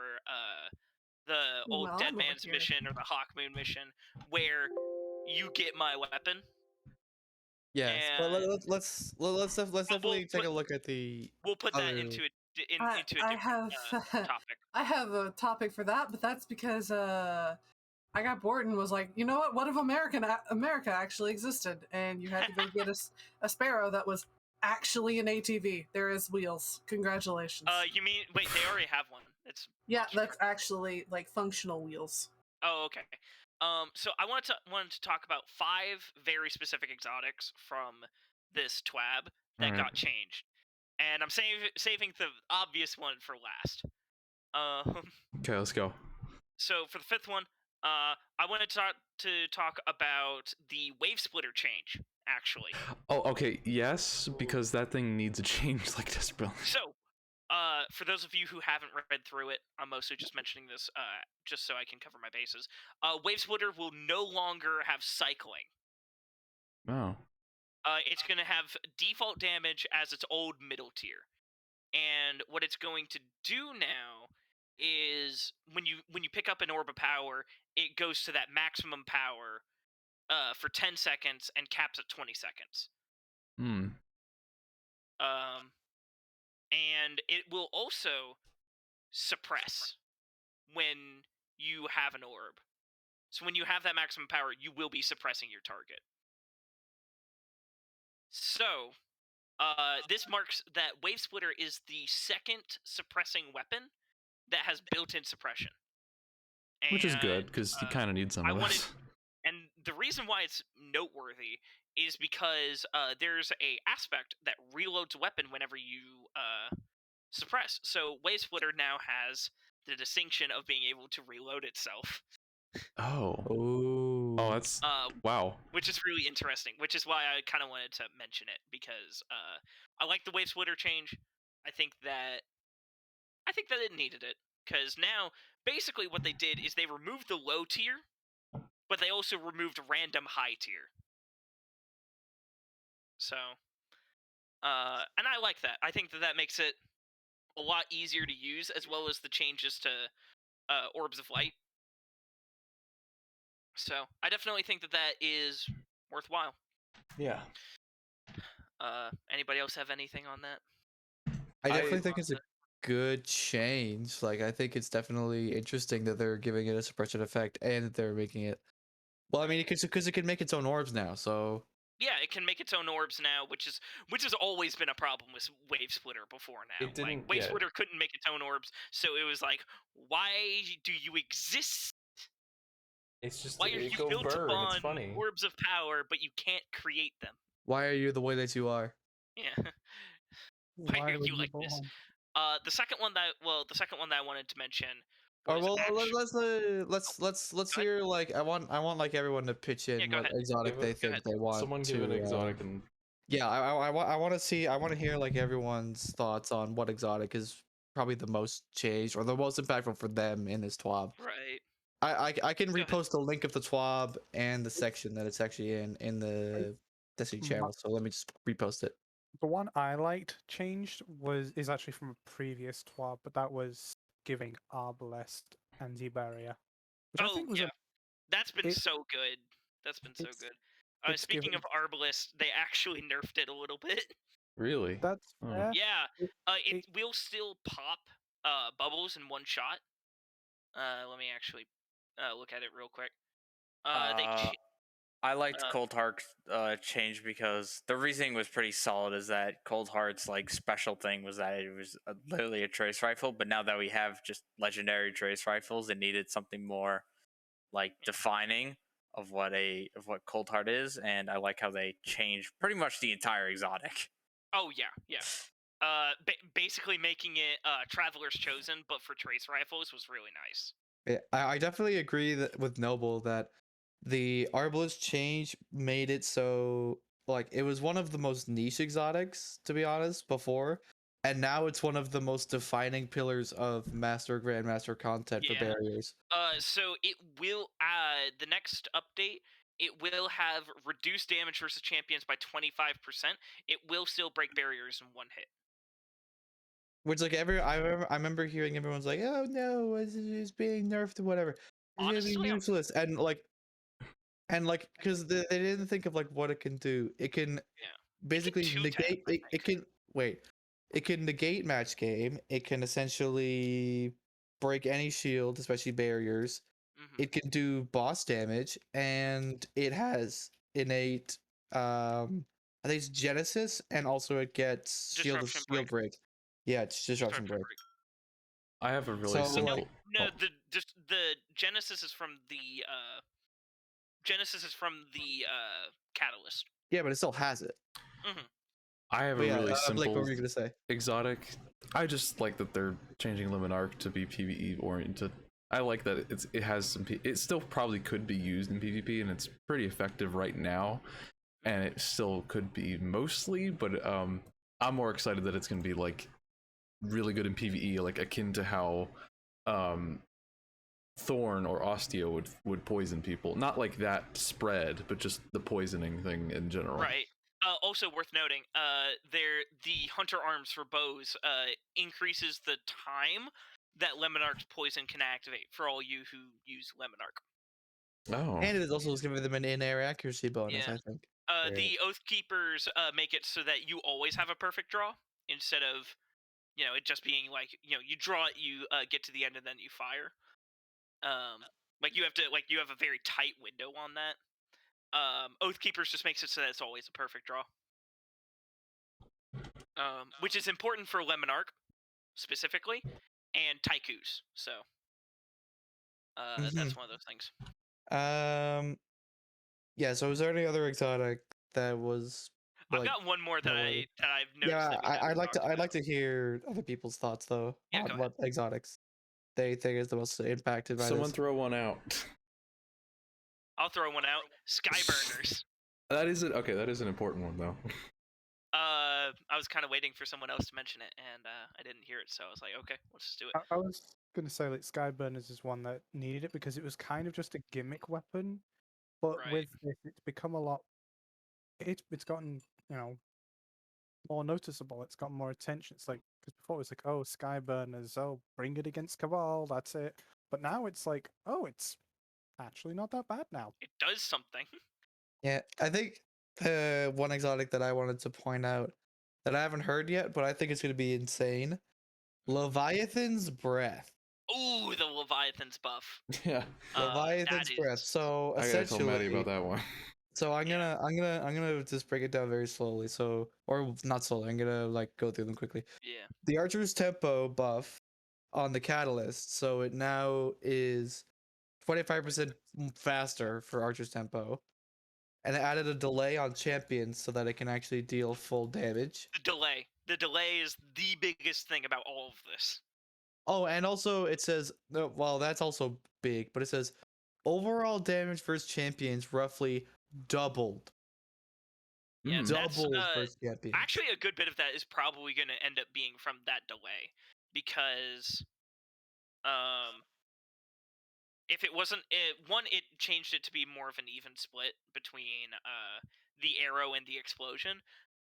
the old Well, Dead I'm over Man's here. mission or the Hawk Moon mission, where you get my weapon. Yes, but And- let's definitely take a look at the. We'll put that Other- into a I different have topic. I have a topic for that, but that's because I got bored and was like, you know what? What if America actually existed, and you had to go get a sparrow that was actually an ATV? There is wheels. Congratulations. You mean wait? They already have one. It's yeah, that's actually like functional wheels. Oh, okay. So I wanted to talk about 5 very specific exotics from this TWAB that Alright. got changed, and I'm saving the obvious one for last. Okay, let's go. So for the 5th one, I wanted to talk about the wave splitter change. Actually, Oh, okay, yes, because that thing needs a change like desperately. so for those of you who haven't read through it, I'm mostly just mentioning this just so I can cover my bases. Wave splitter will no longer have cycling. Oh. It's going to have default damage as its old middle tier, and what it's going to do now is when you pick up an orb of power, it goes to that maximum power for 10 seconds and caps at 20 seconds. Hmm. And it will also suppress when you have an orb. So when you have that maximum power, you will be suppressing your target. So, this marks that Wave Splitter is the 2nd suppressing weapon that has built-in suppression. Which is good, And, because you kind of need some I of wanted, this. and the reason why it's noteworthy is because there's a aspect that reloads a weapon whenever you suppress. So Wave Splitter now has the distinction of being able to reload itself. Oh. Ooh. Oh, that's wow. Which is really interesting, which is why I kind of wanted to mention it, because I like the Wave Splitter change. I think that it needed it, because now basically what they did is they removed the low tier, but they also removed random high tier. So, and I like that. I think that makes it a lot easier to use, as well as the changes to Orbs of Light. So I definitely think that is worthwhile. Yeah. Anybody else have anything on that? I definitely think it's a good change. Like, I think it's definitely interesting that they're giving it a suppression effect and that they're making it. Well, I mean, because it can make its own orbs now. So Yeah, it can make its own orbs now, which has always been a problem with Wave Splitter before now. It didn't- Wave yeah. Splitter couldn't make its own orbs, so it was like, why do you exist? It's just Why are you built upon orbs of power, but you can't create them? why are you the way that you are? Yeah. Why are were you like this? born? The second one that I wanted to mention Or was let's Go ahead. hear, like, I want like everyone to pitch in go what ahead. exotic they think ahead. they want. Someone to, give an exotic and Yeah, I want to hear like everyone's thoughts on what exotic is probably the most changed or the most impactful for them in this TWAB. Right. I can Go ahead. repost a link of the TWAB and the section that it's actually in the Destiny channel. So let me just repost it. The one I liked changed is actually from a previous TWAB, but that was giving Arbalest anti-barrier. Which I think was yeah. That's been it- so good. That's been so it's- good. it's Speaking given- of Arbalest, they actually nerfed it a little bit. Really? That's Oh. fair. Yeah, it it- will still pop bubbles in one shot. Let me actually look at it real quick. I liked Cold Heart's change because the reasoning was pretty solid. Is that Cold Heart's like special thing was that it was literally a trace rifle, but now that we have just legendary trace rifles, it needed something more like defining of what Cold Heart is, and I like how they changed pretty much the entire exotic. Oh yeah. Basically making it Traveler's Chosen, but for trace rifles was really nice. Yeah, I definitely agree that with Noble that the Arbalest change made it so like it was one of the most niche exotics, to be honest, before, and now it's one of the most defining pillars of Master Grandmaster content for barriers. So it will the next update, it will have reduced damage versus champions by 25%. It will still break barriers in one hit. Which like I remember hearing everyone's like, oh no, it's being nerfed or whatever. It's Honestly, gonna be useless. And like because they didn't think of like what it can do. It can basically negate it can wait. It can negate match game. It can essentially break any shield, especially barriers. It can do boss damage, and it has innate I think it's Genesis, and also it gets shield break. Yeah, it's disruption break. I have a really simple. No, the Genesis is from the Catalyst. Yeah, but it still has it. I have a really simple. Blake, what were you gonna say? Exotic. I just like that they're changing Limit Arc to be PvE oriented. I like that it has some. It still probably could be used in PvP, and it's pretty effective right now. And it still could be mostly, but I'm more excited that it's gonna be like really good in PvE, like akin to how Thorn or Osteo would poison people. Not like that spread, but just the poisoning thing in general. Right. Also worth noting, the Hunter Arms for bows increases the time that Lemon Arc's poison can activate for all you who use Lemon Arc. Oh. And it is also giving them an in-air accuracy bonus, I think. The Oathkeepers make it so that you always have a perfect draw instead of, it just being like, you draw it, you get to the end and then you fire. Like you have a very tight window on that. Oathkeepers just makes it so that it's always a perfect draw. Which is important for Lemon Arc, specifically, and Taikus, so that's one of those things. Yeah, so is there any other exotic that was I've got one more that I've noticed. Yeah, I'd like to hear other people's thoughts though on what exotics they think is the most impacted by Someone this. throw one out. I'll throw one out. Skyburners. That is it. Okay, that is an important one though. I was kind of waiting for someone else to mention it, and I didn't hear it, so I was like, okay, let's just do it. I was gonna say like Skyburners is one that needed it because it was kind of just a gimmick weapon, but with this, it's become a lot. It's gotten more noticeable. It's gotten more attention. It's like because before it was like, oh, Skyburners, oh, bring it against Cabal, that's it. But now it's like, oh, it's actually not that bad now. It does something. Yeah, I think one exotic that I wanted to point out that I haven't heard yet, but I think it's going to be insane. Leviathan's Breath. Ooh, the Leviathan's buff. Yeah. Leviathan's Breath. So I gotta tell Maddie about that one. So I'm gonna just break it down very slowly. So, or not slowly. I'm gonna like go through them quickly. Yeah. The Archer's Tempo buff on the Catalyst, so it now is 25% faster for Archer's Tempo, and it added a delay on champions so that it can actually deal full damage. The delay is the biggest thing about all of this. Oh, and also it says, well, that's also big, but it says overall damage versus champions roughly doubled. Yeah, doubled versus champions. Actually, a good bit of that is probably going to end up being from that delay, because if it wasn't it changed it to be more of an even split between the arrow and the explosion,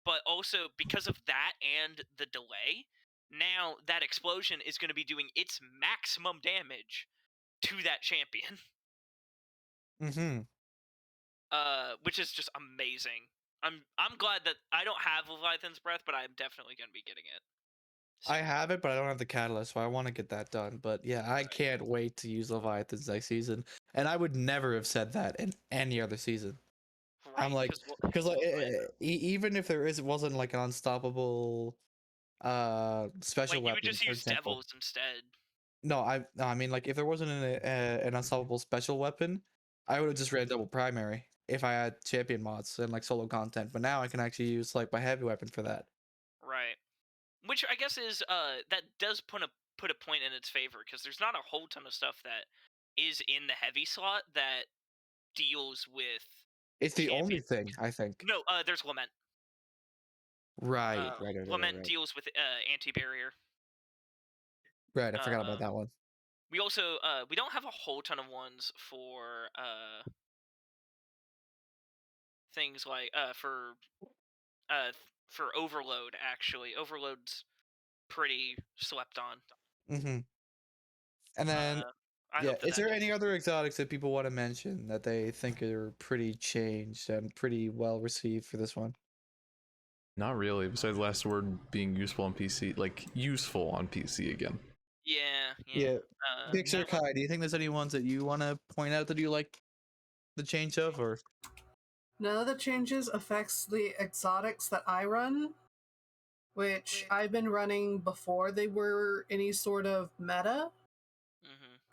but also because of that and the delay, now that explosion is going to be doing its maximum damage to that champion. Mm-hmm. Which is just amazing. I'm glad that I don't have Leviathan's Breath, but I'm definitely gonna be getting it. I have it, but I don't have the catalyst, so I want to get that done. But yeah, I can't wait to use Leviathan's next season, and I would never have said that in any other season. Right, I'm like, because like, even if there wasn't like an unstoppable special like, weapon, you would just for use example. Devils instead. No, I mean, like, if there wasn't an unstoppable special weapon, I would have just ran double primary if I had champion mods and like solo content. But now I can actually use like my heavy weapon for that. Right. Which I guess is that does put a point in its favor, because there's not a whole ton of stuff that is in the heavy slot that deals with. It's the only thing, I think. No, there's Lament. Right. Lament deals with anti-barrier. Right, I forgot about that one. We also we don't have a whole ton of ones for things like for Overload. Actually, Overload's pretty slept on. Mm-hmm. And then is there any other exotics that people want to mention that they think are pretty changed and pretty well received for this one? Not really, besides the last word being useful on PC, like useful on PC again. Yeah. Big Sir Kai, do you think there's any ones that you want to point out that you like the change of, or? None of the changes affects the exotics that I run, which I've been running before they were any sort of meta.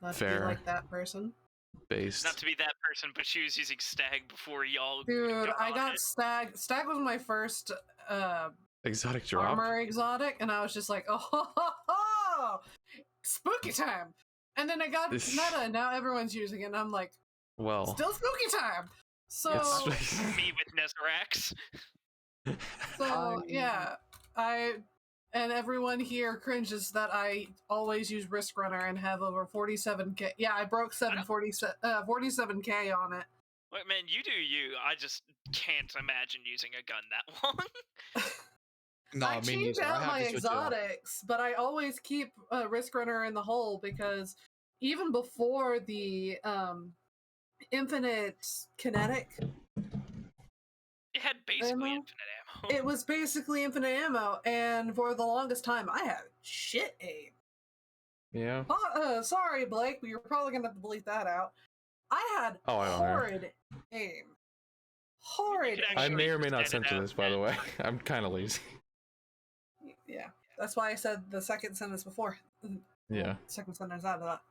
Not to be like that person. Based. Not to be that person, but she was using Stag before y'all. Dude, I got Stag. Stag was my first exotic drop. Armor exotic, and I was just like, oh, spooky time. And then I got meta, and now everyone's using it, and I'm like, well, still spooky time. So me with Nezarax. So yeah, and everyone here cringes that I always use Risk Runner and have over 47k. Yeah, I broke 47k on it. Wait, man, you do you. I just can't imagine using a gun that long. No, I change out my exotics, but I always keep Risk Runner in the hole, because even before the infinite kinetic, it had basically infinite ammo. It was basically infinite ammo, and for the longest time, I had shit aim. Yeah. Sorry, Blake, but you're probably gonna have to bleep that out. I had horrid aim. Horrid aim. I may or may not censor this, by the way. I'm kind of lazy. Yeah, that's why I said the second sentence before. Yeah. Second sentence out of that.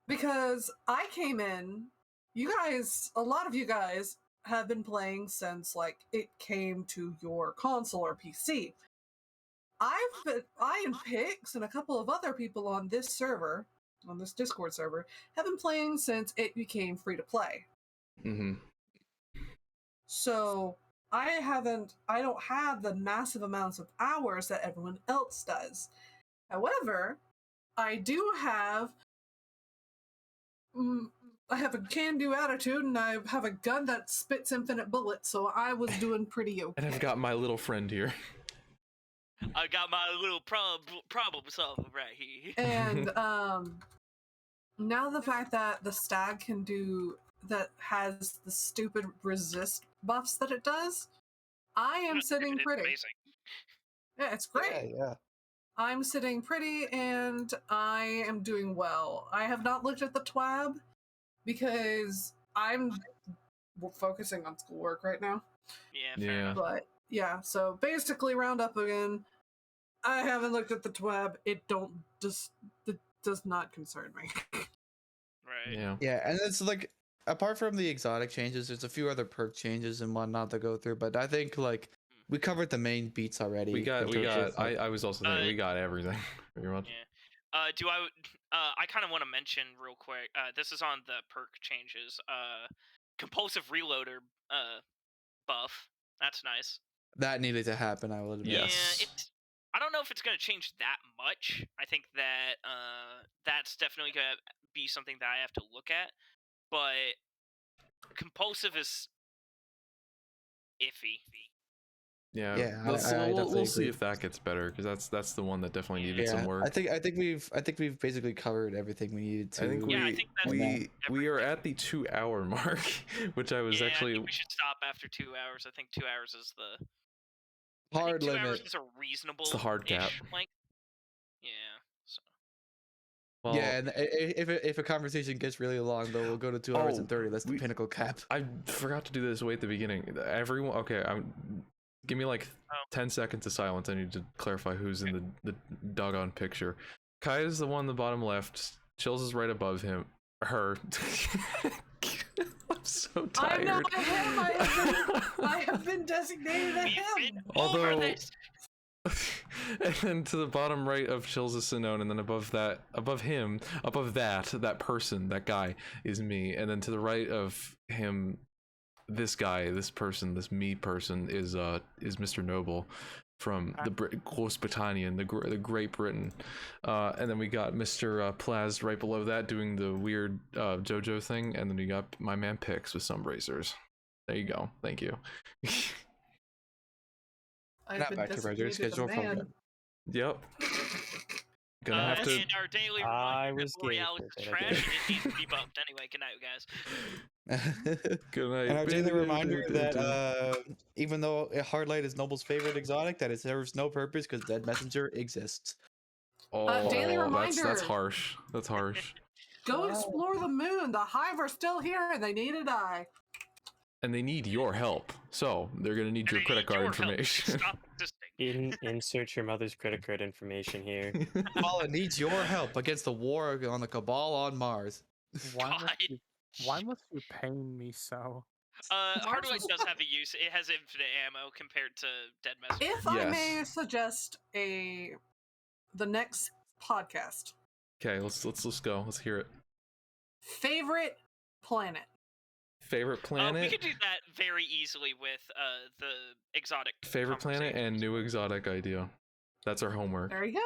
Because I came in, you guys, a lot of you guys have been playing since like it came to your console or PC. I and Pix and a couple of other people on this server, on this Discord server, have been playing since it became free to play. Mm-hmm. So I don't have the massive amounts of hours that everyone else does. However, I do have a can-do attitude, and I have a gun that spits infinite bullets, so I was doing pretty okay. And I've got my little friend here. I got my little problem solver right here. And now the fact that the Stag that has the stupid resist buffs that it does, I am sitting pretty. Amazing. Yeah, it's great. Yeah. I'm sitting pretty, and I am doing well. I have not looked at the TWAB because I'm focusing on schoolwork right now. Yeah, fair enough. But yeah, so basically round up again. I haven't looked at the TWAB. It does not concern me. Right. Yeah, and it's like, apart from the exotic changes, there's a few other perk changes and whatnot to go through, but I think like we covered the main beats already. I was also thinking we got everything pretty much. Yeah. I kind of want to mention real quick. This is on the perk changes. Compulsive reloader buff. That's nice. That needed to happen, I will admit. Yes. Yeah, I don't know if it's going to change that much. I think that that's definitely going to be something that I have to look at. But compulsive is iffy. Yeah, Yeah, we'll definitely see agree. if that gets better, because that's the one that definitely needed some work. I think we've basically covered everything we needed to. I think Yeah, I think that's we are at the 2-hour mark, which I was I actually. think we should stop after 2 hours. I think 2 hours is the hard 2 limit. hours is a reasonable. It's the hard cap. Length. Yeah. So. Well, yeah, and if a conversation gets really long, though, we'll go to 2 hours and 30. That's the pinnacle cap. I forgot to do this way at the beginning. Everyone, okay, give me like 10 seconds of silence. I need to clarify who's in the doggone picture. Kai is the one in the bottom left. Chills is right above him. Her. I'm so tired. I'm not him. I have been designated a him. Although, and then to the bottom right of Chills is Sinone, and then above that, that person, that guy is me, and then to the right of him, this guy, this person, this me person is Mr. Noble from the Großbritannien, the Great Britain, and then we got Mr. Plaz right below that doing the weird JoJo thing, and then we got my man Pix with some bracers. There you go. Thank you. Not back to regular schedule from that. Yep. Gonna have to. And our daily reminder that Borealis is trash and it needs to be bumped. Anyway, good night, guys. Good night. And our daily reminder that even though Hardlight is Noble's favorite exotic, that it serves no purpose because Dead Messenger exists. Oh, daily reminder. That's harsh. That's harsh. Go explore the moon. The Hive are still here and they need to die. And they need your help. So they're gonna need your credit card information. Stop existing. Insert your mother's credit card information here. Paula needs your help against the war on the Cabal on Mars. Why must you pain me so? Hardlight does have a use. It has infinite ammo compared to Dead Messenger. If I may suggest the next podcast. Okay, let's go. Let's hear it. Favorite planet. Favorite planet. We could do that very easily with the exotic. Favorite planet and new exotic idea. That's our homework. There you go.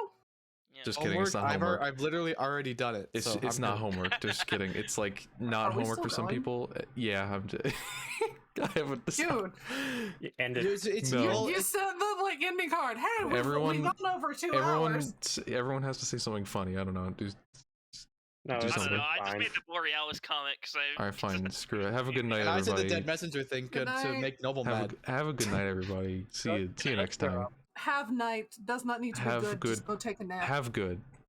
Yeah. Just kidding. It's not homework. I've literally already done it. It's not homework. Just kidding. It's like not homework for some people. Yeah, I'm just. I haven't decided. Dude, and you said the ending card. Hey, we've gone over 2 hours. Everyone has to say something funny. I don't know. No, I don't know. I just made the Borealis comment because All right, fine. Screw it. Have a good night, everybody. everybody. I said the Dead Messenger thing to make Noble mad. Have a good night, everybody. See you next time. Have night. Does not need to be good. Just go take a nap. Have good.